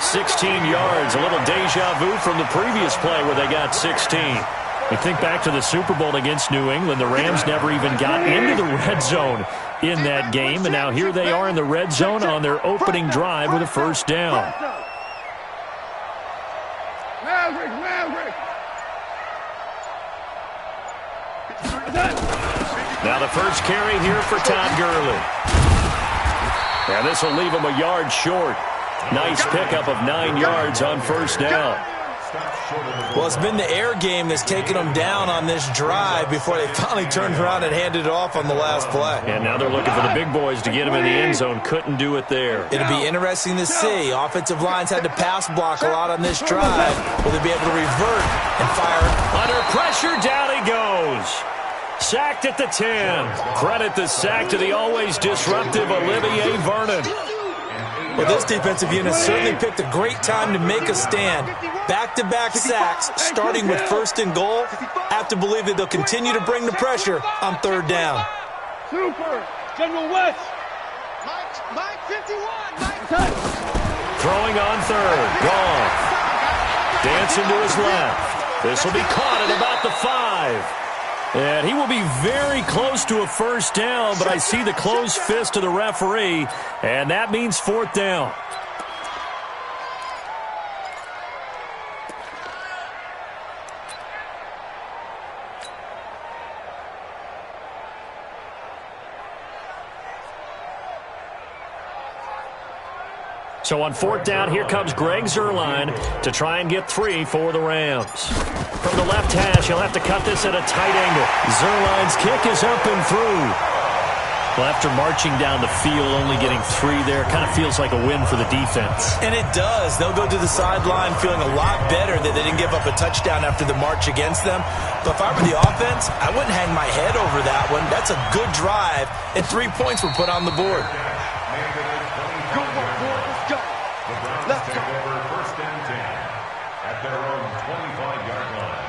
16 yards. A little deja vu from the previous play where they got 16. You think back to the Super Bowl against New England. The Rams never even got into the red zone in that game. And now here they are in the red zone on their opening drive with a first down. Now the first carry here for Todd Gurley. And this will leave him a yard short. Nice pickup of 9 yards on first down. Well, it's been the air game that's taken them down on this drive before they finally turned around and handed it off on the last play. And now they're looking for the big boys to get him in the end zone. Couldn't do it there. It'll be interesting to see. Offensive lines had to pass block a lot on this drive. Will they be able to revert and fire? Under pressure, down he goes. Sacked at the 10. Credit the sack to the always disruptive Olivier Vernon. Well, this defensive unit certainly picked a great time to make a stand. Back-to-back sacks, starting with 1st and goal. I have to believe that they'll continue to bring the pressure on 3rd down. Super. General West. Mike 51. Throwing on 3rd. Goff. Dancing to his left. This will be caught at about the 5. And he will be very close to a first down, but I see the closed fist of the referee, and that means 4th down. So on 4th down, here comes Greg Zuerlein to try and get 3 for the Rams. From the left hash, he'll have to cut this at a tight angle. Zuerlein's kick is up and through. Well, after marching down the field, only getting 3 there, kind of feels like a win for the defense. And it does. They'll go to the sideline feeling a lot better that they didn't give up a touchdown after the march against them. But if I were the offense, I wouldn't hang my head over that one. That's a good drive, and 3 points were put on the board. Go, let's go. 25-yard line.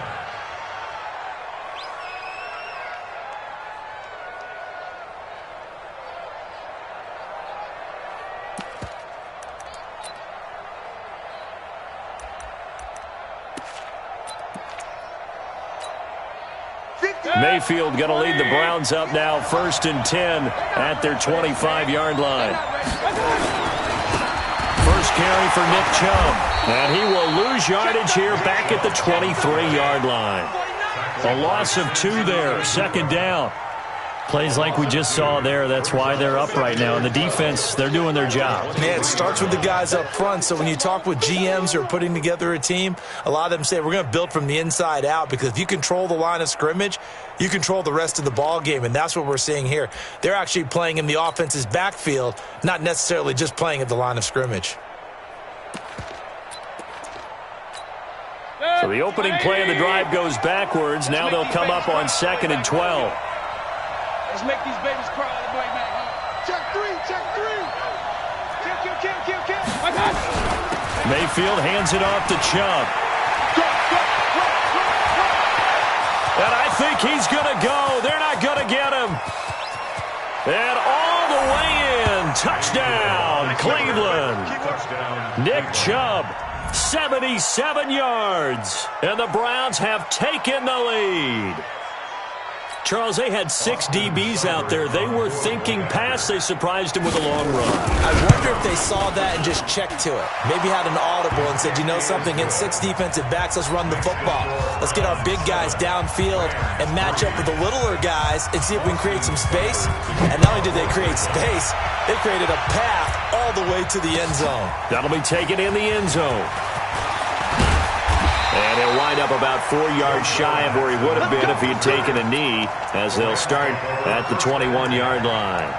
Mayfield going to lead the Browns up now, 1st and 10 at their 25-yard line. First carry for Nick Chubb, and he will lose yardage here back at the 23-yard line. A loss of 2 there, 2nd down. Plays like we just saw there, that's why they're up right now. And the defense, they're doing their job. Man, it starts with the guys up front. So when you talk with GMs who are putting together a team, a lot of them say we're going to build from the inside out, because if you control the line of scrimmage, you control the rest of the ball game, and that's what we're seeing here. They're actually playing in the offense's backfield, not necessarily just playing at the line of scrimmage. So the opening play of the drive goes backwards. Now they'll come up on 2nd and 12. Let's make these babies cry on the way back home. Check 3, check 3. Kill. My God. Mayfield hands it off to Chubb. And I think he's going to go. They're not going to get him. And all the way in. Touchdown, Cleveland. Nick Chubb, 77 yards. And the Browns have taken the lead. Charles, they had 6 DBs out there. They were thinking pass. They surprised him with a long run. I wonder if they saw that and just checked to it. Maybe had an audible and said, you know something, against 6 defensive backs, let's run the football. Let's get our big guys downfield and match up with the littler guys and see if we can create some space. And not only did they create space, they created a path all the way to the end zone. That'll be taken in the end zone. And he'll wind up about 4 yards shy of where he would have been if he had taken a knee, as they'll start at the 21-yard line.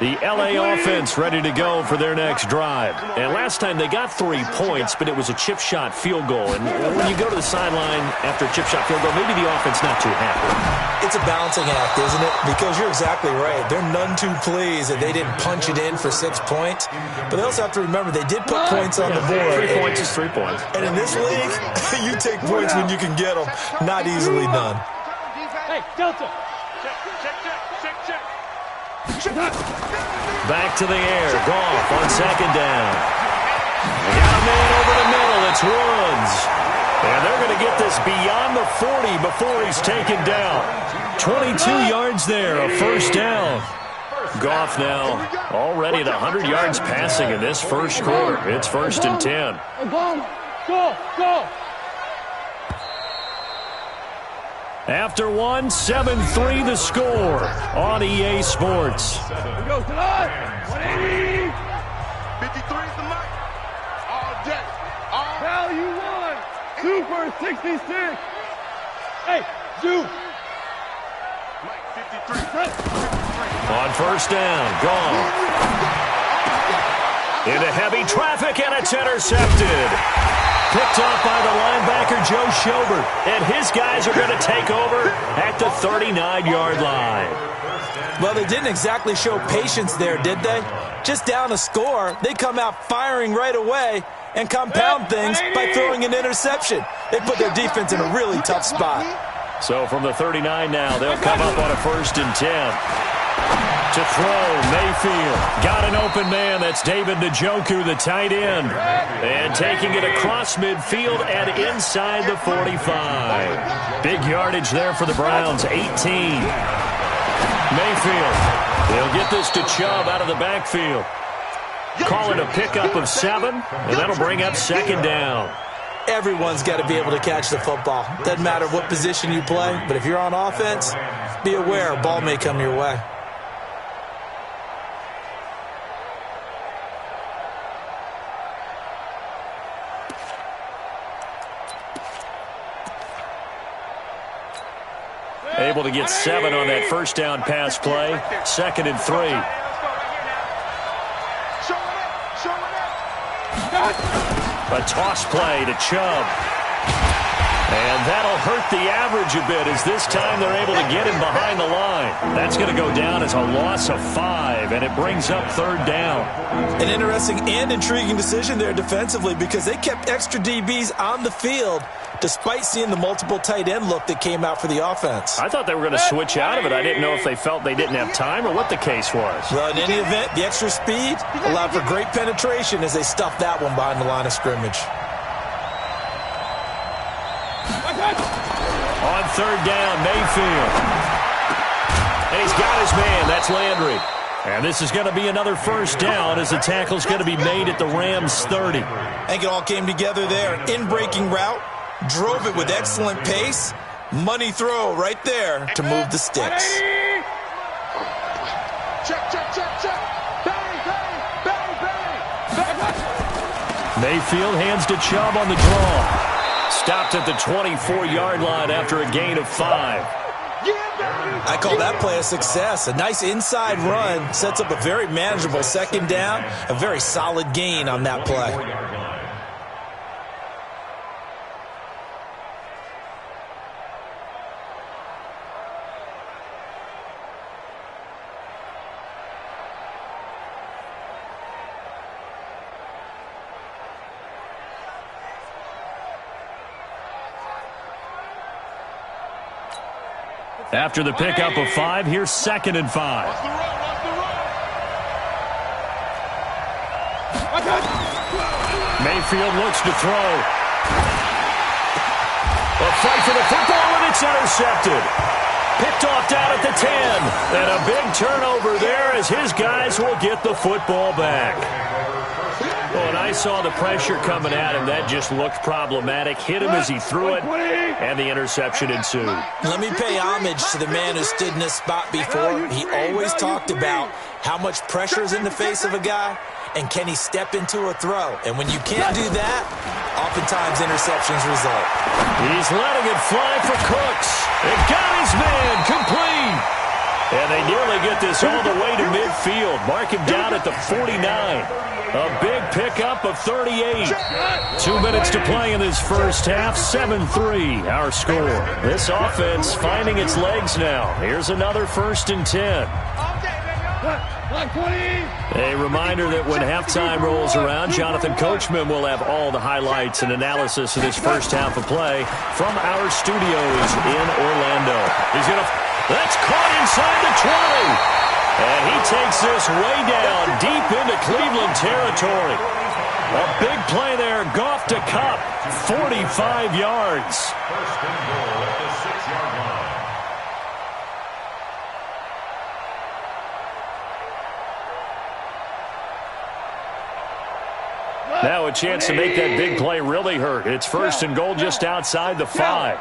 The L.A. offense ready to go for their next drive. And last time they got 3 points, but it was a chip shot field goal. And when you go to the sideline after a chip shot field goal, maybe the offense not too happy. It's a balancing act, isn't it? Because you're exactly right. They're none too pleased that they didn't punch it in for 6 points. But they also have to remember they did put points on the board. 3 points is 3 points. And in this league, you take points when you can get them. Not easily done. Hey, Delta. Back to the air. Goff on 2nd down. They got a man over the middle. It's Woods. And they're going to get this beyond the 40 before he's taken down. 22 yards there, a 1st down. Goff now already at 100 yards passing in this first quarter. It's 1st and 10. Go. After 1, 7-3 the score on EA Sports. Here we go, tonight. 180. 53 is the mic. All day. Value 1. Super 66. Hey, Zoo. Mike 53. On 1st down, Goff. Into heavy traffic, and it's intercepted. Picked off by the linebacker, Joe Schobert. And his guys are going to take over at the 39-yard line. Well, they didn't exactly show patience there, did they? Just down a score, they come out firing right away and compound things by throwing an interception. They put their defense in a really tough spot. So from the 39 now, they'll come up on a 1st and 10. To throw, Mayfield. Got an open man. That's David Njoku, the tight end. And taking it across midfield and inside the 45. Big yardage there for the Browns, 18. Mayfield. They'll get this to Chubb out of the backfield. Call it a pickup of 7, and that'll bring up 2nd down. Everyone's got to be able to catch the football. Doesn't matter what position you play, but if you're on offense, be aware a ball may come your way. Able to get 7 on that 1st down pass play. 2nd and 3. A toss play to Chubb. And that'll hurt the average a bit as this time they're able to get him behind the line. That's going to go down as a loss of 5, and it brings up 3rd down. An interesting and intriguing decision there defensively because they kept extra DBs on the field despite seeing the multiple tight end look that came out for the offense. I thought they were going to switch out of it. I didn't know if they felt they didn't have time or what the case was. Well, in any event, the extra speed allowed for great penetration as they stuffed that one behind the line of scrimmage. On 3rd down, Mayfield. And he's got his man. That's Landry. And this is going to be another 1st down as the tackle's going to be made at the Rams' 30. I think it all came together there. In-breaking route, drove it with excellent pace. Money throw right there to move the sticks. Check, check, check, check. Bang, bang, bang, bang. Mayfield hands to Chubb on the draw. Stopped at the 24-yard line after a gain of 5. I call that play a success. A nice inside run sets up a very manageable 2nd down. A very solid gain on that play. After the pickup of 5, here's 2nd and 5. Mayfield looks to throw. A fight for the football, and it's intercepted. Picked off down at the 10. And a big turnover there as his guys will get the football back. Well, and I saw the pressure coming at him. That just looked problematic. Hit him as he threw it, and the interception ensued. Let me pay homage to the man who stood in this spot before. He always talked about how much pressure is in the face of a guy, and can he step into a throw. And when you can't do that, oftentimes interceptions result. He's letting it fly for Cooks. It got his man complete. And they nearly get this all the way to midfield. Mark him down at the 49. A big pickup of 38. 2 minutes to play in this first half. 7-3 our score. This offense finding its legs now. Here's another 1st and 10. A reminder that when halftime rolls around, Jonathan Coachman will have all the highlights and analysis of this first half of play from our studios in Orlando. He's going to... That's caught inside the 20. And he takes this way down deep into Cleveland territory. A big play there. Goff to Kupp. 45 yards. 1st and goal at the 6-yard line. Now a chance to make that big play really hurt. It's 1st and goal just outside the 5.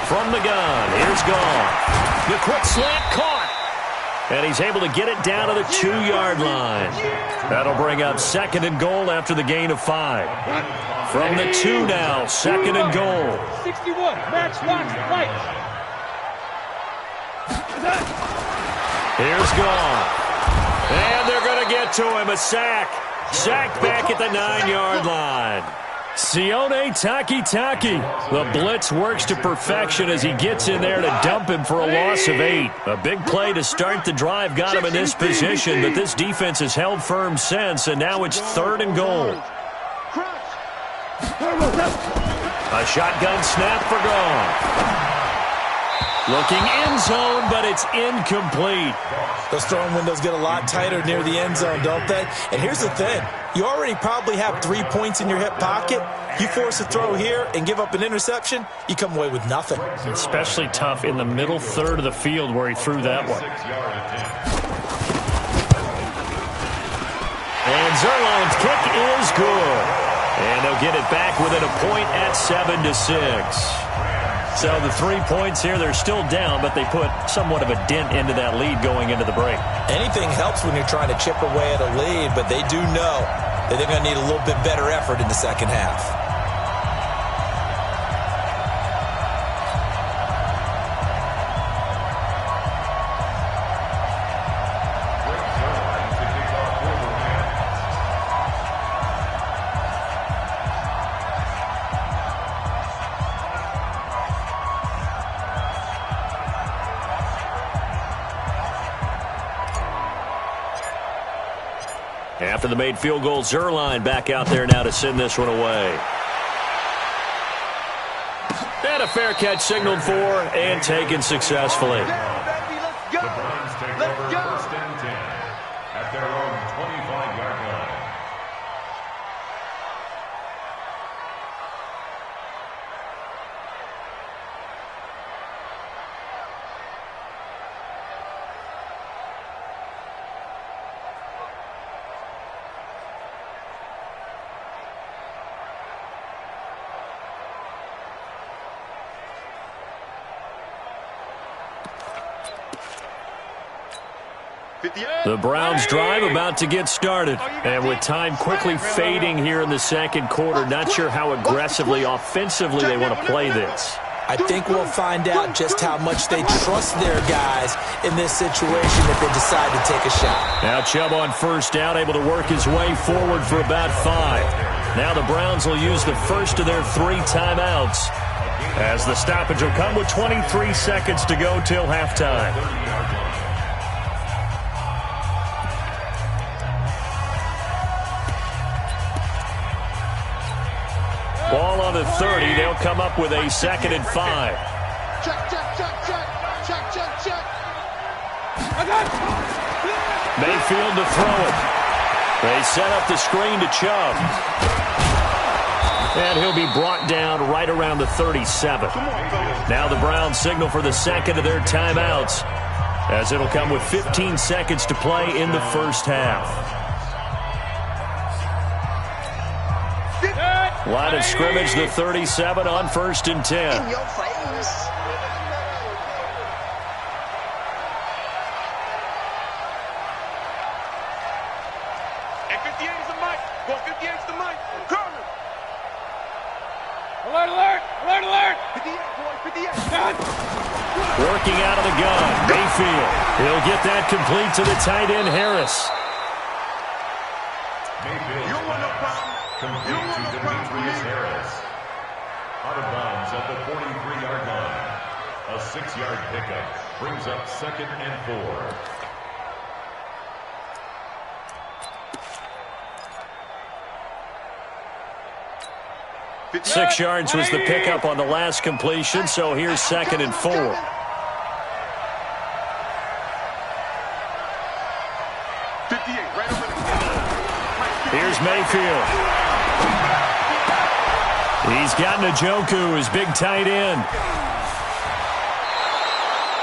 From the gun, here's Goff. The quick slant caught. And he's able to get it down to the 2-yard line. That'll bring up 2nd and goal after the gain of 5. From the 2 now, 2nd and goal. 61, match, lights. Here's Goff. And they're going to get to him. A sack. Sacked back at the 9-yard line. Sione Takitaki. The blitz works to perfection as he gets in there to dump him for a loss of 8. A big play to start the drive got him in this position, but this defense has held firm since, and now it's 3rd and goal. A shotgun snap for Goff. Looking end zone, but it's incomplete. Those throwing windows get a lot tighter near the end zone, don't they? And here's the thing. You already probably have 3 points in your hip pocket. You force a throw here and give up an interception, you come away with nothing. Especially tough in the middle third of the field where he threw that one. And Zerline's kick is good. And they'll get it back within a point at 7-6. So the 3 points here, they're still down, but they put somewhat of a dent into that lead going into the break. Anything helps when you're trying to chip away at a lead, but they do know that they're going to need a little bit better effort in the second half. After the made field goal, Zuerlein back out there now to send this one away. And a fair catch signaled for and taken successfully. The Browns take over 1st and 10 at their own 25-yard line. The Browns drive about to get started. And with time quickly fading here in the second quarter, not sure how aggressively, offensively they want to play this. I think we'll find out just how much they trust their guys in this situation if they decide to take a shot. Now Chubb on 1st down, able to work his way forward for about 5. Now the Browns will use the first of their 3 timeouts, as the stoppage will come with 23 seconds to go till halftime. Ball on the 30. They'll come up with a 2nd and 5. Check. Mayfield to throw it. They set up the screen to Chubb. And he'll be brought down right around the 37. Now the Browns signal for the 2nd of their timeouts, as it'll come with 15 seconds to play in the first half. Line of scrimmage, the 37 on 1st and 10. In your face. And 58 is the mic. 58 is the mic. Coming. Alert. 58, boy, 58. Working out of the gun, Mayfield. He'll get that complete to the tight end, Harris. Mayfield complete to Demetrius Harris. Out of bounds at the 43-yard line. A 6-yard pickup brings up 2nd and 4. Six yards was the pickup on the last completion, so here's 2nd and 4. Here's Mayfield. He's got Njoku, his big tight end.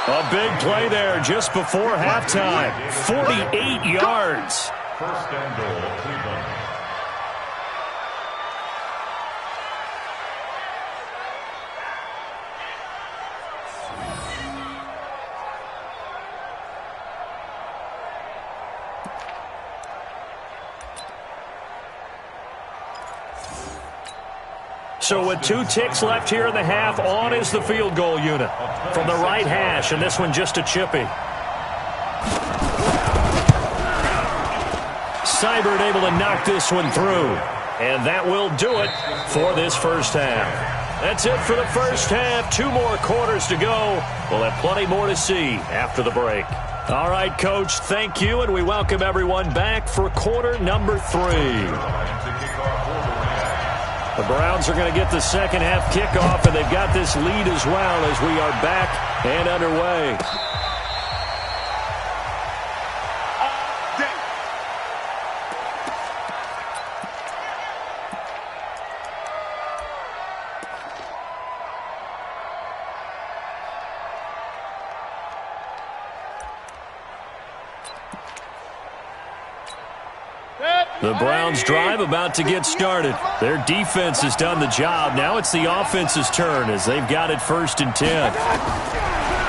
A big play there just before halftime. 48 yards. 1st and goal, Cleveland. So with 2 ticks left here in the half, on is the field goal unit from the right hash, and this one just a chippy. Seibert able to knock this one through, and that will do it for this first half. That's it for the first half. 2 more quarters to go. We'll have plenty more to see after the break. All right, Coach, thank you, and we welcome everyone back for quarter number 3. The Browns are going to get the second half kickoff, and they've got this lead as well as we are back and underway. The Browns drive about to get started. Their defense has done the job. Now it's the offense's turn as they've got it 1st and 10.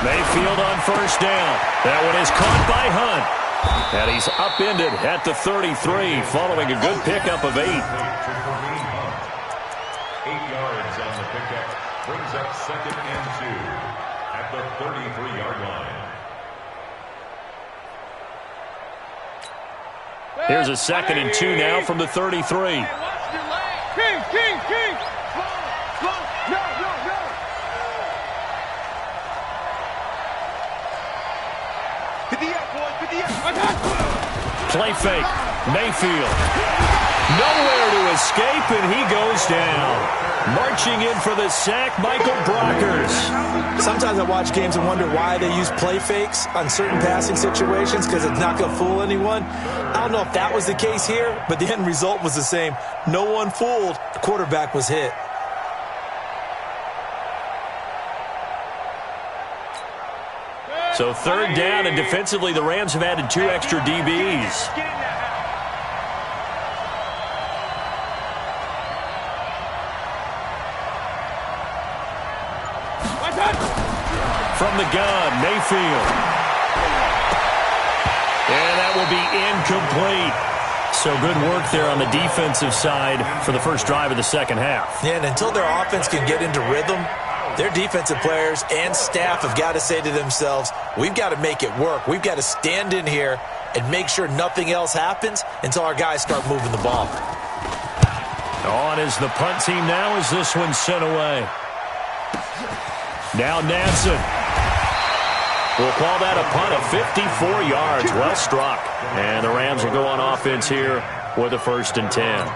Mayfield on 1st down. That one is caught by Hunt. And he's upended at the 33 following a good pickup of 8. 8 yards on the pickup brings up 2nd and 2 at the 33-yard line. Here's a 2nd and 2 now from the 33. King. No. Play fake. Mayfield. Nowhere to escape, and he goes down. Marching in for the sack, Michael Brockers. Sometimes I watch games and wonder why they use play fakes on certain passing situations, because it's not going to fool anyone. I don't know if that was the case here, but the end result was the same. No one fooled. The quarterback was hit. So third down, and defensively the Rams have added 2 extra DBs. From the gun, Mayfield. And that will be incomplete. So good work there on the defensive side for the first drive of the second half. Yeah, and until their offense can get into rhythm, their defensive players and staff have got to say to themselves, we've got to make it work. We've got to stand in here and make sure nothing else happens until our guys start moving the ball. On is the punt team now as this one's sent away. Now Nansen. We'll call that a punt of 54 yards. Well struck. And the Rams will go on offense here with a 1st and 10.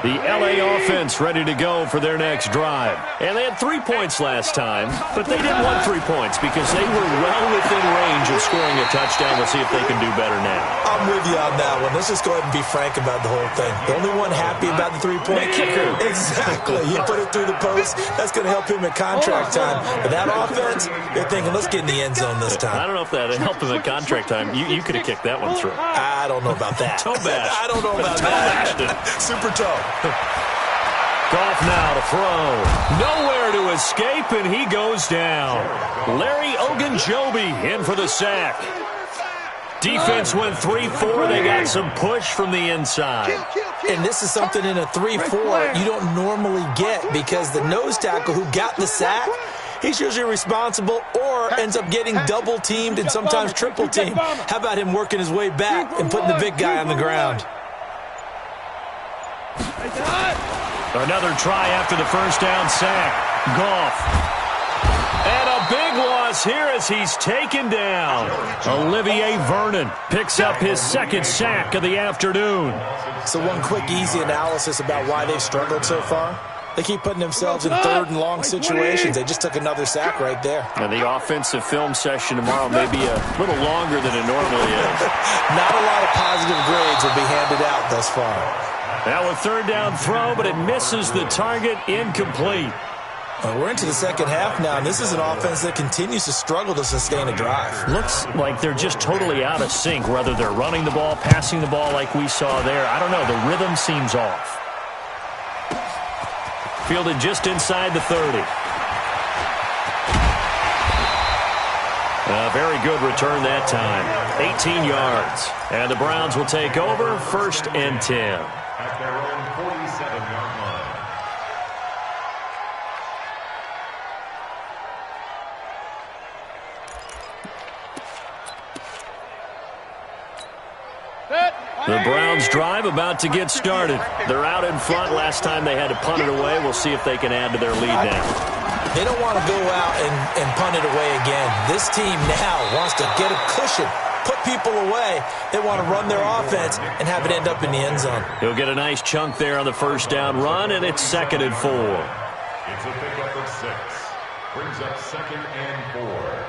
The LA offense ready to go for their next drive. And they had 3 points last time, but they didn't want 3 points because they were well within range of scoring a touchdown. We'll see if they can do better now. I'm with you on that one. Let's just go ahead and be frank about the whole thing. The only one happy about the 3-point kicker. Exactly. He put it through the post. That's going to help him at contract time. But that offense, they're thinking, let's get in the end zone this time. I don't know if that helped him at contract time. You could have kicked that one through. I don't know about that. Toe bash. I don't know about that. Super toe. Goff now to throw. Nowhere to escape, and he goes down. Larry Ogunjobi in for the sack. Defense went 3-4. They got some push from the inside. And this is something in a 3-4 you don't normally get because the nose tackle who got the sack, he's usually responsible or ends up getting double-teamed and sometimes triple-teamed. How about him working his way back and putting the big guy on the ground? Another try after the first down sack. Goff. And a big loss here as he's taken down. Olivier Vernon picks up his 2nd sack of the afternoon. So one quick, easy analysis about why they've struggled so far. They keep putting themselves in 3rd and long situations. They just took another sack right there. And the offensive film session tomorrow may be a little longer than it normally is. Not a lot of positive grades will be handed out thus far. Now a 3rd down throw, but it misses the target, incomplete. We're into the second half now, and this is an offense that continues to struggle to sustain a drive. Looks like they're just totally out of sync, whether they're running the ball, passing the ball like we saw there. I don't know. The rhythm seems off. Fielded just inside the 30. A very good return that time. 18 yards. And the Browns will take over, 1st and 10. At their own 47-yard line. The Browns drive about to get started. They're out in front. Last time they had to punt it away. We'll see if they can add to their lead now. They don't want to go out and punt it away again. This team now wants to get a cushion, put people away. They want to run their offense and have it end up in the end zone. He'll get a nice chunk there on the first down run, and it's 2nd and 4. It's a pickup of 6. Brings up 2nd and 4.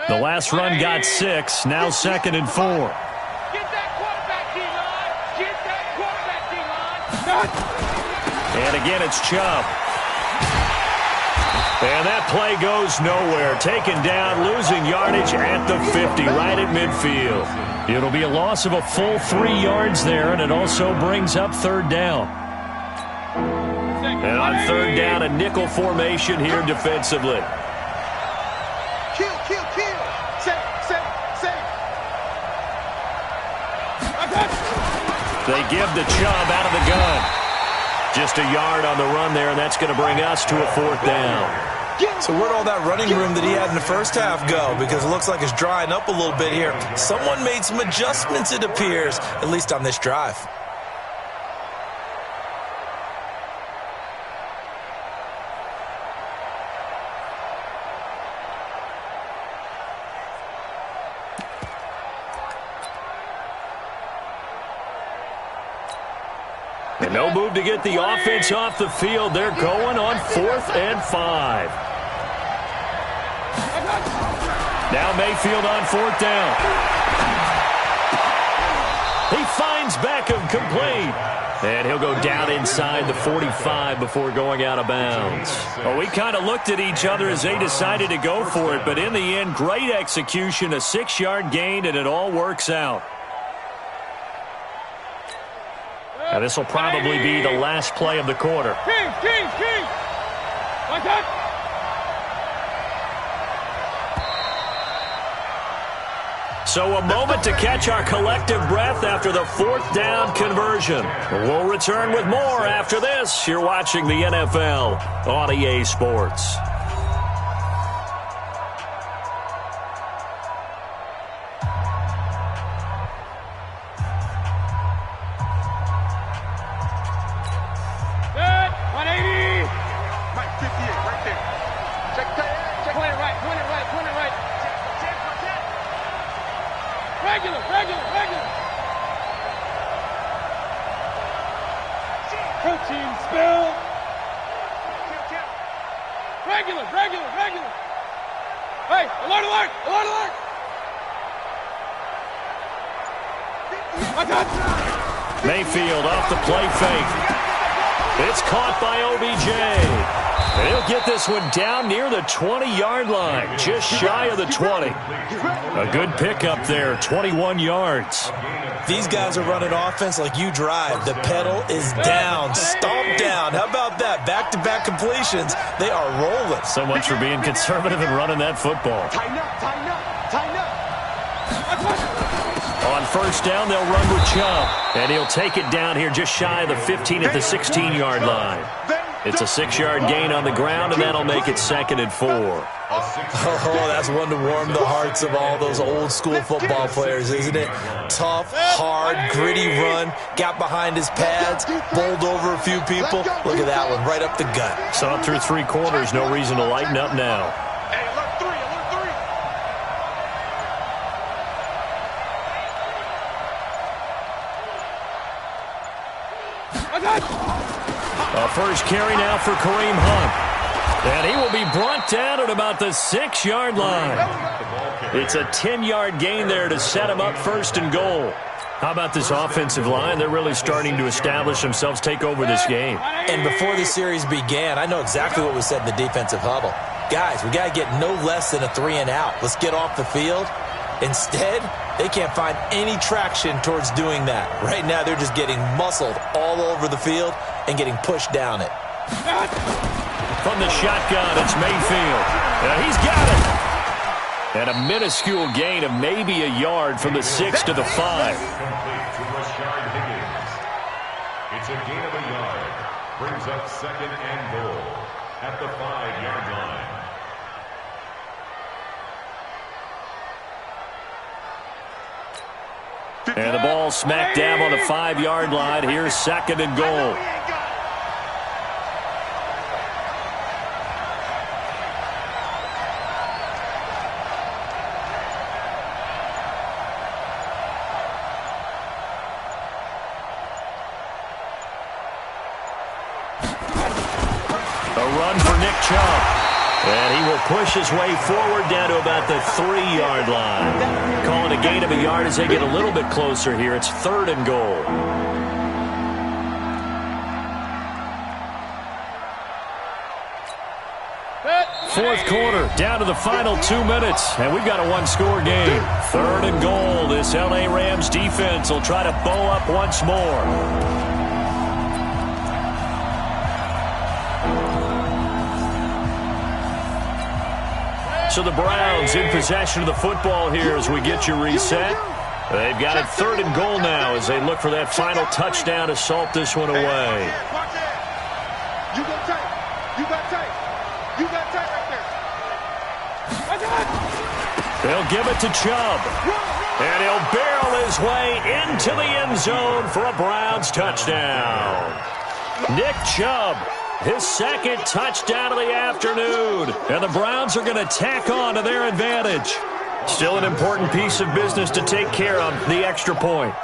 The last run got 6. Now 2nd and 4. Get that quarterback, D-line. Get that quarterback, D-line. And again, it's Chubb. And that play goes nowhere. Taken down, losing yardage at the 50, right at midfield. It'll be a loss of a full 3 yards there, and it also brings up 3rd down. And on 3rd down, a nickel formation here defensively. Kill. They give to Chubb out of the gun. Just a yard on the run there, and that's going to bring us to a 4th down. So where'd all that running room that he had in the first half go? Because it looks like it's drying up a little bit here. Someone made some adjustments, it appears, at least on this drive. No move to get the offense off the field. They're going on 4th and 5. Now Mayfield on 4th down. He finds Beckham complete. And he'll go down inside the 45 before going out of bounds. Well, we kind of looked at each other as they decided to go for it. But in the end, great execution, a 6-yard gain, and it all works out. Now, this will probably be the last play of the quarter. King. Like that. So a moment to catch our collective breath after the 4th down conversion. We'll return with more after this. You're watching the NFL on EA Sports. Hey, alert! Mayfield off the play fake. It's caught by OBJ. And he'll get this one down near the 20-yard line, just shy of the 20. A good pickup there, 21 yards. These guys are running offense like you drive. The pedal is down, stomp down. How about that? Back-to-back completions. They are rolling. So much for being conservative and running that football. Tighten up. On 1st down, they'll run with Chubb. And he'll take it down here just shy of the 15 at the 16-yard line. It's a 6-yard gain on the ground, and that'll make it 2nd and 4. Oh, that's one to warm the hearts of all those old-school football players, isn't it? Tough, hard, gritty run. Got behind his pads, bowled over a few people. Look at that one, right up the gut. Saw it through 3 quarters. No reason to lighten up now. Hey, alert 3. A first carry now for Kareem Hunt. And he will be brought down at about the 6-yard line. It's a 10-yard gain there to set him up 1st and goal. How about this offensive line? They're really starting to establish themselves, take over this game. And before the series began, I know exactly what was said in the defensive huddle. Guys, we got to get no less than a 3-and-out. Let's get off the field. Instead, they can't find any traction towards doing that. Right now, they're just getting muscled all over the field and getting pushed down it. From the shotgun, it's Mayfield. He's got it. And a minuscule gain of maybe a yard from the 6 to the 5. It's a gain of a yard. Brings up 2nd and goal at the 5-yard line. And the ball smack dab on the 5-yard line. Here's 2nd and goal. A run for Nick Chubb. And he will push his way forward down to about the 3-yard line. Calling a gain of a yard as they get a little bit closer here. It's 3rd and goal. Fourth quarter, down to the final 2 minutes, and we've got a 1-score game. 3rd and goal. This LA Rams defense will try to bow up once more. So the Browns in possession of the football here as we get you reset. They've got it 3rd and goal now as they look for that final touchdown to salt this one away. You got tight. You got tight. You got tight right there. They'll give it to Chubb. And he'll barrel his way into the end zone for a Browns touchdown. Nick Chubb. His 2nd touchdown of the afternoon. And the Browns are going to tack on to their advantage. Still an important piece of business to take care of, the extra point.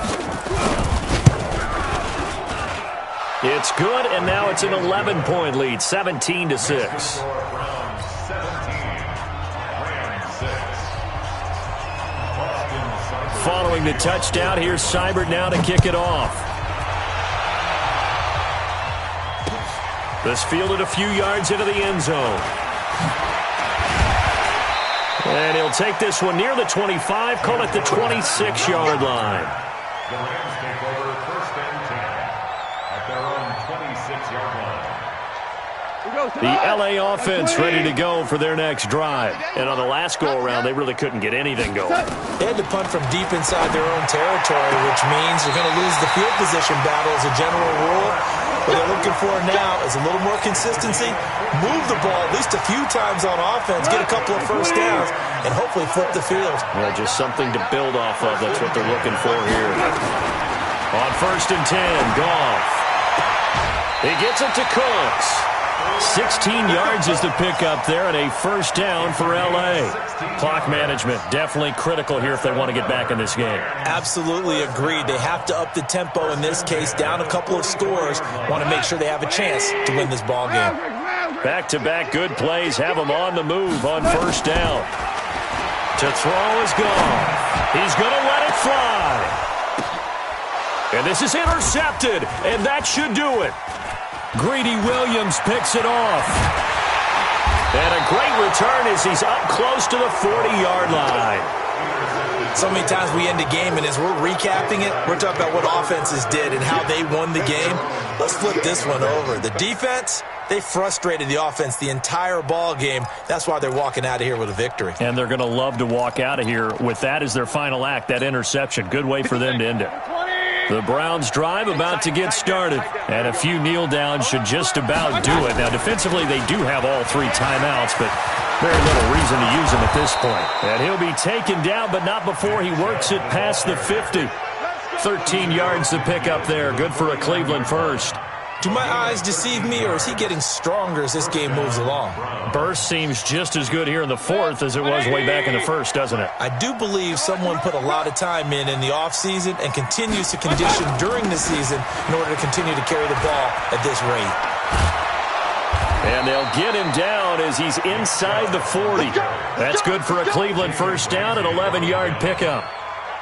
It's good, and now it's an 11-point lead, 17-6. Following the touchdown, here's Seibert now to kick it off. This fielded a few yards into the end zone. And he'll take this one near the 25, call it the 26-yard line. The Rams take over first and 10 at their own 26-yard line. The L.A. offense ready to go for their next drive. And on the last go-around, they really couldn't get anything going. They had to punt from deep inside their own territory, which means they're going to lose the field position battle as a general rule. What they're looking for now is a little more consistency, move the ball at least a few times on offense, get a couple of first downs, and hopefully flip the field. Yeah, just something to build off of. That's what they're looking for here. On first and 10, Goff. He gets it to Cooks. 16 yards is the pickup there, and a first down for L.A. Clock management definitely critical here if they want to get back in this game. Absolutely agreed. They have to up the tempo in this case, down a couple of scores. Want to make sure they have a chance to win this ball game. Back-to-back good plays have them on the move on first down. To throw is Goff. He's going to let it fly. And this is intercepted, and that should do it. Greedy Williams picks it off. And a great return as he's up close to the 40-yard line. So many times we end a game, and as we're recapping it, we're talking about what offenses did and how they won the game. Let's flip this one over. The defense, they frustrated the offense the entire ball game. That's why they're walking out of here with a victory. And they're going to love to walk out of here with that as their final act, that interception. Good way for them to end it. The Browns drive about to get started, and a few kneel downs should just about do it. Now, defensively, they do have all three timeouts, but very little reason to use them at this point. And he'll be taken down, but not before he works it past the 50. 13 yards to pick up there. Good for a Cleveland first. Do my eyes deceive me, or is he getting stronger as this game moves along? Burst seems just as good here in the fourth as it was way back in the first, doesn't it? I do believe someone put a lot of time in the offseason and continues to condition during the season in order to continue to carry the ball at this rate. And they'll get him down as he's inside the 40. That's good for a Cleveland first down, an 11-yard pickup.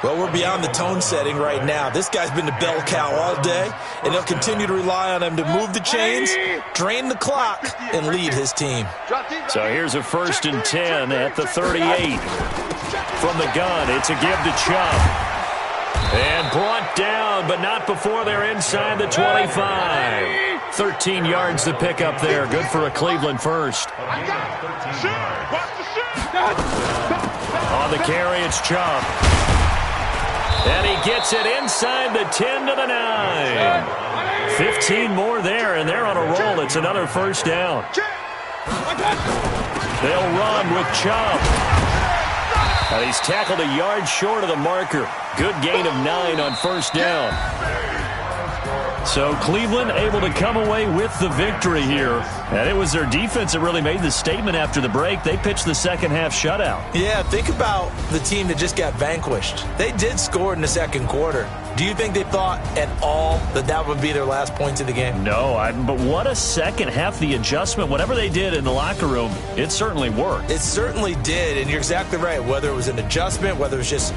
Well, we're beyond the tone setting right now. This guy's been the bell cow all day, and they'll continue to rely on him to move the chains, drain the clock, and lead his team. So here's a first and 10 at the 38. From the gun, it's a give to Chubb. And brought down, but not before they're inside the 25. 13 yards to pick up there. Good for a Cleveland first. On the carry, it's Chubb. And he gets it inside the 10 to the 9. 15 more there, and they're on a roll. It's another first down. They'll run with Chubb. And he's tackled a yard short of the marker. Good gain of 9 on first down. So Cleveland able to come away with the victory here. And it was their defense that really made the statement after the break. They pitched the second half shutout. Yeah, think about the team that just got vanquished. They did score in the second quarter. Do you think they thought at all that that would be their last points of the game? No, but what a second half. The adjustment, whatever they did in the locker room, it certainly worked. It certainly did, and you're exactly right. Whether it was an adjustment, whether it was just...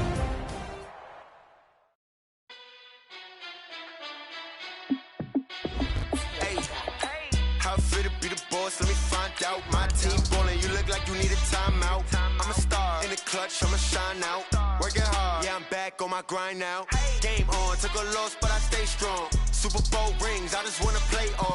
I'ma shine out, working hard, yeah, I'm back on my grind now. Game on, took a loss, but I stay strong. Super Bowl rings, I just wanna play on.